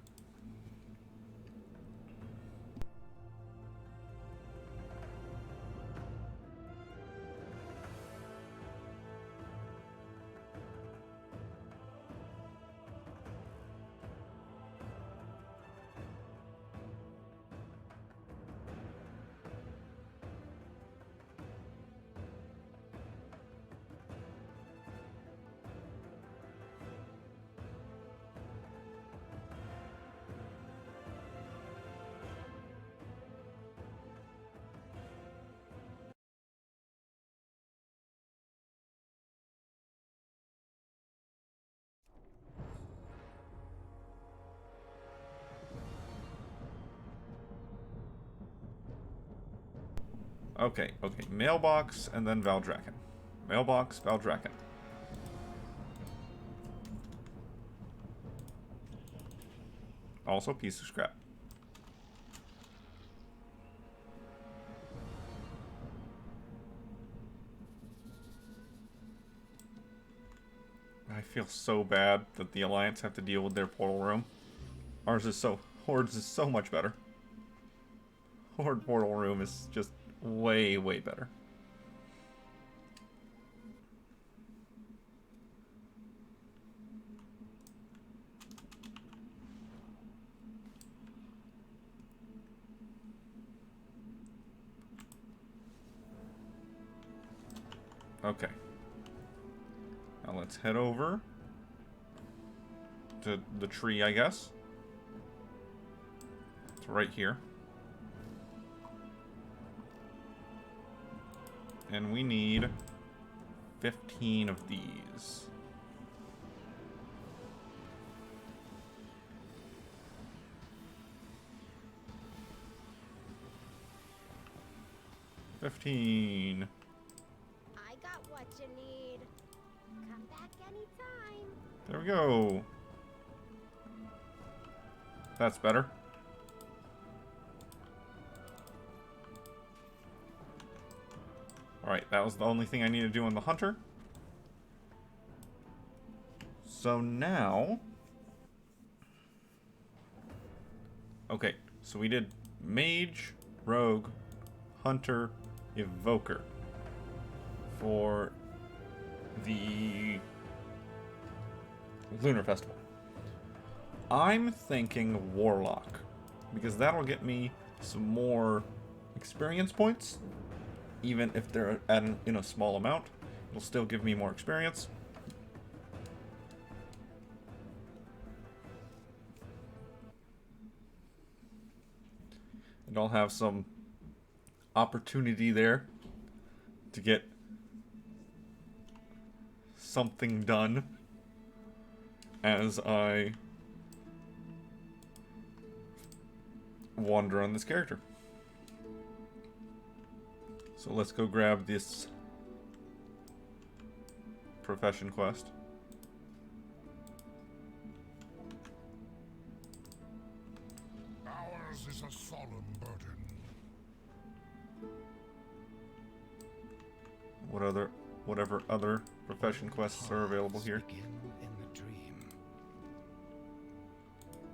[SPEAKER 1] Okay, okay. Mailbox and then Valdraken. Mailbox, Valdraken. Also, piece of scrap. I feel so bad that the Alliance have to deal with their portal room. Ours is so... Horde's is so much better. Horde portal room is just way, way better. Okay. Now let's head over to the tree, I guess. It's right here. And we need 15 of these. 15.
[SPEAKER 6] I got what you need. Come back anytime.
[SPEAKER 1] There we go. That's better. Alright, that was the only thing I need to do on the hunter. So now... Okay, so we did mage, rogue, hunter, evoker for the Lunar Festival. I'm thinking warlock, because that'll get me some more experience points. Even if they're in a small amount, it'll still give me more experience. And I'll have some opportunity there to get something done as I wander on this character. So let's go grab this profession quest.
[SPEAKER 4] Ours is a solemn burden.
[SPEAKER 1] Whatever other profession quests are available here.
[SPEAKER 13] Begin in the dream.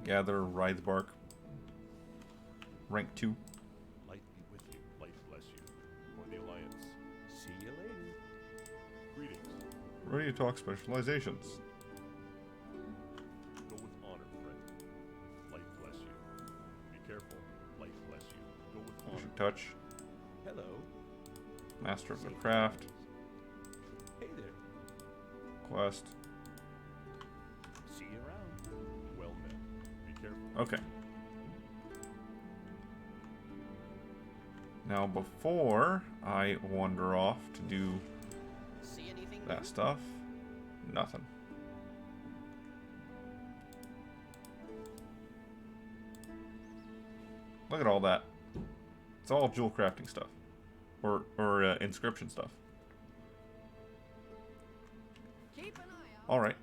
[SPEAKER 1] Gather Writhe Bark. Rank 2.
[SPEAKER 10] Light be with you. Light bless you. For the Alliance.
[SPEAKER 9] See you later.
[SPEAKER 10] Greetings.
[SPEAKER 1] Ready to talk specializations.
[SPEAKER 10] Go with honor, friend. Light bless you. Be careful. Light bless you. Go with honor.
[SPEAKER 1] Fusion Touch.
[SPEAKER 9] Hello.
[SPEAKER 1] Master of the Craft.
[SPEAKER 9] Hey there.
[SPEAKER 1] Quest.
[SPEAKER 9] See you around.
[SPEAKER 10] Well met. Be careful.
[SPEAKER 1] Okay. Now before I wander off to do
[SPEAKER 8] See anything
[SPEAKER 1] that
[SPEAKER 8] new?
[SPEAKER 1] stuff, nothing. Look at all that. It's all jewel crafting stuff. Or inscription stuff.
[SPEAKER 8] Keep an eye out.
[SPEAKER 1] Alright.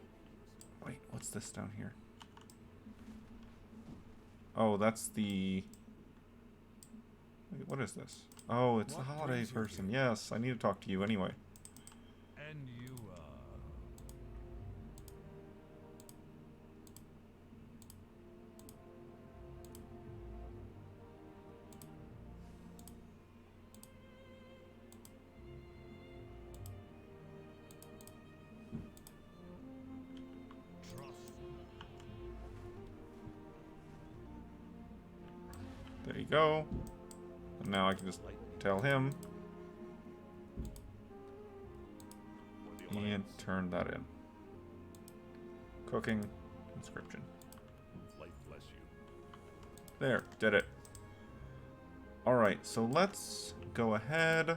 [SPEAKER 1] Wait, what's this down here? Oh, that's the... Wait, what is this? Oh, it's the
[SPEAKER 4] What
[SPEAKER 1] holiday
[SPEAKER 4] brings you
[SPEAKER 1] person. Yes, I need to talk to you anyway.
[SPEAKER 4] And you, trust.
[SPEAKER 1] There you go. And now I can just tell him
[SPEAKER 10] For the
[SPEAKER 1] and
[SPEAKER 10] Alliance.
[SPEAKER 1] turn that in. Cooking, inscription.
[SPEAKER 10] Light bless you.
[SPEAKER 1] There, did it. Alright, so let's go ahead.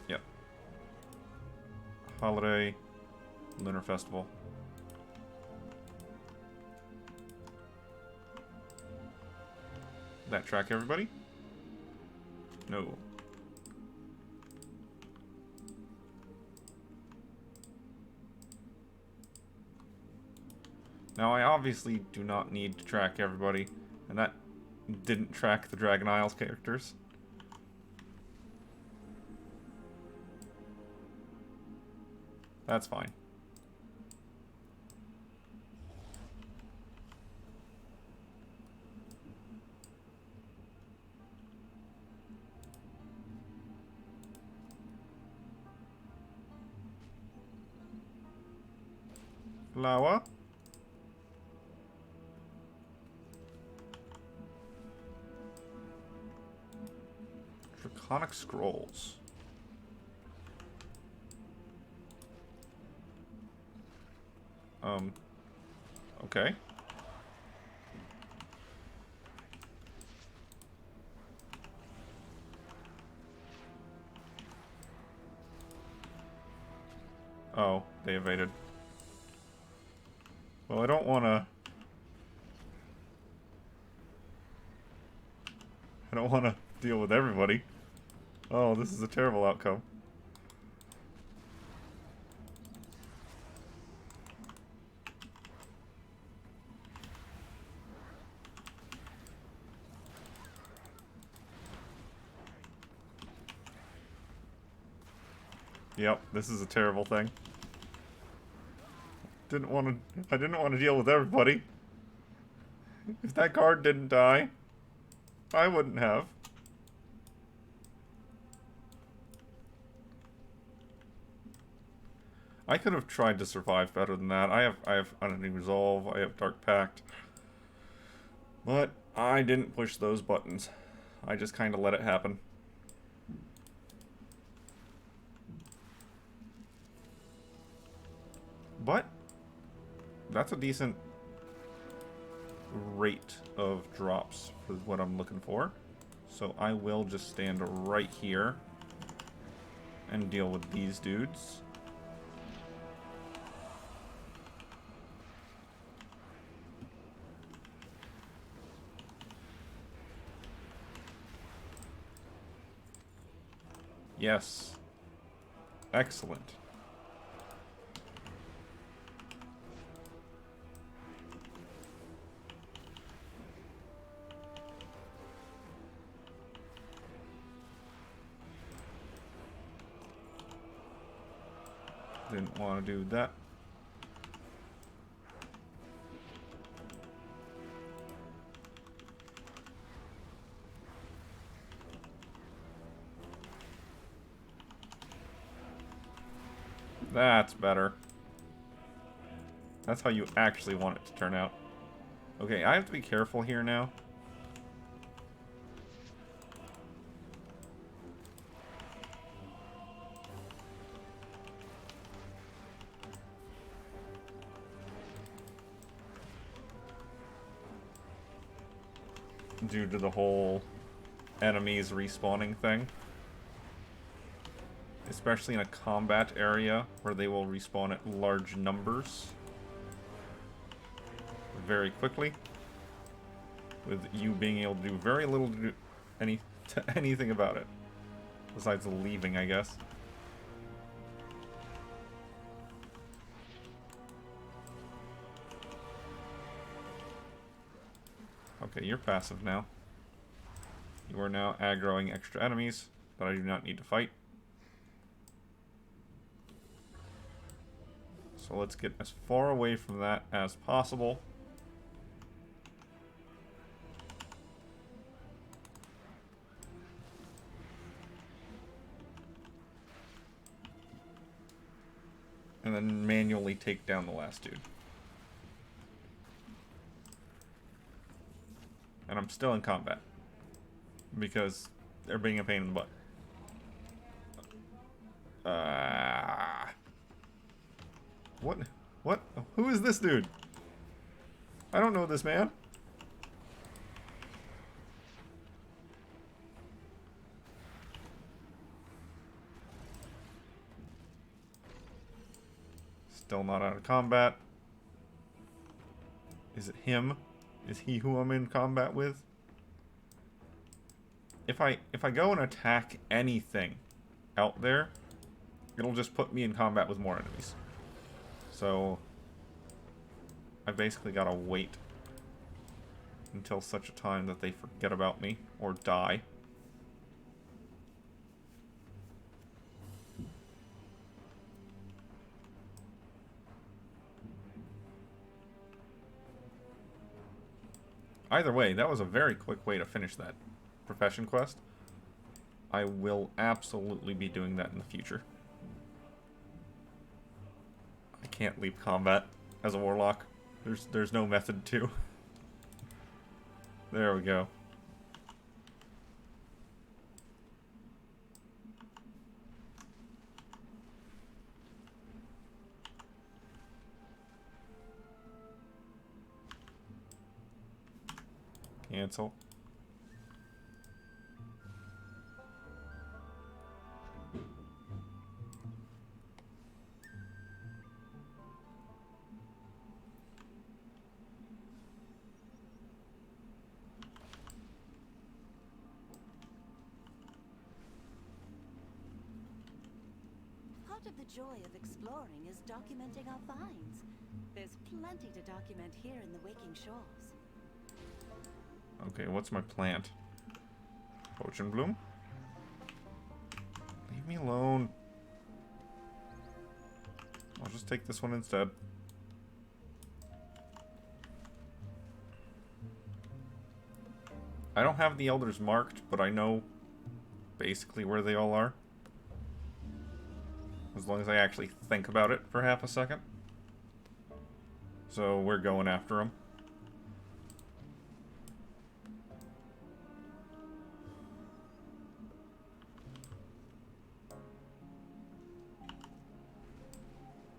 [SPEAKER 1] Yep. Holiday, Lunar Festival. That track everybody? No. Now I obviously do not need to track everybody, and that didn't track the Dragon Isles characters. That's fine. Flower. Draconic Scrolls. Okay. Oh, they evaded. Well, I don't want to I don't want to deal with everybody. Oh, this is a terrible outcome. Yep, this is a terrible thing. I didn't want to deal with everybody. If that guard didn't die, I wouldn't have. I could have tried to survive better than that. I have Unending Resolve, I have Dark Pact. But I didn't push those buttons. I just kind of let it happen. But that's a decent rate of drops for what I'm looking for. So I will just stand right here and deal with these dudes. Yes. Excellent. Didn't want to do that. That's better. That's how you actually want it to turn out. Okay, I have to be careful here now. Due to the whole enemies respawning thing. Especially in a combat area where they will respawn at large numbers very quickly, with you being able to do very little to do anything about it besides leaving, I guess. Okay, you're passive now. You are now aggroing extra enemies that I do not need to fight. So let's get as far away from that as possible. And then manually take down the last dude. And I'm still in combat. Because they're being a pain in the butt. What? What? Who is this dude? I don't know this man. Still not out of combat. Is it him? Is he who I'm in combat with? If I go and attack anything out there, it'll just put me in combat with more enemies. So I basically gotta wait until such a time that they forget about me or die. Either way, that was a very quick way to finish that profession quest. I will absolutely be doing that in the future. I can't leave combat as a warlock. There's no method to. There we go. Cancel.
[SPEAKER 12] Part of the joy of exploring is documenting our finds. There's plenty to document here in the Waking Shores.
[SPEAKER 1] Okay, what's my plant? Potion bloom? Leave me alone. I'll just take this one instead. I don't have the elders marked, but I know basically where they all are. As long as I actually think about it for half a second. So we're going after them.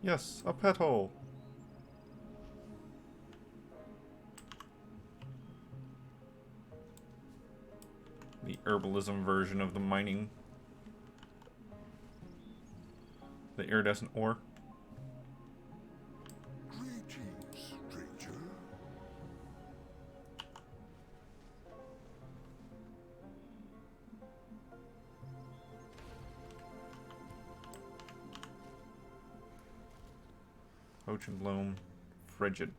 [SPEAKER 1] Yes, a pet hole. The herbalism version of the mining. The iridescent ore.
[SPEAKER 4] Greetings, stranger.
[SPEAKER 1] Potion bloom. Frigid.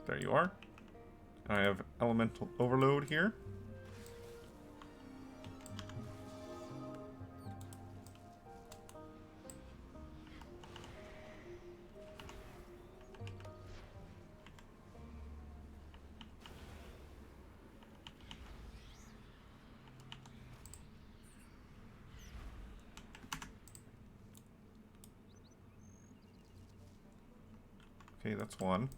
[SPEAKER 1] There you are. I have elemental overload here. Okay, that's one.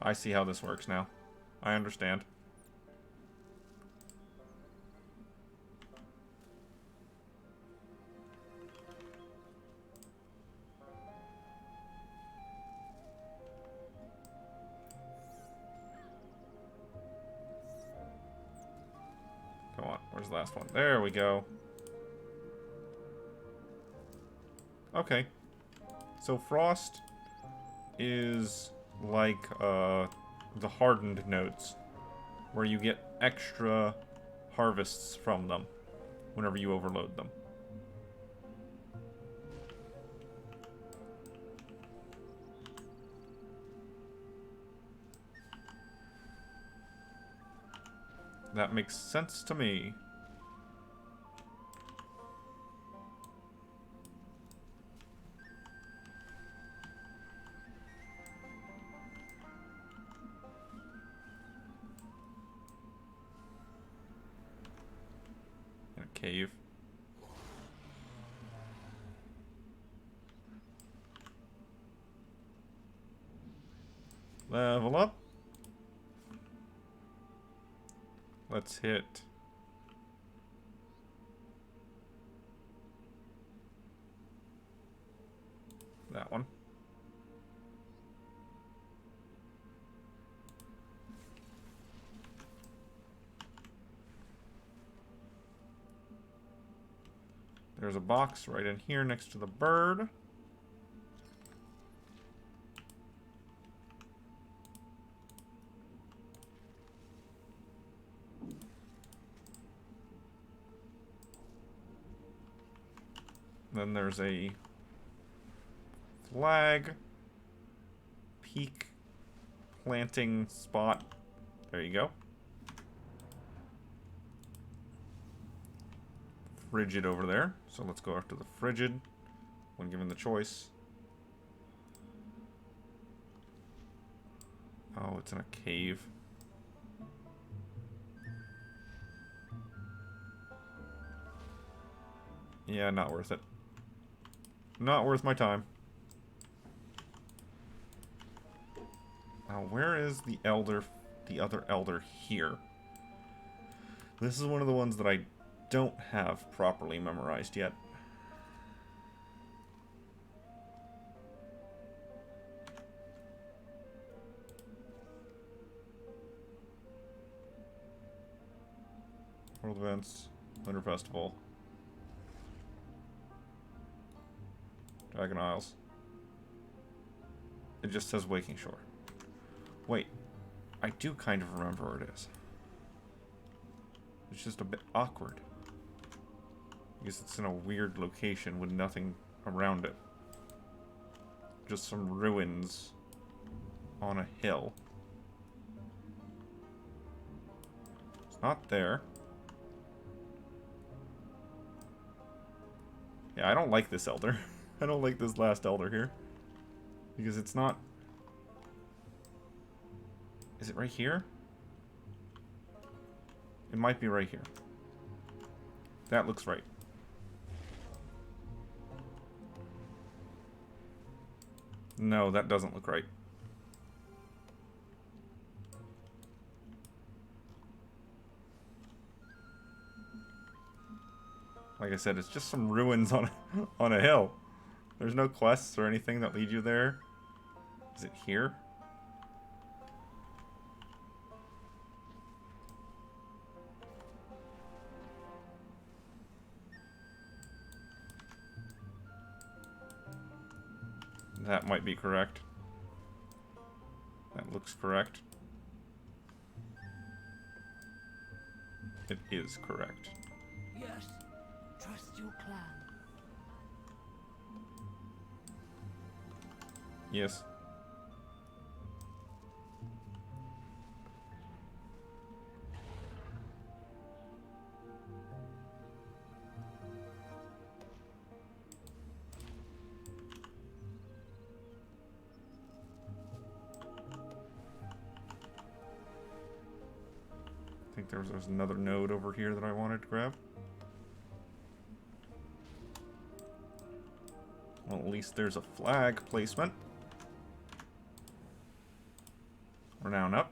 [SPEAKER 1] I see how this works now. I understand. Come on, where's the last one? There we go. Okay. So frost is like the hardened nodes, where you get extra harvests from them whenever you overload them. That makes sense to me. In a cave. Level up. Let's hit that one. There's a box right in here next to the bird. Then there's a flag peak planting spot. There you go. Frigid over there. So let's go after the frigid when given the choice. Oh, it's in a cave. Yeah, not worth it. Not worth my time. Now, where is the elder, the other elder here? This is one of the ones that I don't have properly memorized yet. World events, Lunar Festival, Dragon Isles. It just says Waking Shore. Wait. I do kind of remember where it is. It's just a bit awkward. Because it's in a weird location with nothing around it. Just some ruins on a hill. It's not there. Yeah, I don't like this elder. I don't like this last elder here. Because it's not... Is it right here? It might be right here. That looks right. No, that doesn't look right. Like I said, it's just some ruins on on a hill. There's no quests or anything that lead you there. Is it here? That might be correct. That looks correct. It is correct.
[SPEAKER 8] Yes, trust your clan.
[SPEAKER 1] Yes. I think there's another node over here that I wanted to grab. Well, at least there's a flag placement. We're now up.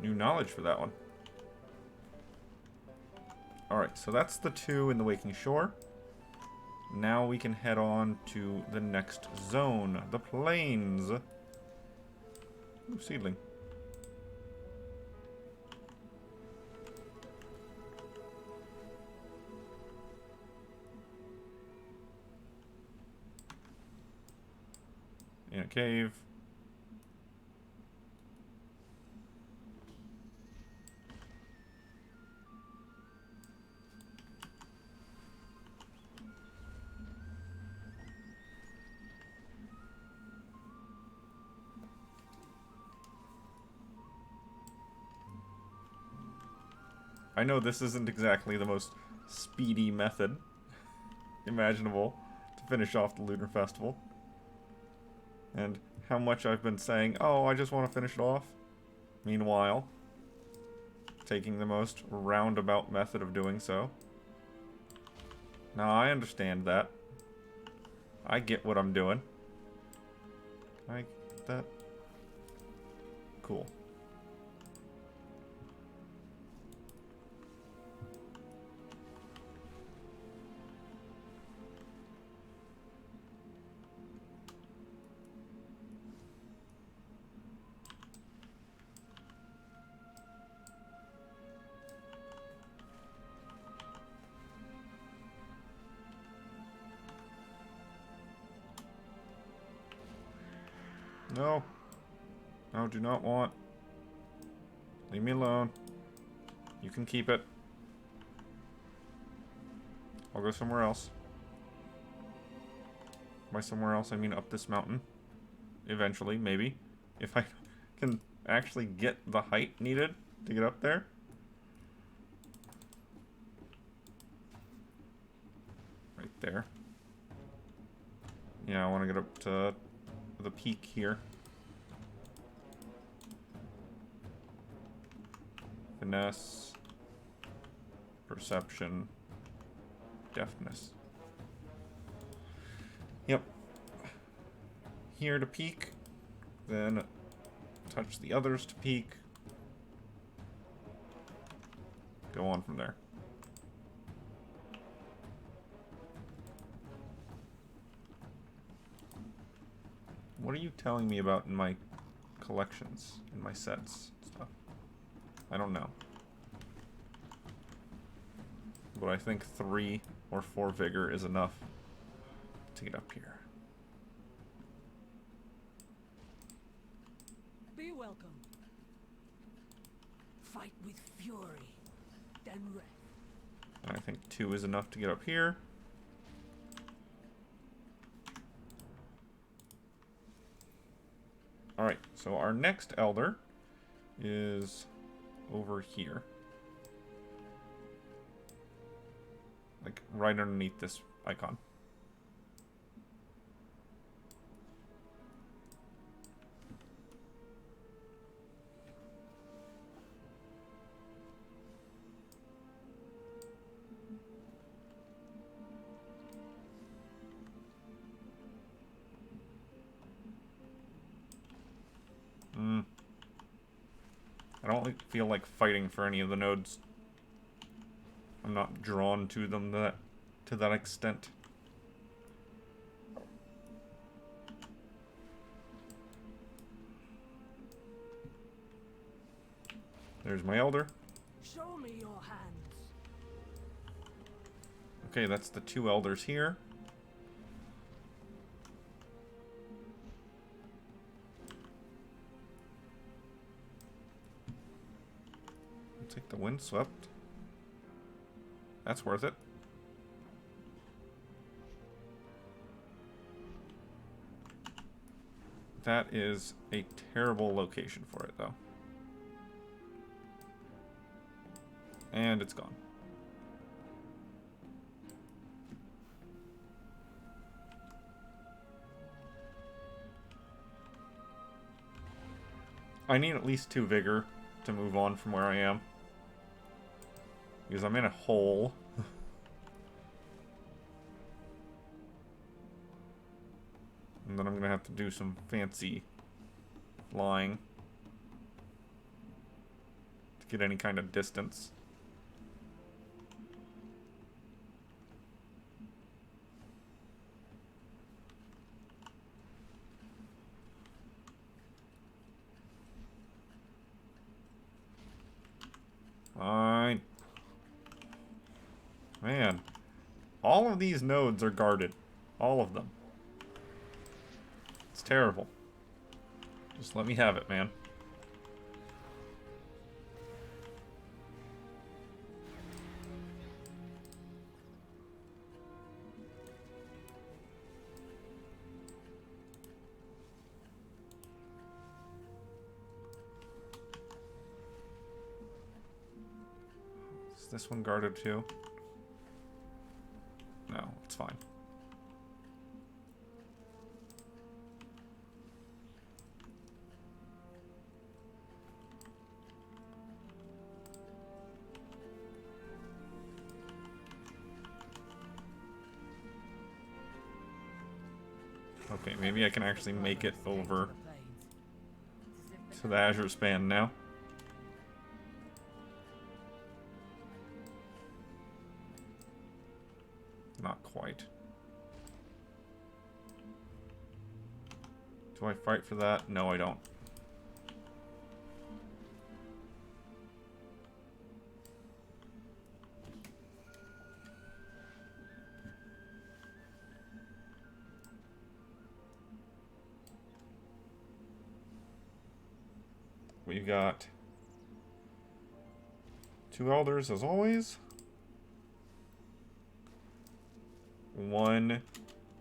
[SPEAKER 1] New knowledge for that one. Alright, so that's the two in the Waking Shore. Now we can head on to the next zone, the plains. Ooh, seedling. In a cave. I know this isn't exactly the most speedy method imaginable to finish off the Lunar Festival. And how much I've been saying, oh, I just want to finish it off. Meanwhile, taking the most roundabout method of doing so. Now, I understand that. I get what I'm doing. Can I get that? Cool. No. No, do not want. Leave me alone. You can keep it. I'll go somewhere else. By somewhere else, I mean up this mountain. Eventually, maybe. If I can actually get the height needed to get up there. Right there. Yeah, I want to get up to the peak here. Finesse. Perception. Deftness. Yep. Here to peak. Then touch the others to peak. Go on from there. What are you telling me about in my collections, in my sets and stuff? I don't know. But I think 3 or 4 vigor is enough to get up here.
[SPEAKER 13] Be welcome. Fight with fury, then wrath.
[SPEAKER 1] And I think 2 is enough to get up here. Alright, so our next elder is over here. Like, right underneath this icon. I don't feel like fighting for any of the nodes. I'm not drawn to them to that extent. There's my elder.
[SPEAKER 13] Show me your hands.
[SPEAKER 1] Okay, that's the 2 elders here. I'll take the windswept. That's worth it. That is a terrible location for it, though. And it's gone. I need at least 2 vigor to move on from where I am. Because I'm in a hole. And then I'm going to have to do some fancy flying to get any kind of distance. Fine. Man, all of these nodes are guarded. All of them. It's terrible. Just let me have it, man. Is this one guarded too? No, it's fine. Okay, maybe I can actually make it over to the Azure Span now. Not quite. Do I fight for that? No, I don't. We've got 2 elders as always. One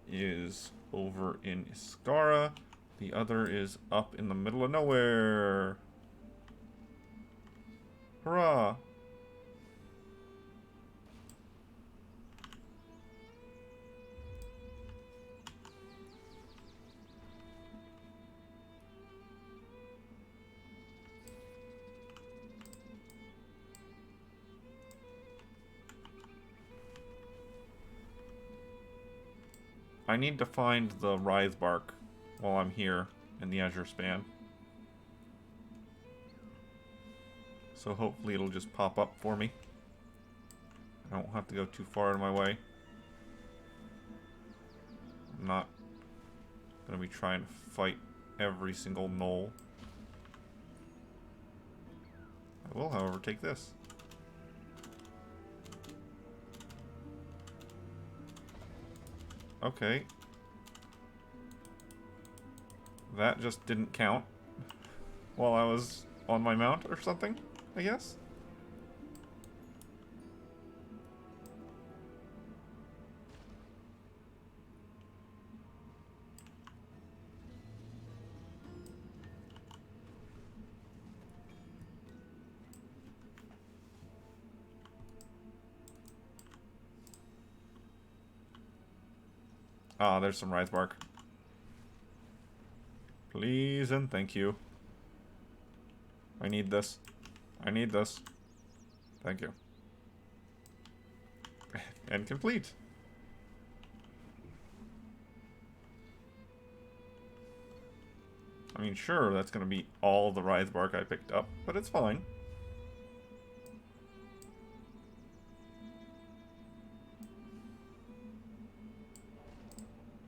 [SPEAKER 1] is over in Iskara. The other is up in the middle of nowhere. Hurrah! I need to find the Writhe Bark while I'm here in the Azure Span. So hopefully it'll just pop up for me. I don't have to go too far out of my way. I'm not going to be trying to fight every single knoll. I will, however, take this. Okay. That just didn't count while I was on my mount or something, I guess. Ah, there's some Writhe bark. Please and thank you. I need this. I need this. Thank you. And complete. I mean, sure, that's going to be all the Writhe bark I picked up, but it's fine.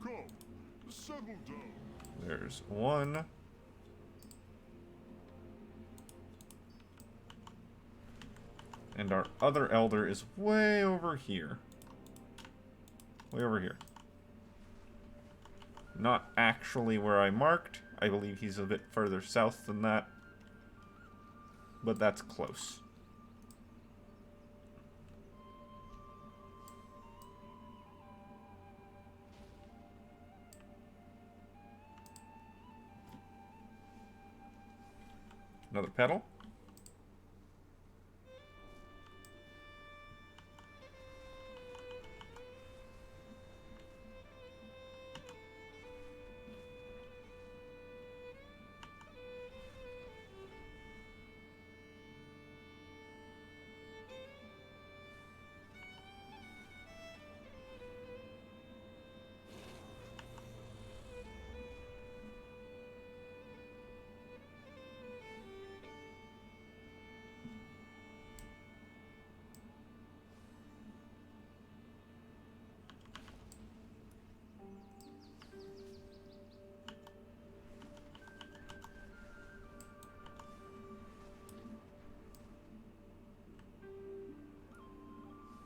[SPEAKER 4] Come, settle down.
[SPEAKER 1] There's one. And our other elder is way over here. Way over here. Not actually where I marked. I believe he's a bit further south than that. But that's close. Another petal.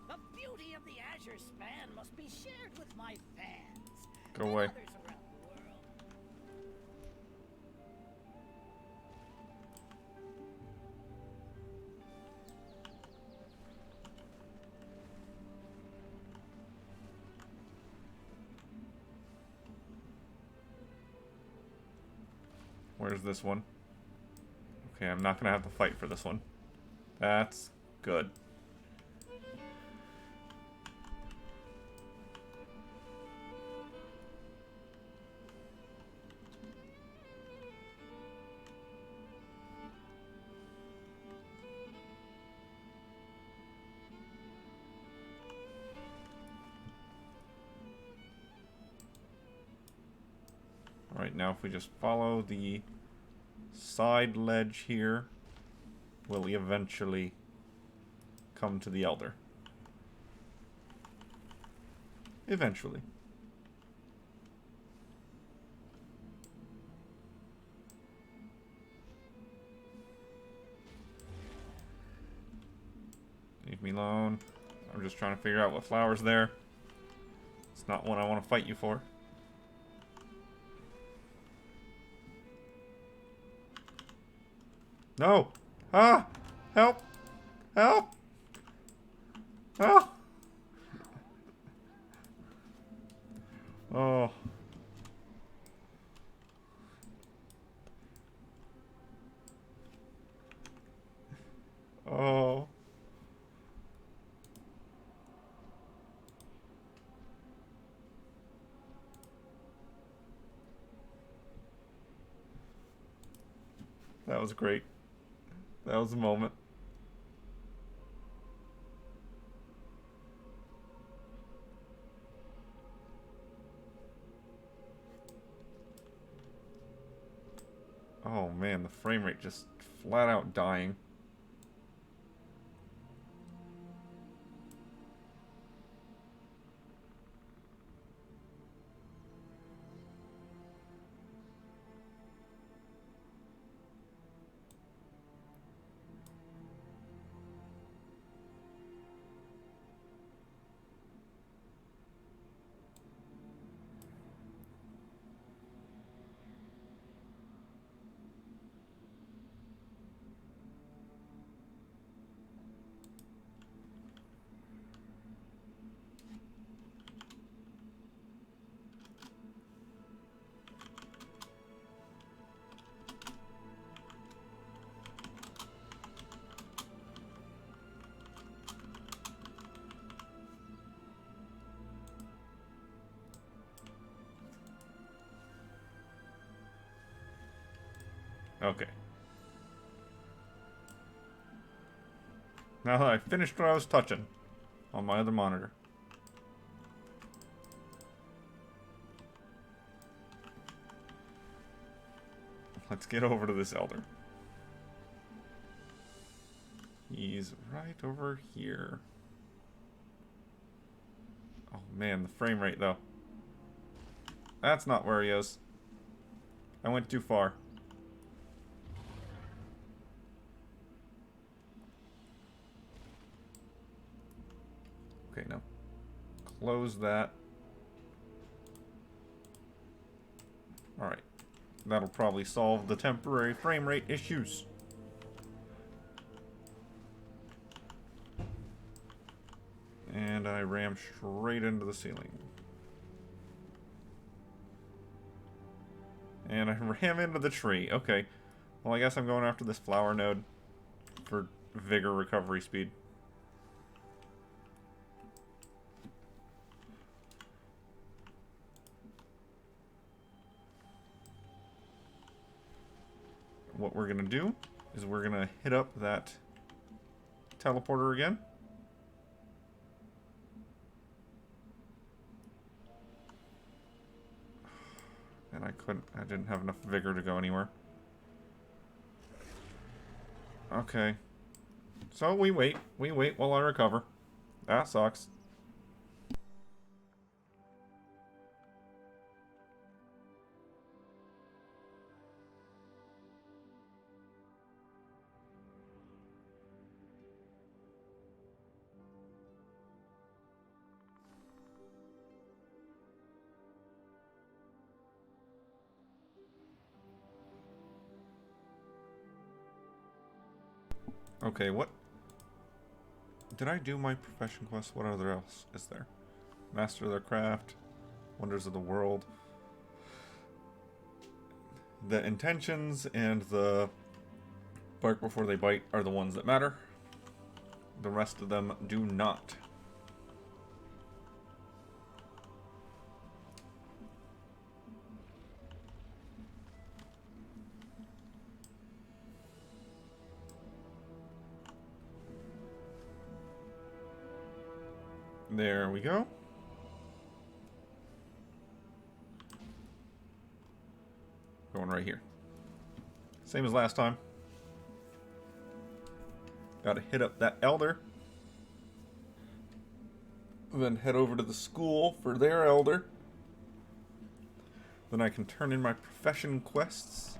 [SPEAKER 8] The beauty of the Azure Span must be shared with my fans.
[SPEAKER 1] Go away.
[SPEAKER 8] And others around the world.
[SPEAKER 1] Where's this one? Okay, I'm not gonna have to fight for this one. That's good. Alright, now if we just follow the side ledge here, we'll eventually come to the Elder. Eventually. Leave me alone. I'm just trying to figure out what flower's there. It's not one I want to fight you for. No! Ah! Help! Help! Oh! Oh. Oh. That was great. That was a moment. Oh man, the frame rate just flat out dying. Okay. Now that I finished what I was touching on my other monitor. Let's get over to this elder. He's right over here. Oh man, the frame rate though. That's not where he is. I went too far. Okay, now close that. Alright. That'll probably solve the temporary frame rate issues. And I ram straight into the ceiling. And I ram into the tree. Okay. Well, I guess I'm going after this flower node for vigor recovery speed. What we're going to do is we're going to hit up that teleporter again. And I didn't have enough vigor to go anywhere. Okay. So we wait while I recover. That sucks. Okay, what? Did I do my profession quest? What other else is there? Master their craft. Wonders of the world. The intentions and the bark before they bite are the ones that matter. The rest of them do not. There we go. Going right here. Same as last time. Gotta hit up that elder. Then head over to the school for their elder. Then I can turn in my profession quests.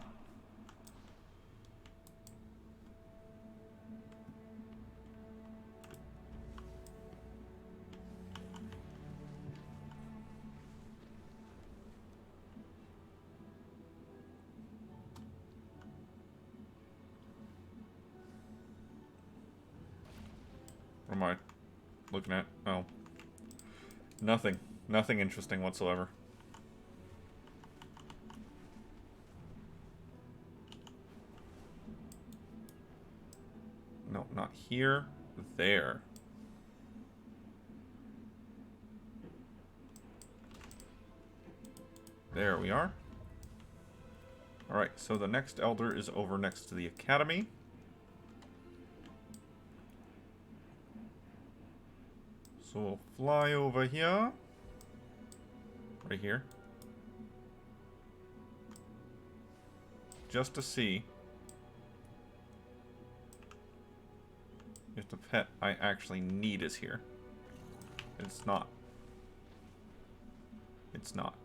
[SPEAKER 1] What am I looking at? Oh. Nothing. Nothing interesting whatsoever. No, not here. There. There we are. Alright, so the next elder is over next to the academy. So we'll fly over here. Right here. Just to see if the pet I actually need is here. It's not. It's not.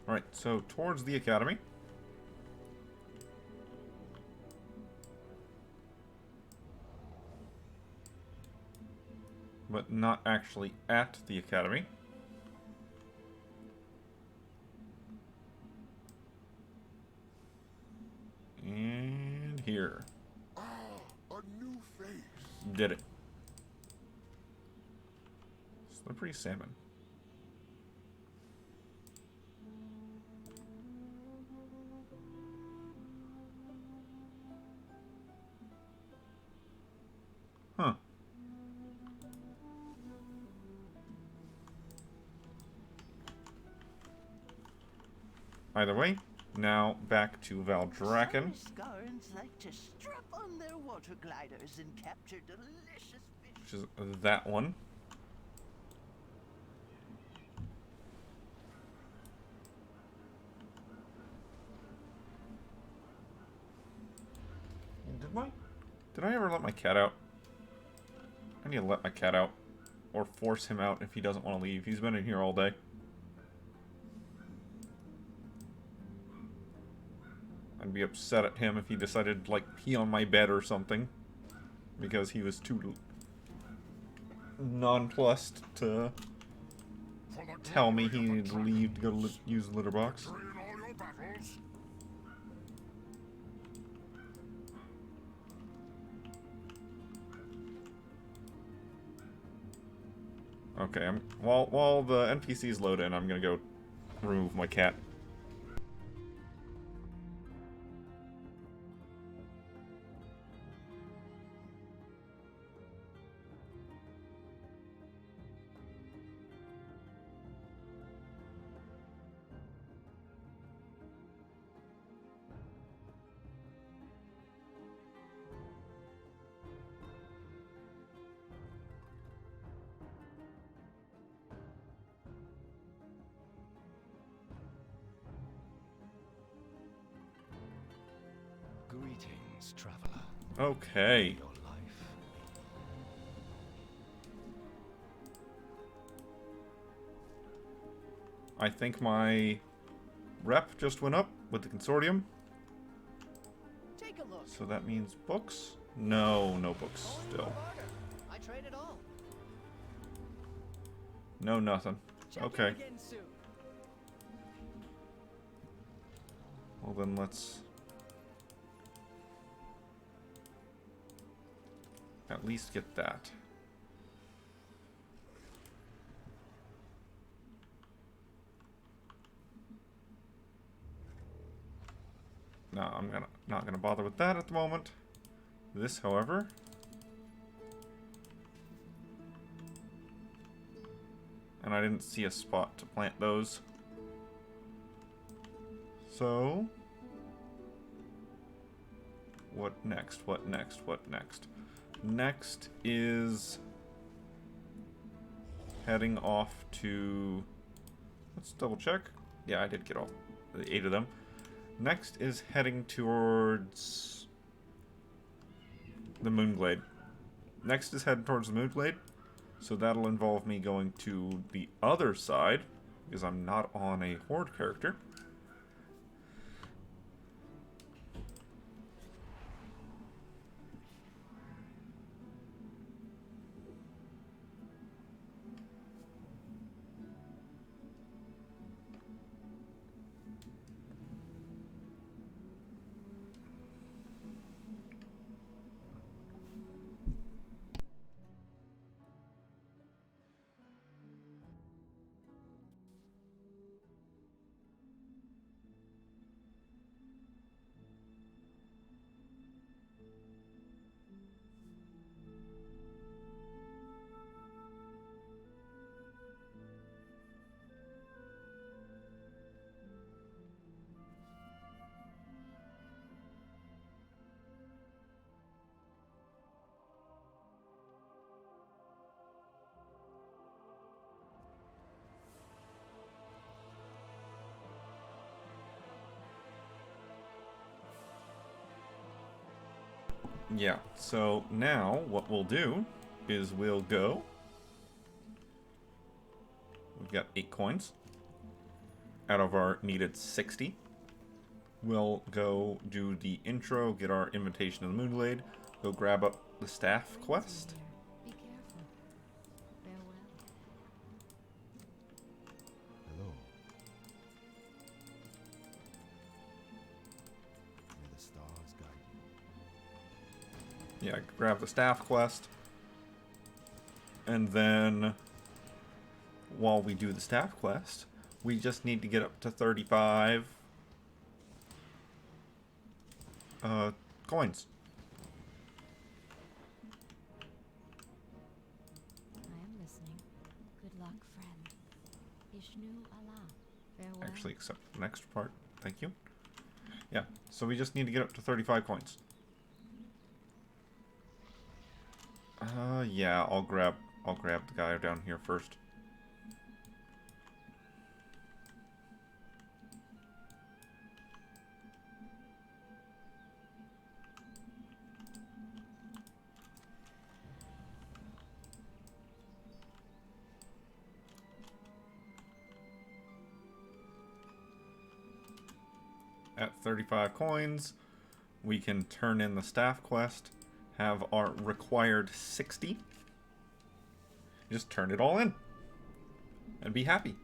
[SPEAKER 1] Alright, so towards the academy. But not actually at the academy. And here.
[SPEAKER 4] Ah, a new face.
[SPEAKER 1] Did it. Slippery salmon. Huh. Either way, now back to Valdrakken.
[SPEAKER 7] Skarns like to strap on their water gliders and capture delicious fish.
[SPEAKER 1] Which is that one. Did I ever let my cat out? I need to let my cat out. Or force him out if he doesn't want to leave. He's been in here all day. I'd be upset at him if he decided to, like, pee on my bed or something. Because he was too nonplussed to tell me he needed to leave to go use the litter box. Okay, while the NPCs load in, I'm gonna go remove my cat.
[SPEAKER 14] Greetings, traveler.
[SPEAKER 1] Okay.
[SPEAKER 14] Your life.
[SPEAKER 1] I think my rep just went up with the consortium.
[SPEAKER 8] Take a look.
[SPEAKER 1] So that means books? No, no books still.
[SPEAKER 8] I trade it all.
[SPEAKER 1] No, nothing. Okay. Well then let's at least get that. No, I'm not gonna bother with that at the moment. This, however, and I didn't see a spot to plant those. So, what next? What next? What next? Next is heading off to... Let's double check. Yeah, I did get all the 8 of them. Next is heading towards the Moonglade. Next is heading towards the Moonglade. So that'll involve me going to the other side, because I'm not on a Horde character. Yeah, so now what we'll do is we'll go. We've got 8 coins out of our needed 60. We'll go do the intro, get our invitation to the Moonglade, go grab up the staff quest.
[SPEAKER 2] Be careful. Farewell.
[SPEAKER 14] Hello. May the stars guide you.
[SPEAKER 1] Yeah, grab the staff quest. And then, while we do the staff quest, we just need to get up to 35 coins.
[SPEAKER 2] I am listening. Good luck, friend. Ishnu Allah. Farewell.
[SPEAKER 1] Actually, except the next part. thank you. Yeah, so we just need to get up to 35 coins. Yeah, I'll grab the guy down here first. At 35 coins, we can turn in the staff quest, have our required 60. Just turn it all in. And be happy.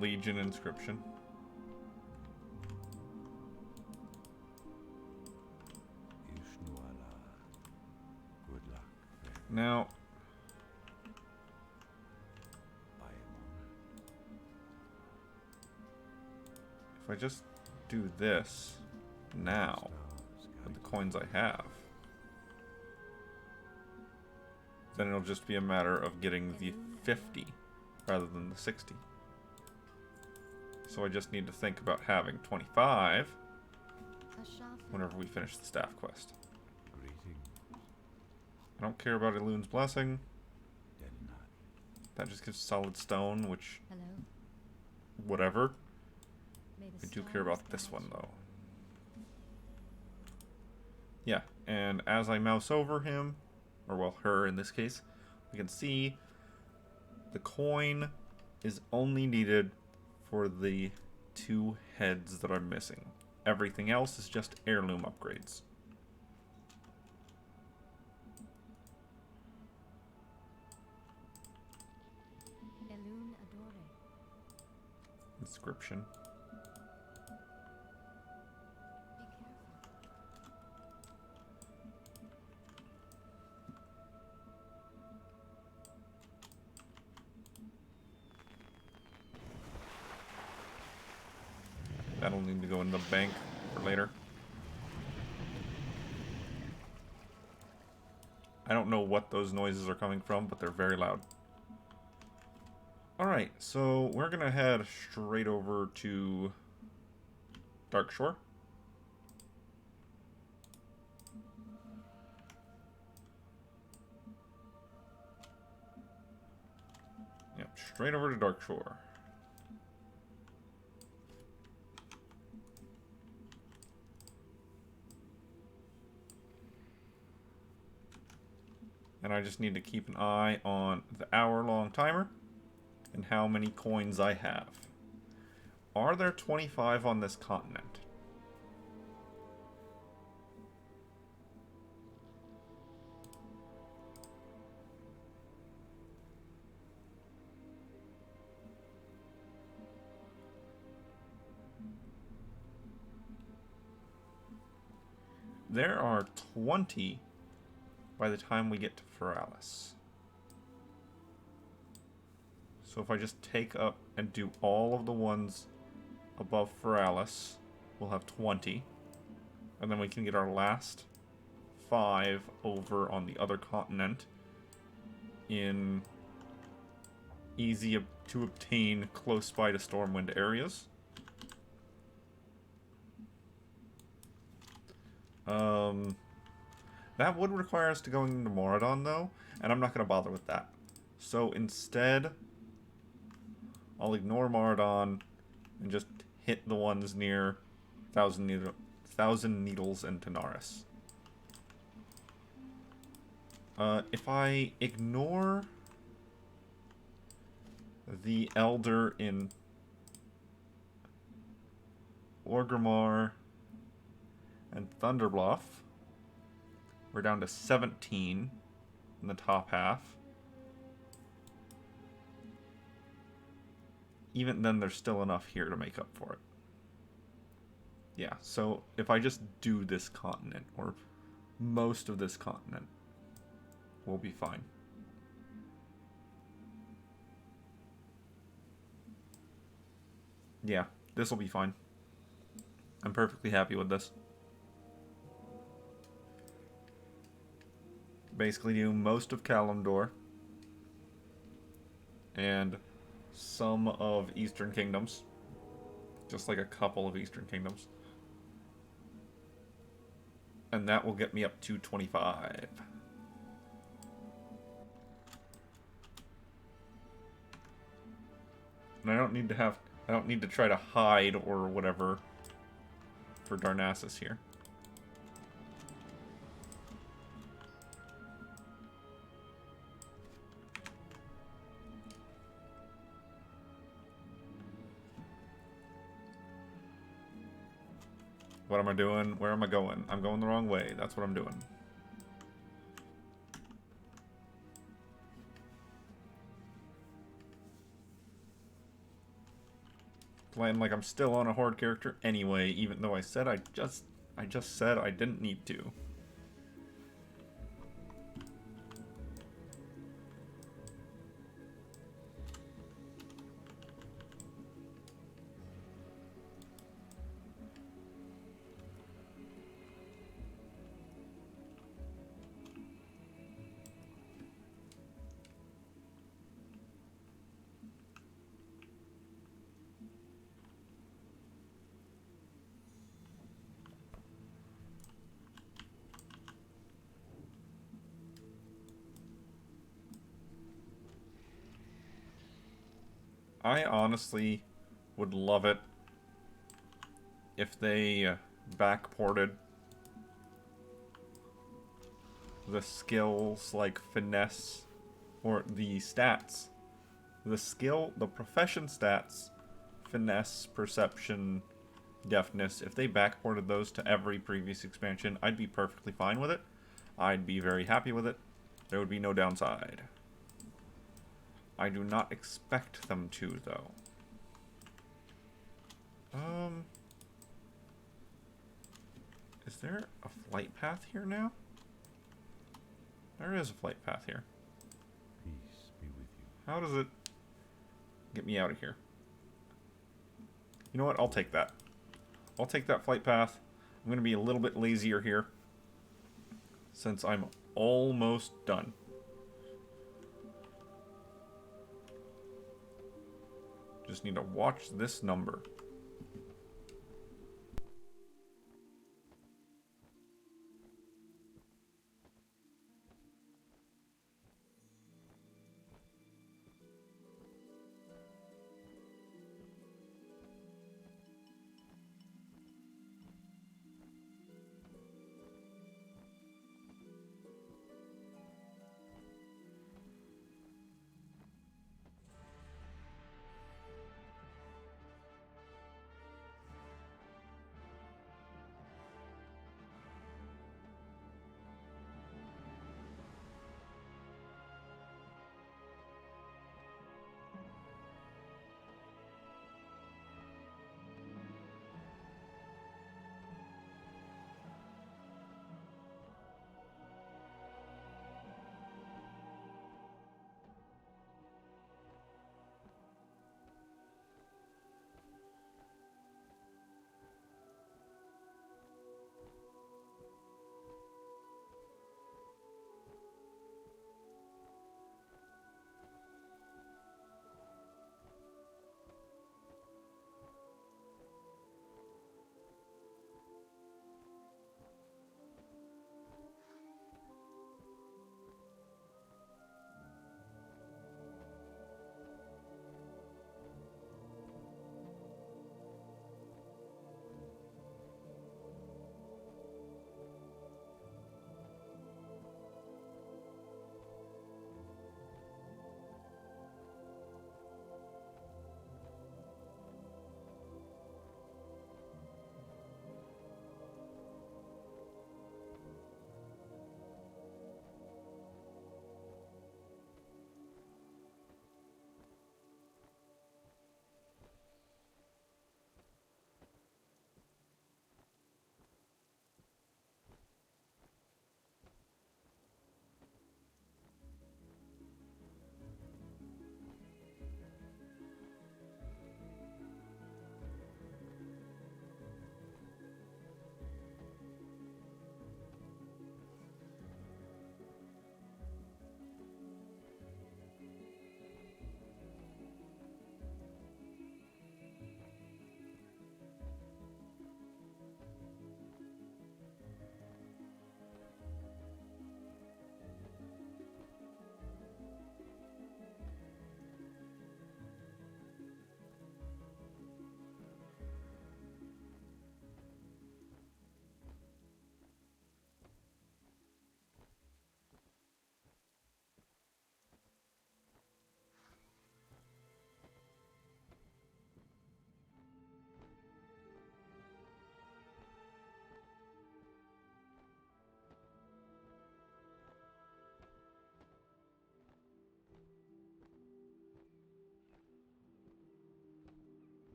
[SPEAKER 1] Legion inscription.
[SPEAKER 14] Good luck.
[SPEAKER 1] Now, if I just do this now with the coins I have, then it'll just be a matter of getting the 50 rather than the 60. So I just need to think about having 25 whenever we finish the staff quest. I don't care about Elune's Blessing. That just gives solid stone, which... whatever. I do care about this one, though. Yeah, and as I mouse over him, or well, her in this case, we can see the coin is only needed for the 2 heads that I'm missing. Everything else is just heirloom upgrades. Inscription. That'll need to go in the bank for later. I don't know what those noises are coming from, but they're very loud. Alright, so we're gonna head straight over to Darkshore. Yep, straight over to Darkshore. And I just need to keep an eye on the hour-long timer and how many coins I have. Are there 25 on this continent? There are 20 by the time we get to Feralis. So if I just take up and do all of the ones above Feralis, we'll have 20. And then we can get our last 5 over on the other continent in easy to obtain close by to Stormwind areas. That would require us to go into Moradon, though, and I'm not going to bother with that. So instead, I'll ignore Moradon and just hit the ones near Thousand Needles and Tanaris. If I ignore the Elder in Orgrimmar and Thunderbluff, we're down to 17 in the top half. Even then, there's still enough here to make up for it. Yeah, so if I just do this continent, or most of this continent, we'll be fine. Yeah, this will be fine. I'm perfectly happy with this. Basically do most of Kalimdor. And some of Eastern Kingdoms. Just like a couple of Eastern Kingdoms. And that will get me up to 25. And I don't need to try to hide or whatever for Darnassus here. What am I doing? Where am I going? I'm going the wrong way. That's what I'm doing. Playing like I'm still on a Horde character anyway, even though I said I just said I didn't need to. I honestly would love it if they backported the skills like finesse, or the stats. The profession stats, finesse, perception, deafness, if they backported those to every previous expansion, I'd be perfectly fine with it. I'd be very happy with it. There would be no downside. I do not expect them to, though. Is there a flight path here now? There is a flight path here.
[SPEAKER 14] Peace be with you.
[SPEAKER 1] How does it get me out of here? You know what? I'll take that. I'll take that flight path. I'm going to be a little bit lazier here, since I'm almost done. Just need to watch this number.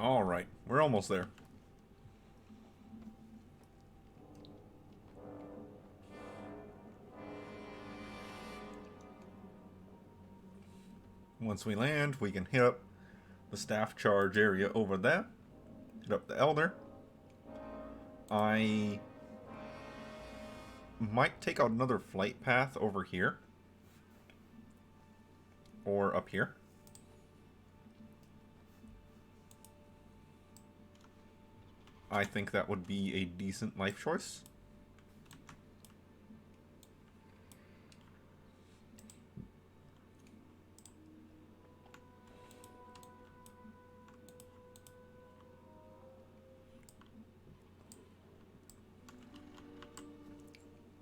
[SPEAKER 1] Alright, we're almost there. Once we land, we can hit up the staff charge area over there. Hit up the Elder. I might take out another flight path over here. Or up here. I think that would be a decent life choice.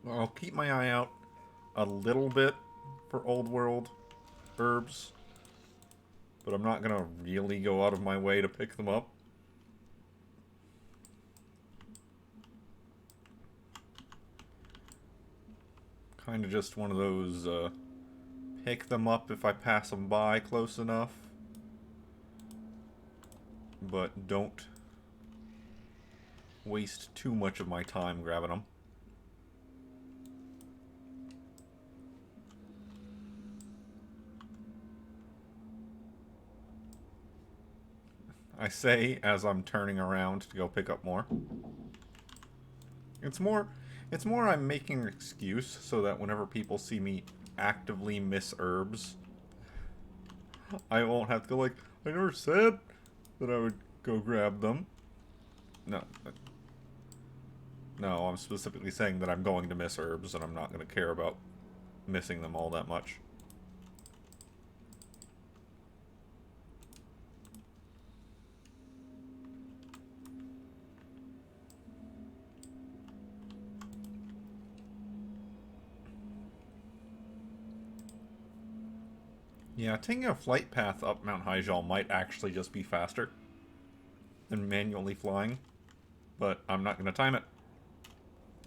[SPEAKER 1] I'll keep my eye out a little bit for old world herbs, but I'm not gonna really go out of my way to pick them up. Kind of just one of those pick them up if I pass them by close enough, but don't waste too much of my time grabbing them. I say as I'm turning around to go pick up more. It's more I'm making an excuse so that whenever people see me actively miss herbs, I won't have to go like, I never said that I would go grab them. No. No, I'm specifically saying that I'm going to miss herbs and I'm not going to care about missing them all that much. Yeah, taking a flight path up Mount Hyjal might actually just be faster than manually flying, but I'm not going to time it.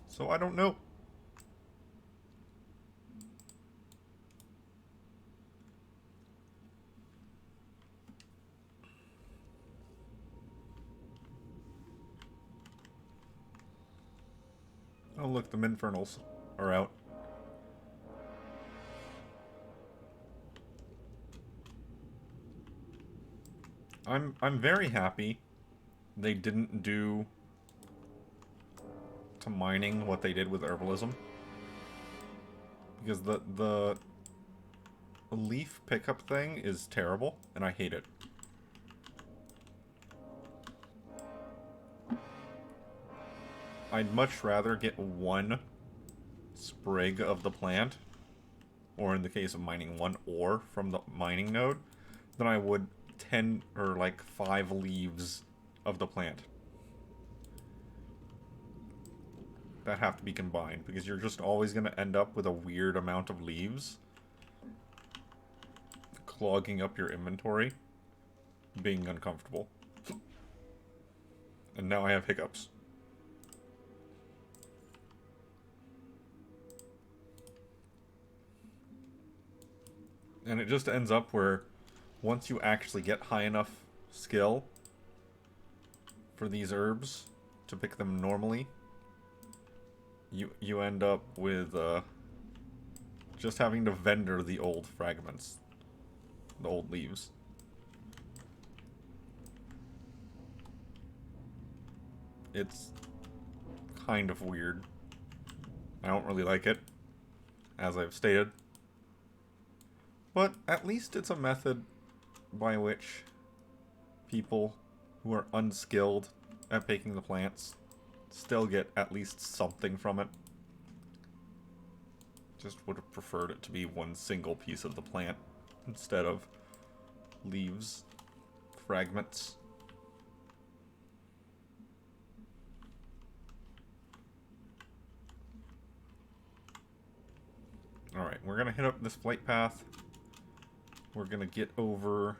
[SPEAKER 1] So I don't know. Oh look, the Minfernals are out. I'm very happy they didn't do to mining what they did with herbalism. Because the leaf pickup thing is terrible, and I hate it. I'd much rather get one sprig of the plant, or in the case of mining, one ore from the mining node, than I would 10 or like 5 leaves of the plant that have to be combined, because you're just always going to end up with a weird amount of leaves clogging up your inventory, being uncomfortable. And now I have hiccups. And it just ends up where once you actually get high enough skill for these herbs to pick them normally, you end up with just having to vendor the old fragments, the old leaves. It's kind of weird. I don't really like it, as I've stated. But at least it's a method by which people who are unskilled at picking the plants still get at least something from it. Just would have preferred it to be one single piece of the plant instead of leaves, fragments. Alright, we're gonna hit up this flight path. We're gonna get over...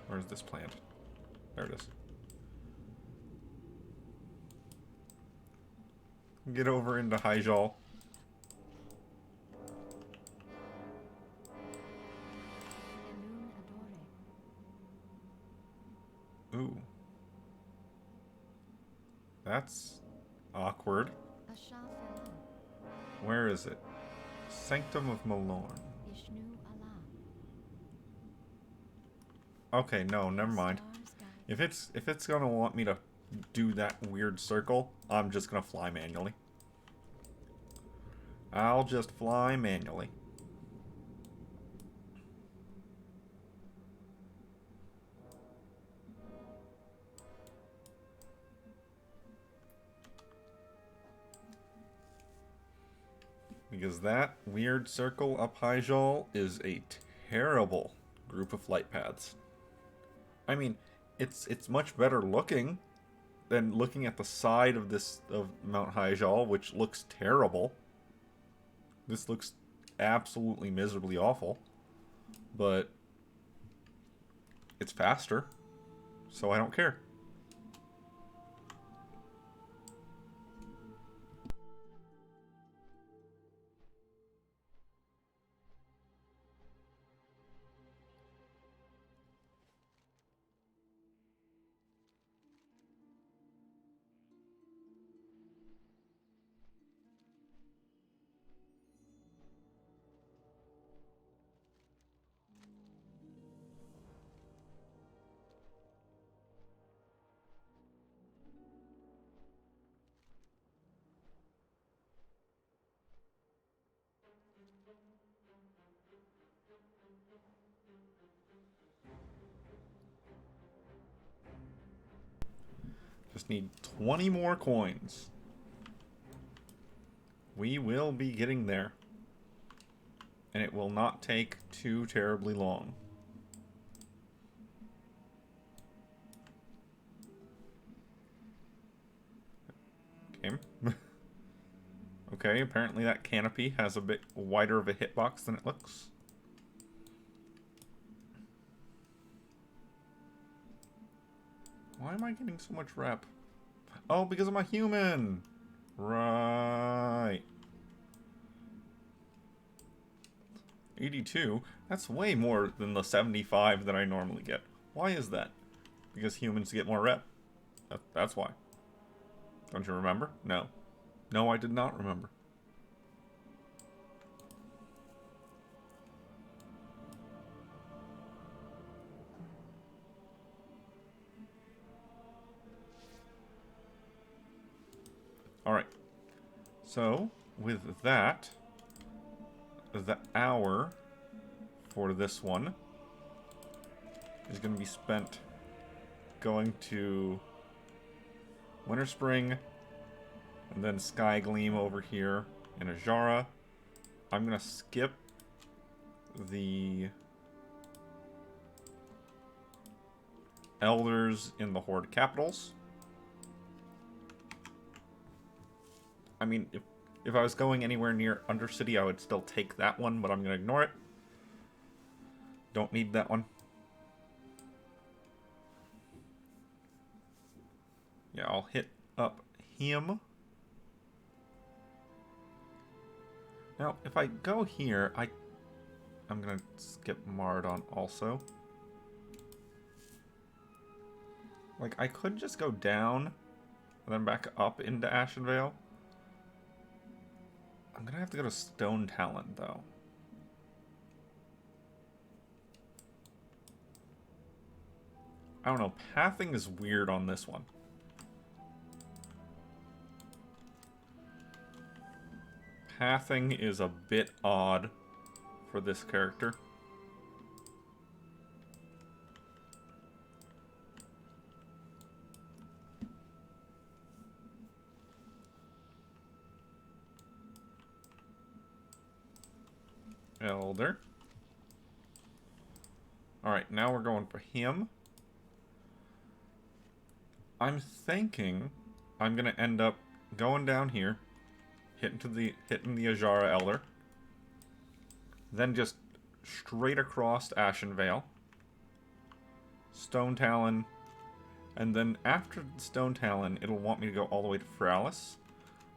[SPEAKER 1] Where's this plant? There it is. Get over into Hyjal. That's awkward.
[SPEAKER 12] A Shah Fela,
[SPEAKER 1] Where is it? Sanctum of Malorn.
[SPEAKER 12] Ishnu Allah.
[SPEAKER 1] Okay, no, never mind. If it's gonna want me to do that weird circle, I'm just gonna fly manually. I'll just fly manually. Because that weird circle up Hyjal is a terrible group of flight paths. I mean, it's much better looking than looking at the side of Mount Hyjal, which looks terrible. This looks absolutely miserably awful, but it's faster, so I don't care. Just need 20 more coins. We will be getting there. And it will not take too terribly long. Okay. Okay, apparently that canopy has a bit wider of a hitbox than it looks. Why am I getting so much rep? Oh, because I'm a human! Right. 82? That's way more than the 75 that I normally get. Why is that? Because humans get more rep. That's why. Don't you remember? No. No, I did not remember. Alright. So, with that, the hour for this one is going to be spent going to Winter Spring, and then Sky Gleam over here in Ajara. I'm going to skip the Elders in the Horde Capitals. I mean, if I was going anywhere near Undercity, I would still take that one, but I'm going to ignore it. Don't need that one. Yeah, I'll hit up him. Now, if I go here, I'm going to skip Mardon also. Like, I could just go down and then back up into Ashenvale. I'm gonna have to go to Stone Talent, though. I don't know, pathing is weird on this one. Pathing is a bit odd for this character. Elder. Alright, now we're going for him. I'm thinking I'm gonna end up going down here, hitting the Ajara Elder, then just straight across Ashenvale, Stone Talon, and then after Stone Talon, it'll want me to go all the way to Fralis.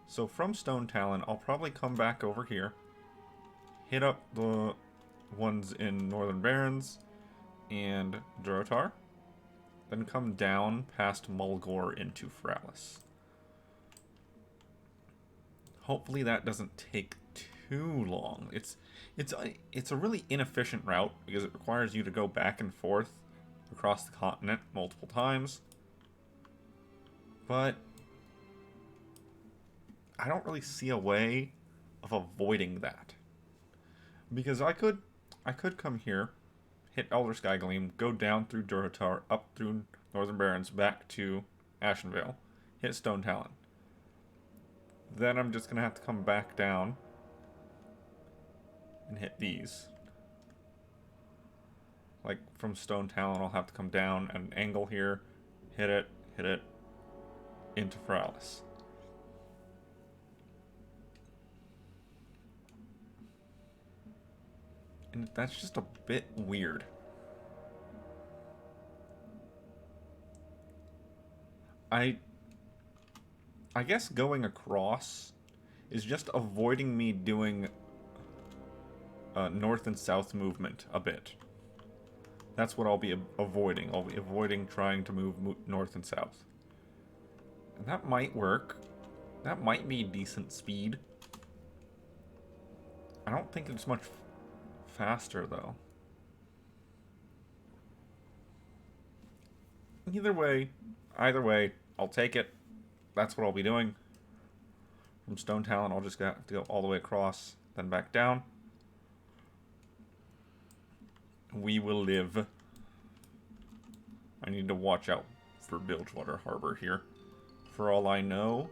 [SPEAKER 1] So from Stone Talon, I'll probably come back over here, hit up the ones in Northern Barrens and Durotar, then come down past Mulgore into Fralis. Hopefully that doesn't take too long. It's a really inefficient route because it requires you to go back and forth across the continent multiple times. But I don't really see a way of avoiding that. Because I could come here, hit Elder Skygleam, go down through Durotar, up through Northern Barrens, back to Ashenvale, hit Stone Talon. Then I'm just going to have to come back down and hit these. Like, from Stone Talon, I'll have to come down at an angle here, hit it, into Feralis. And that's just a bit weird. I guess going across is just avoiding me doing north and south movement a bit. That's what I'll be avoiding. I'll be avoiding trying to move north and south. And that might work. That might be decent speed. I don't think it's much faster, though. Either way, I'll take it. That's what I'll be doing. From Stone Talon, I'll just have to go all the way across, then back down. We will live. I need to watch out for Bilgewater Harbor here. For all I know,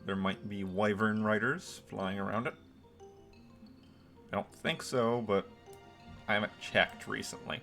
[SPEAKER 1] there might be wyvern riders flying around it. I don't think so, but I haven't checked recently.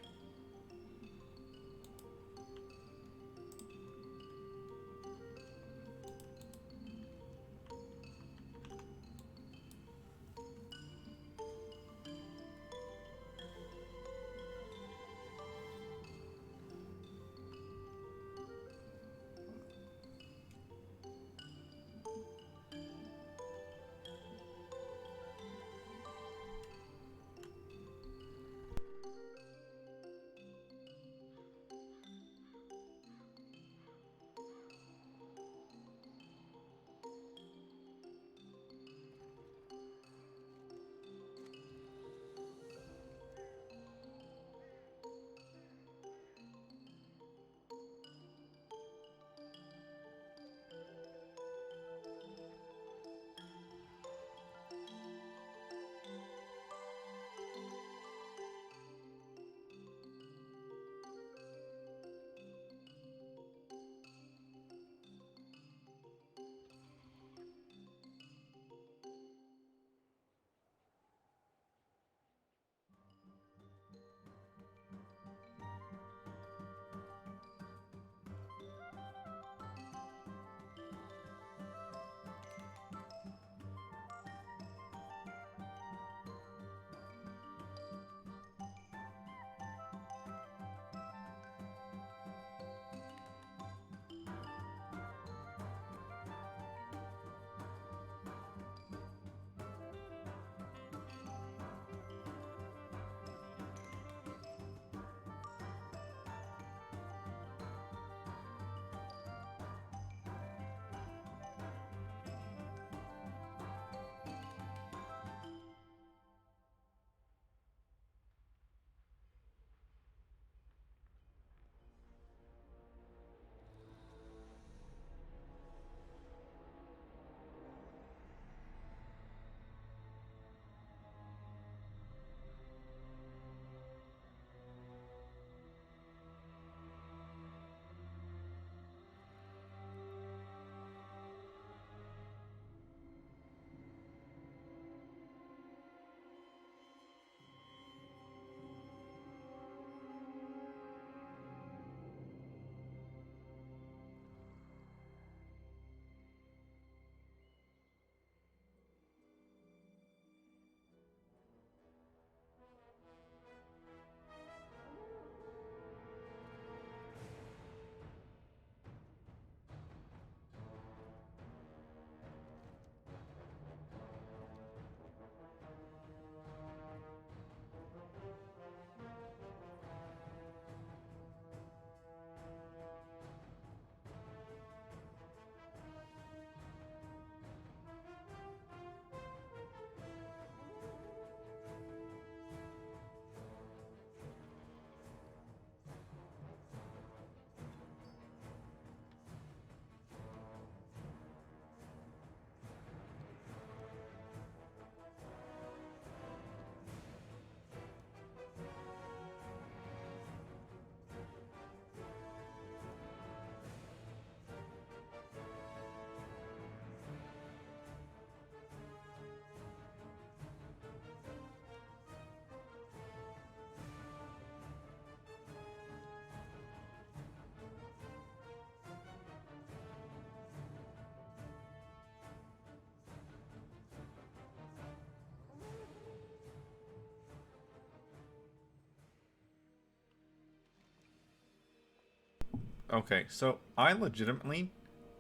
[SPEAKER 1] Okay, so I legitimately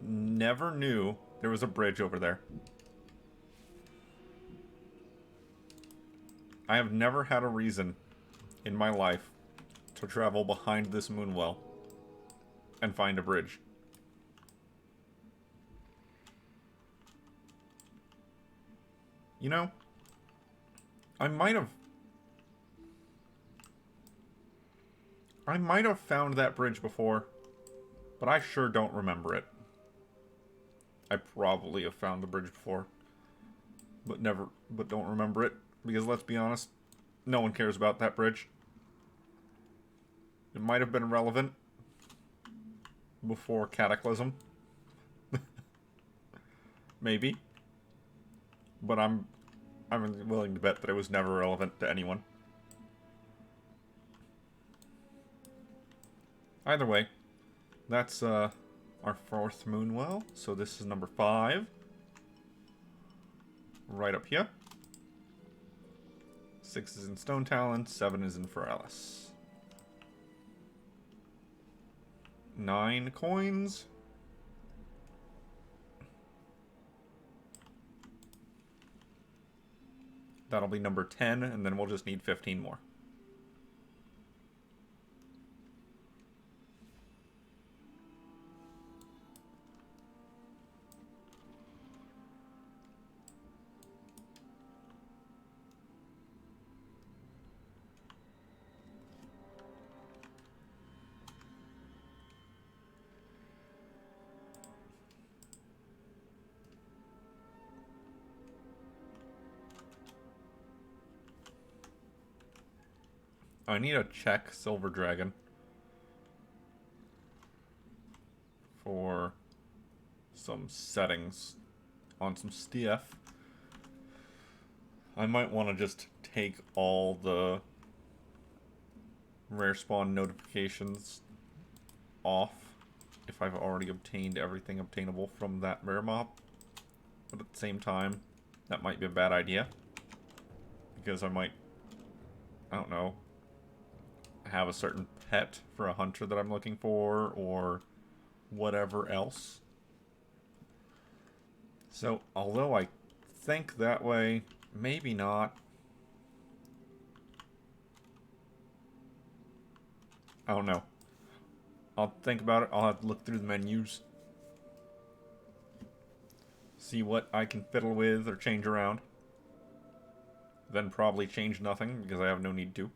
[SPEAKER 1] never knew there was a bridge over there. I have never had a reason in my life to travel behind this moonwell and find a bridge. You know, I might have found that bridge before, but I sure don't remember it. I probably have found the bridge before, but don't remember it, because let's be honest, no one cares about that bridge. It might have been relevant before Cataclysm. Maybe. But I'm willing to bet that it was never relevant to anyone. Either way, that's our 4th moonwell. So this is number 5. Right up here. 6 is in Stone Talon, 7 is in Feralis. 9 coins. That'll be number 10, and then we'll just need 15 more. I need to check Silver Dragon for some settings on some stuff. I might want to just take all the rare spawn notifications off if I've already obtained everything obtainable from that rare mob. But at the same time, that might be a bad idea, because I might, I don't know, have a certain pet for a hunter that I'm looking for, or whatever else. So, although I think that way, maybe not. I don't know. I'll think about it. I'll have to look through the menus. See what I can fiddle with or change around. Then probably change nothing, because I have no need to.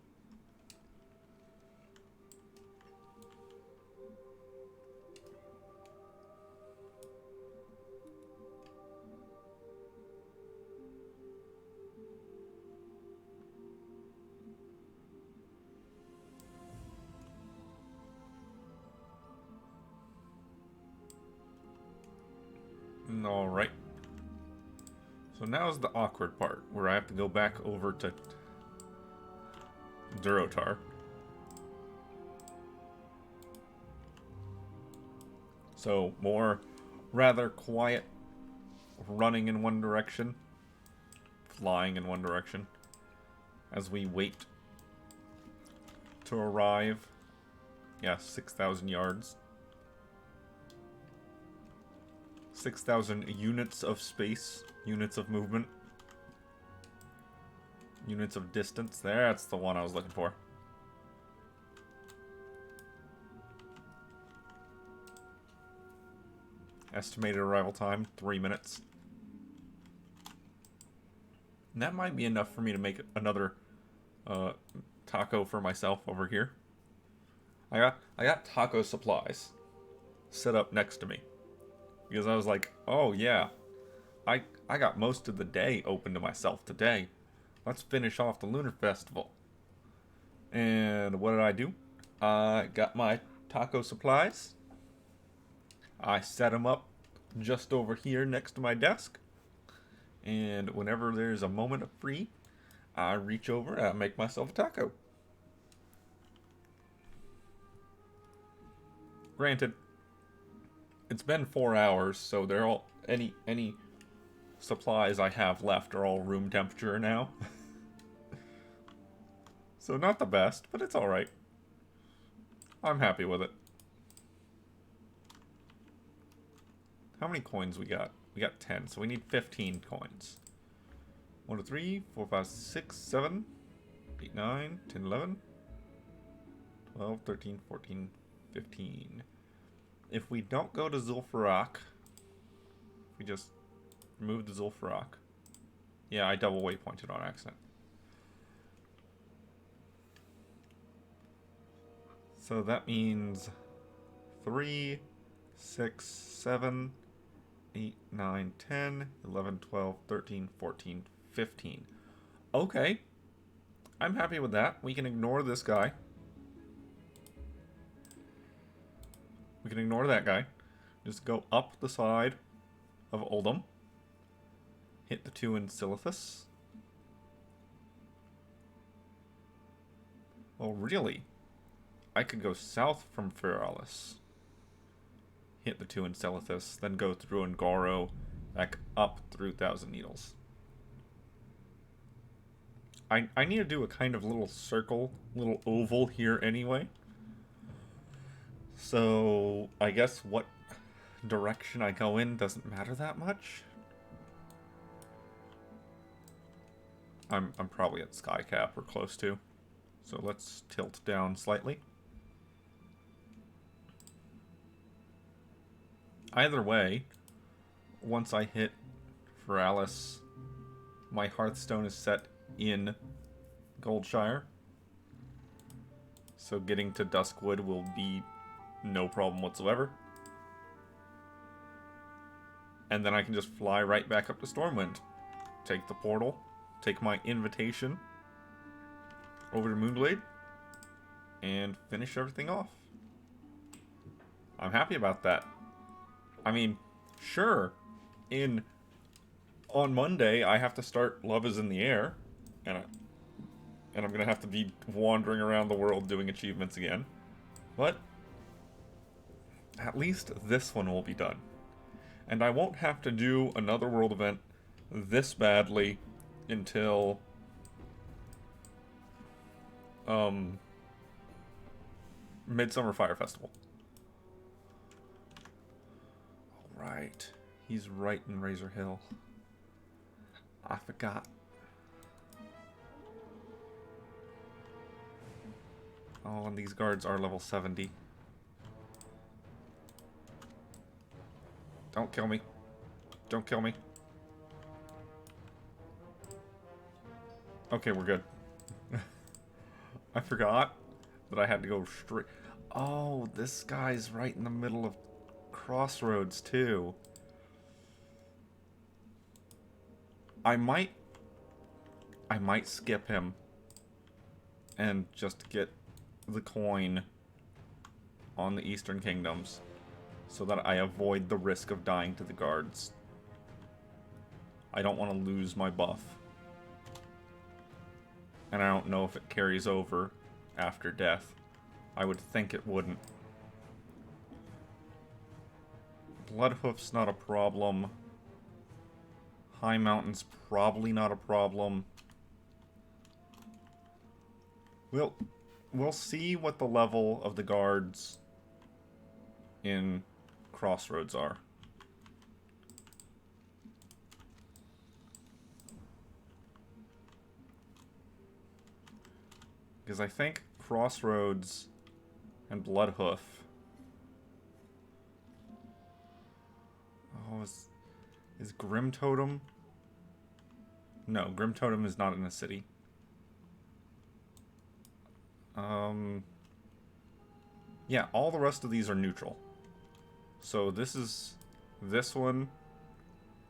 [SPEAKER 1] Alright. So now's the awkward part, where I have to go back over to Durotar. So, more rather quiet running in one direction, flying in one direction, as we wait to arrive. Yeah, 6,000 yards. 6,000 units of space, units of movement, units of distance. That's the one I was looking for. Estimated arrival time, 3 minutes. And that might be enough for me to make another taco for myself over here. I got taco supplies set up next to me, because I was like, oh yeah, I got most of the day open to myself today. Let's finish off the Lunar Festival. And what did I do? I got my taco supplies. I set them up just over here next to my desk. And whenever there's a moment of free, I reach over and I make myself a taco. Granted, it's been 4 hours, so they're all any supplies I have left are all room temperature now. So not the best, but it's alright. I'm happy with it. How many coins we got? We got 10, so we need 15 coins. 1, 2, 3, 4, 5, 6, 7, 8, 9, 10, 11, 12, 13, 14, 15. If we don't go to Zul'Farrak, we just remove the Zul'Farrak. Yeah, I double waypointed on accident. So that means 3, 6, 7, 8, 9, 10, 11, 12, 13, 14, 15. Okay. I'm happy with that. We can ignore this guy. We can ignore that guy. Just go up the side of Oldham. Hit the 2 in Silithus. Oh, really? I could go south from Feralis. Hit the 2 in Silithus, then go through Ngaro, back up through Thousand Needles. I need to do a kind of little circle, little oval here anyway. So, I guess what direction I go in doesn't matter that much. I'm probably at sky cap or close to. So let's tilt down slightly. Either way, once I hit Feralis, my Hearthstone is set in Goldshire. So getting to Duskwood will be no problem whatsoever. And then I can just fly right back up to Stormwind. Take the portal, take my invitation over to Moonglade, and finish everything off. I'm happy about that. I mean, sure, on Monday I have to start Love is in the Air, and I'm gonna have to be wandering around the world doing achievements again. But at least this one will be done. And I won't have to do another world event this badly until Midsummer Fire Festival. Alright. He's right in Razor Hill. I forgot. Oh, and these guards are level 70. Don't kill me. Don't kill me. Okay, we're good. I forgot that I had to go straight. Oh, this guy's right in the middle of Crossroads, too. I might skip him and just get the coin on the Eastern Kingdoms so that I avoid the risk of dying to the guards. I don't want to lose my buff. And I don't know if it carries over after death. I would think it wouldn't. Bloodhoof's not a problem. High Mountain's probably not a problem. We'll see what the level of the guards in Crossroads are. Because I think Crossroads and Bloodhoof... Oh, is Grim Totem? No, Grim Totem is not in a city. Yeah, all the rest of these are neutral. So this one,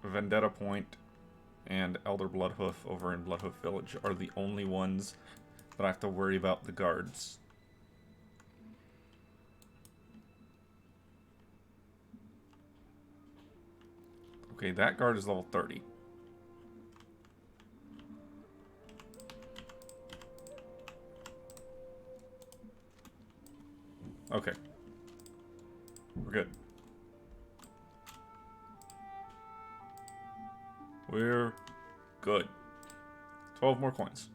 [SPEAKER 1] Vendetta Point, and Elder Bloodhoof over in Bloodhoof Village are the only ones that I have to worry about the guards. Okay, that guard is level 30. Okay. We're good. We're good. 12 more coins.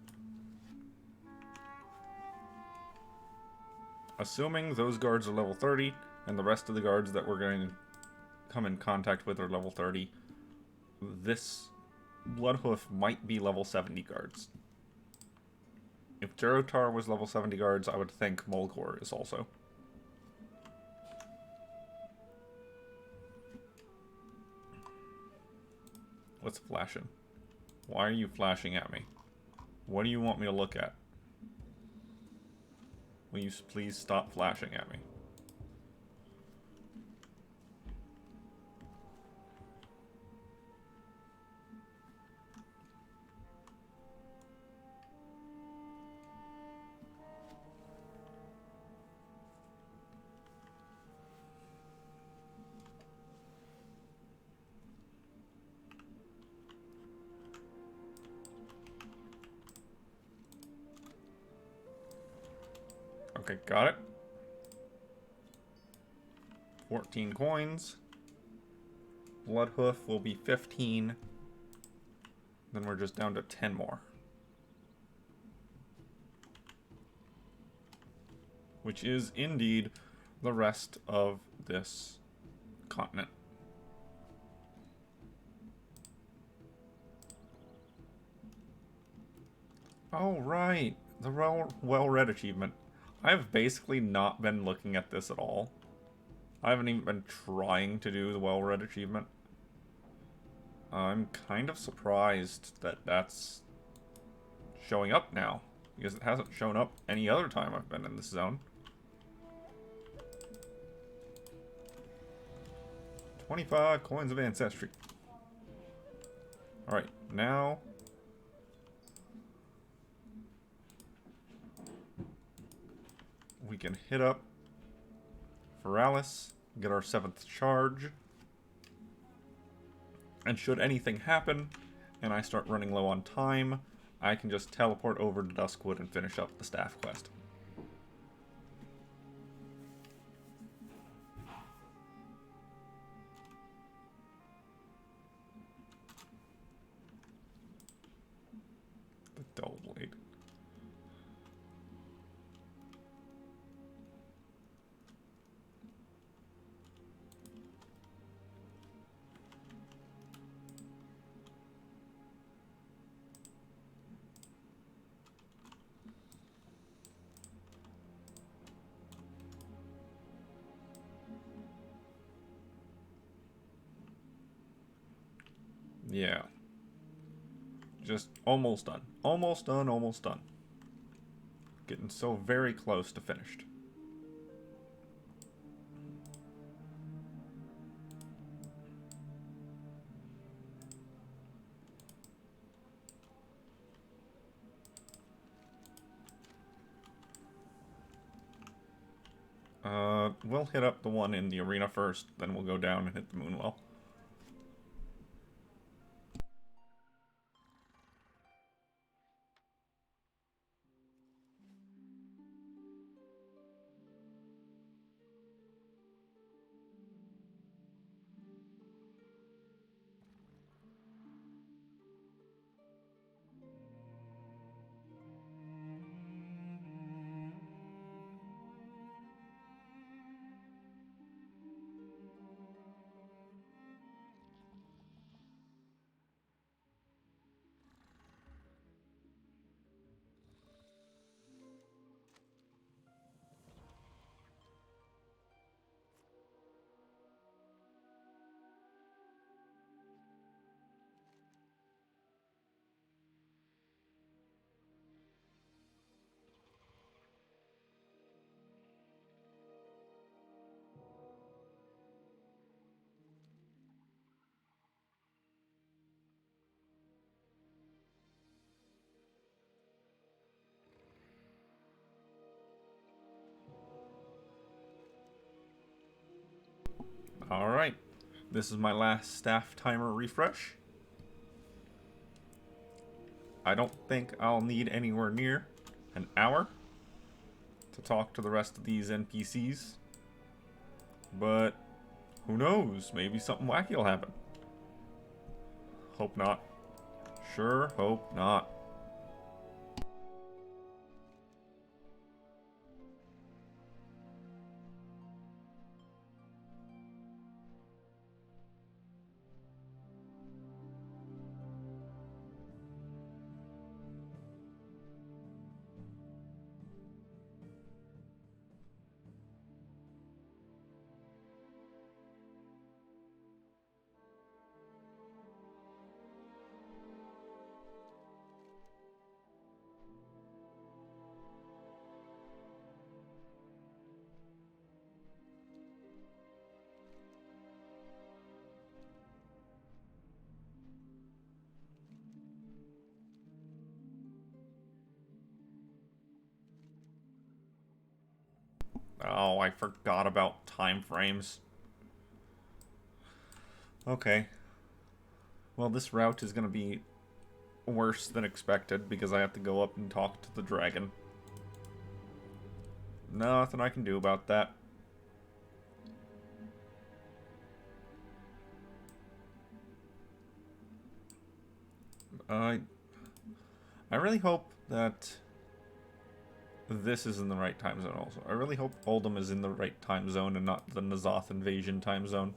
[SPEAKER 1] Assuming those guards are level 30, and the rest of the guards that we're going come in contact with are level 30. This Bloodhoof might be level 70 guards. If Jerotar was level 70 guards, I would think Mulgore is also. What's flashing? Why are you flashing at me? What do you want me to look at? Will you please stop flashing at me? Okay, got it. 14 coins. Bloodhoof will be 15. Then we're just down to 10 more. Which is indeed the rest of this continent. Oh, right. The well-read achievement. I've basically not been looking at this at all. I haven't even been trying to do the well-read achievement. I'm kind of surprised that that's showing up now, because it hasn't shown up any other time I've been in this zone. 25 coins of ancestry. Alright, now we can hit up Feralis, get our 7th charge. And should anything happen, and I start running low on time, I can just teleport over to Duskwood and finish up the staff quest. The dull blade. Yeah. Just almost done. Almost done, almost done. Getting so very close to finished. We'll hit up the one in the arena first, then we'll go down and hit the Moonwell. Alright, this is my last staff timer refresh. I don't think I'll need anywhere near an hour to talk to the rest of these NPCs. But who knows, maybe something wacky will happen. Hope not. Sure hope not. Oh, I forgot about time frames. Okay. Well, this route is going to be worse than expected because I have to go up and talk to the dragon. Nothing I can do about that. I really hope that this is in the right time zone also. I really hope Oldham is in the right time zone and not the Nazoth invasion time zone.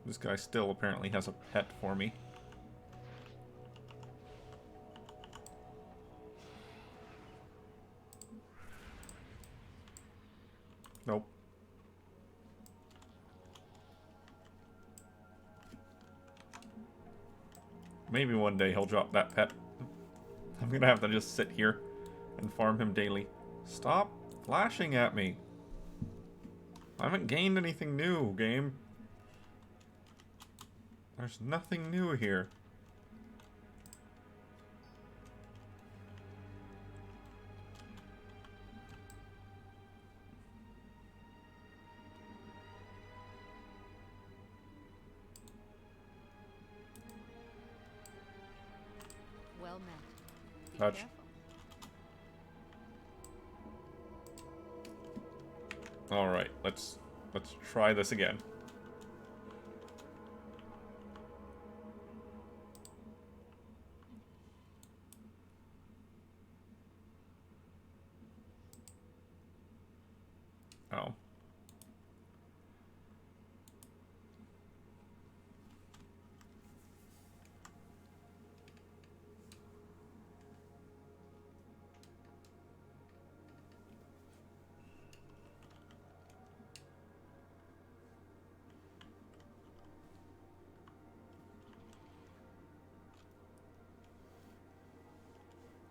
[SPEAKER 1] This guy still apparently has a pet for me. Nope. Maybe one day he'll drop that pet. I'm gonna have to just sit here and farm him daily. Stop flashing at me. I haven't gained anything new, game. There's nothing new here.
[SPEAKER 12] Well met. Be
[SPEAKER 1] Touch.
[SPEAKER 12] careful.
[SPEAKER 1] Alright, let's try this again. Oh.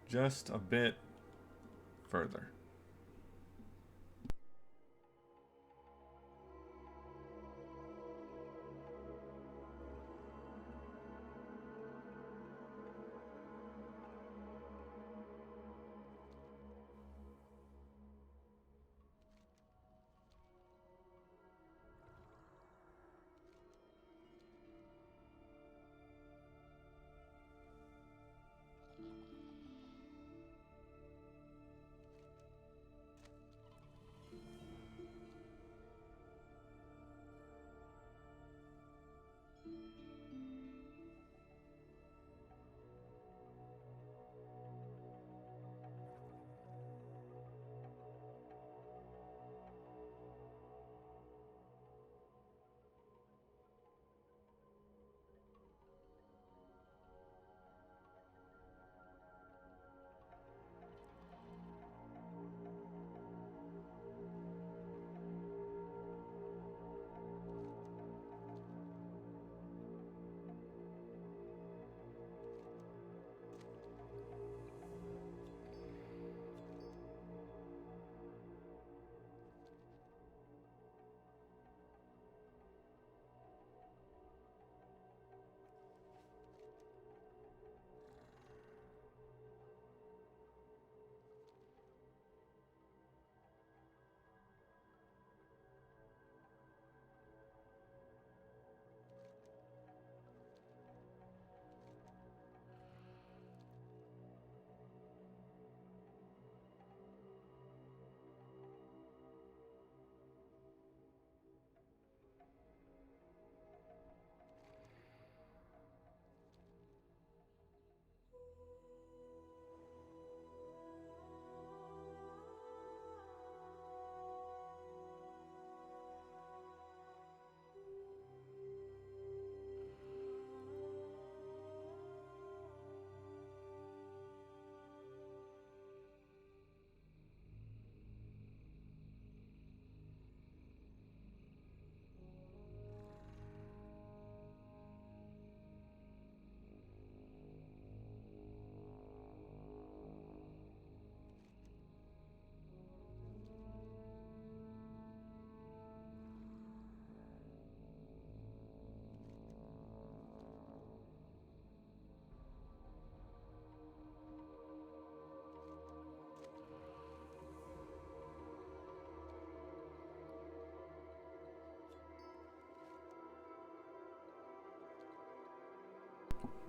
[SPEAKER 1] Just a bit further.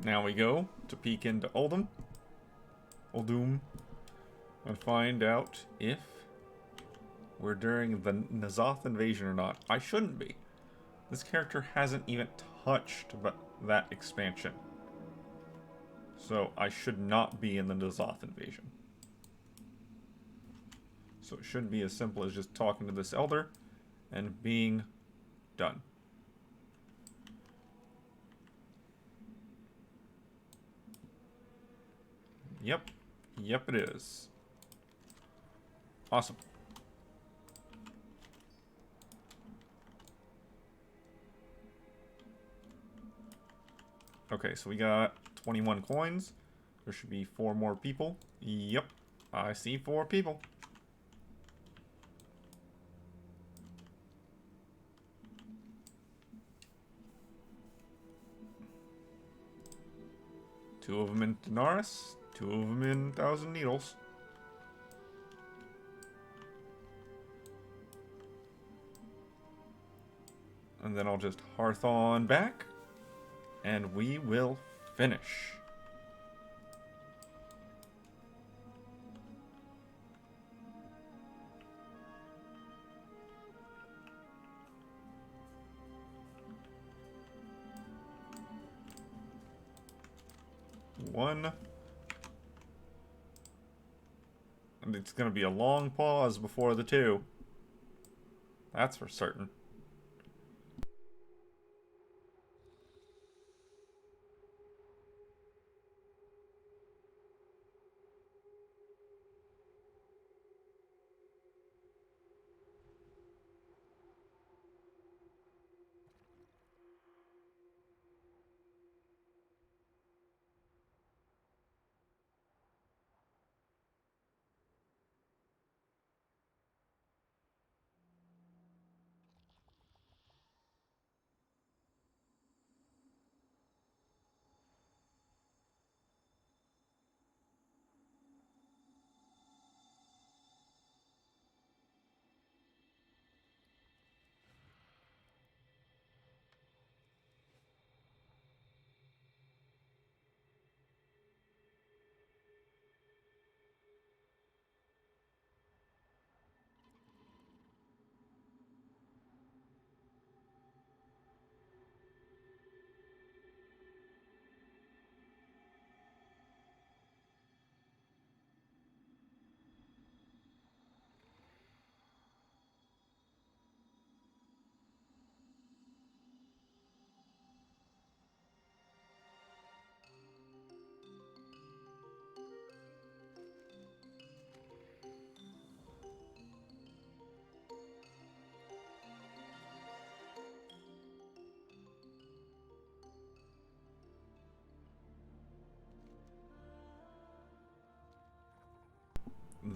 [SPEAKER 1] Now we go to peek into Uldum, and find out if we're during the N'Zoth invasion or not. I shouldn't be. This character hasn't even touched that expansion. So I should not be in the N'Zoth invasion. So it should be as simple as just talking to this elder and being done. Yep. Yep, it is. Awesome. Okay, so we got 21 coins. There should be 4 more people. Yep, I see 4 people. Two of them in Daenerys, 2 of them in Thousand Needles. And then I'll just hearth on back, and we will finish. One. And it's going to be a long pause before the 2. That's for certain.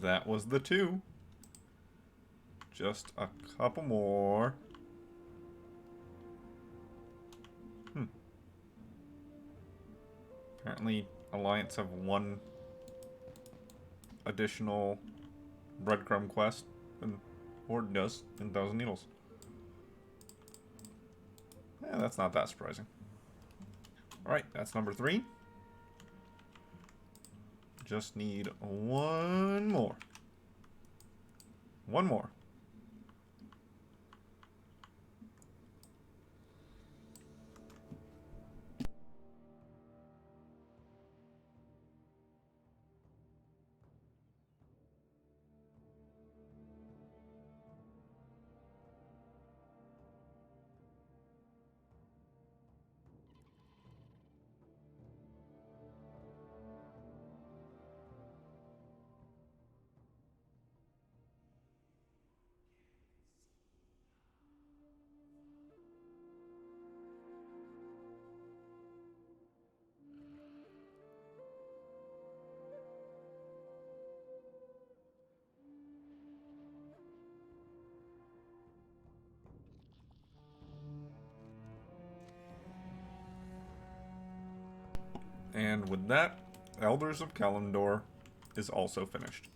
[SPEAKER 1] That was the 2. Just a couple more. Apparently, Alliance have 1 additional breadcrumb quest than Horde does in Thousand Needles. Yeah, that's not that surprising. Alright, that's number 3. Just need 1 more. 1 more. And with that, Elders of Kalimdor is also finished.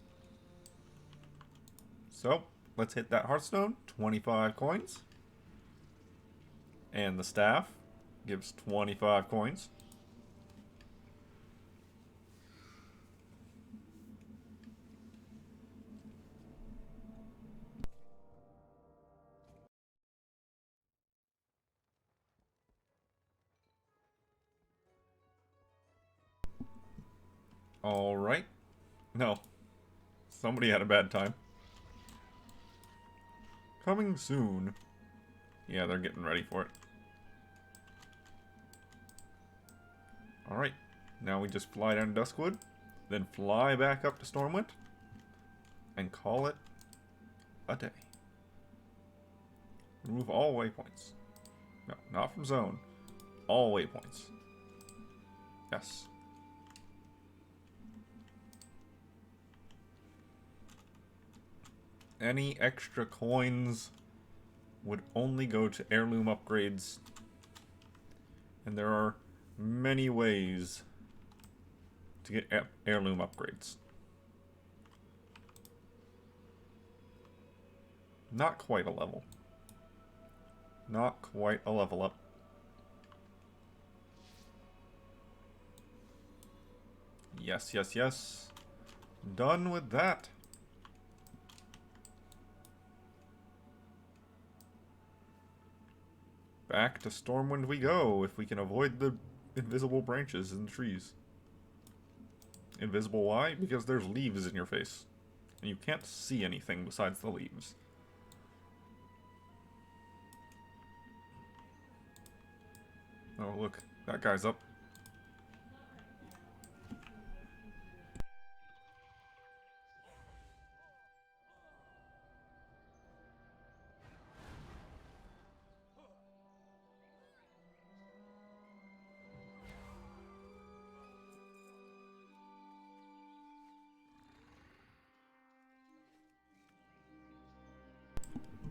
[SPEAKER 1] So, let's hit that Hearthstone. 25 coins. And the staff gives 25 coins. Alright. No. Somebody had a bad time. Coming soon. Yeah, they're getting ready for it. Alright. Now we just fly down to Duskwood, then fly back up to Stormwind, and call it a day. Remove all waypoints. No, not from zone. All waypoints. Yes. Any extra coins would only go to heirloom upgrades. And there are many ways to get heirloom upgrades. Not quite a level. Not quite a level up. Yes, yes, yes. Done with that. Back to Stormwind we go, if we can avoid the invisible branches in the trees. Invisible why? Because there's leaves in your face. And you can't see anything besides the leaves. Oh, look. That guy's up.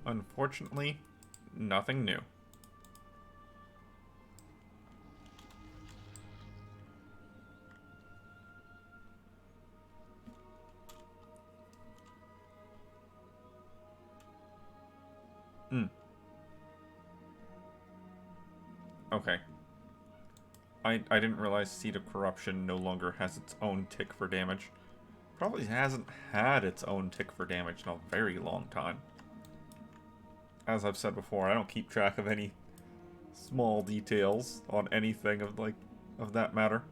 [SPEAKER 1] Unfortunately, nothing new. Okay. I didn't realize Seed of Corruption no longer has its own tick for damage. Probably hasn't had its own tick for damage in a very long time. As I've said before, I don't keep track of any small details on anything of that matter.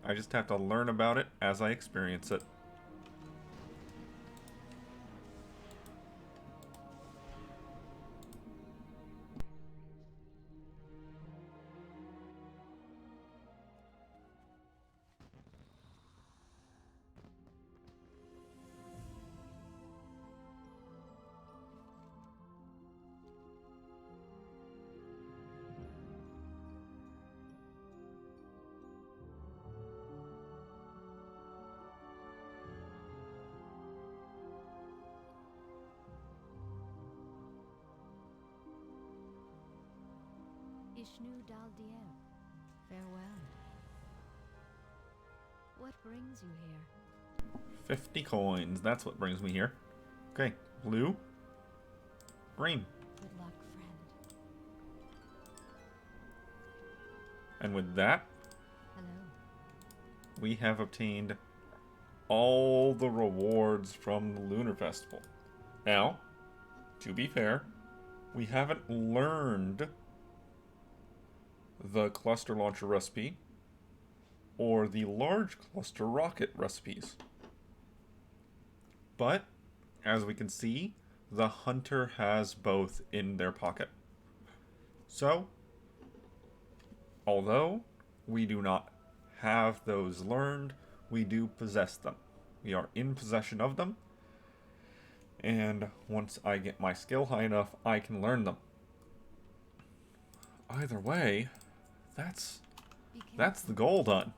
[SPEAKER 1] I just have to learn about it as I experience it.
[SPEAKER 2] Ishnu Dal Diem, farewell. What brings you here?
[SPEAKER 1] 50 coins, that's what brings me here. Okay, blue, green.
[SPEAKER 2] Good luck, friend.
[SPEAKER 1] And with that,
[SPEAKER 2] Hello.
[SPEAKER 1] we have obtained all the rewards from the Lunar Festival. Now, to be fair, we haven't learned the cluster launcher recipe or the large cluster rocket recipes. But, as we can see, the hunter has both in their pocket. So, although we do not have those learned, we do possess them. We are in possession of them, and once I get my skill high enough, I can learn them. Either way, that's the goal done.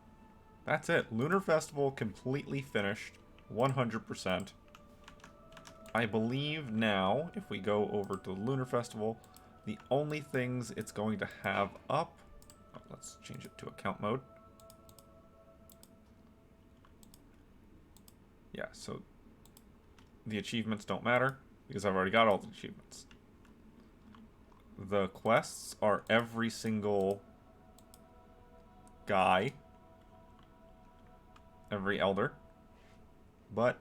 [SPEAKER 1] That's it. Lunar Festival completely finished, 100%. I believe now, if we go over to the Lunar Festival, the only things it's going to have up... Oh, let's change it to account mode. Yeah, so the achievements don't matter, because I've already got all the achievements. The quests are every single guy, every elder, but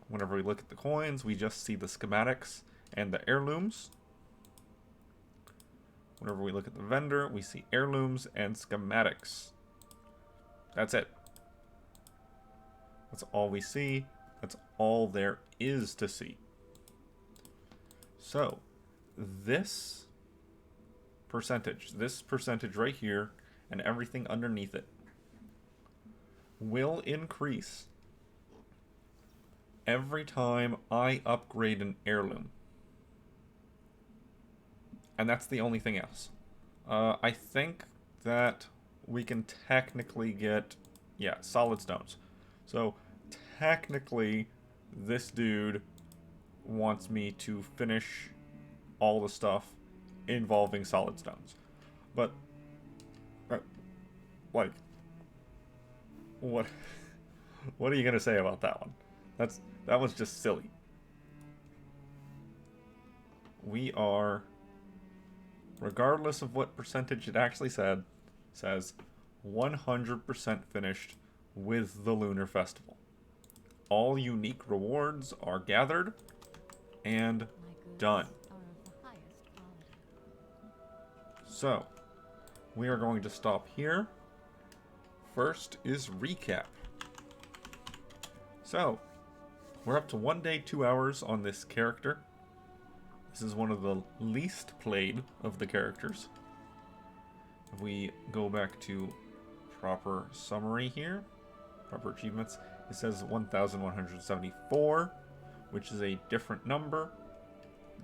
[SPEAKER 1] whenever we look at the coins, we just see the schematics and the heirlooms. Whenever we look at the vendor, we see heirlooms and schematics. That's it. That's all we see. That's all there is to see. So, this percentage right here, and everything underneath it, will increase every time I upgrade an heirloom. And that's the only thing else. I think that we can technically get, yeah, solid stones. So, technically, this dude wants me to finish all the stuff involving solid stones. But, like, what are you gonna say about that one? That was just silly. We are, regardless of what percentage it actually says 100% finished with the Lunar Festival. All unique rewards are gathered and done. So, we are going to stop here. First is recap. So, we're up to 1 day, 2 hours on this character. This is one of the least played of the characters. If we go back to proper summary here, proper achievements, it says 1,174, which is a different number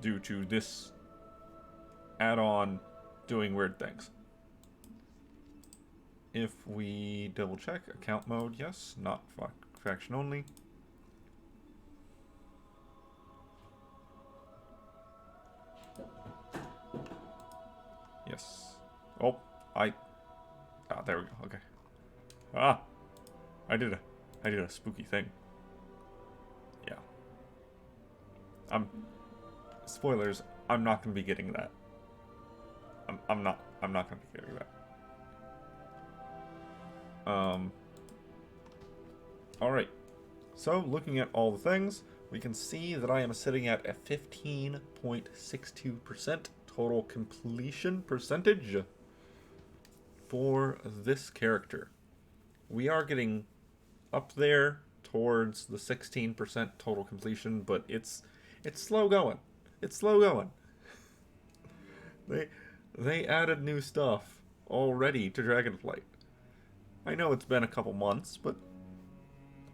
[SPEAKER 1] due to this add-on doing weird things. If we double check, account mode, yes, not faction only. Yes. Oh, there we go. Okay. I did a spooky thing. Yeah. Spoilers, I'm not going to be getting that. I'm not going to be getting that. Alright. So, looking at all the things, we can see that I am sitting at a 15.62% total completion percentage for this character. We are getting up there towards the 16% total completion, but it's slow going. It's slow going. They added new stuff already to Dragonflight. I know it's been a couple months, but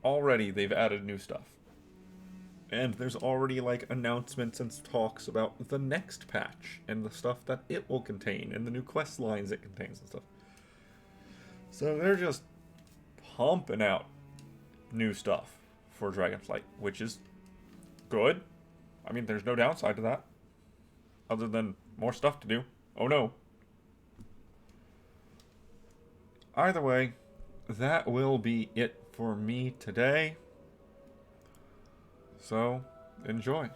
[SPEAKER 1] already they've added new stuff. And there's already, like, announcements and talks about the next patch and the stuff that it will contain and the new quest lines it contains and stuff. So they're just pumping out new stuff for Dragonflight, which is good. I mean, there's no downside to that. Other than more stuff to do. Oh no. Either way, that will be it for me today. So, enjoy.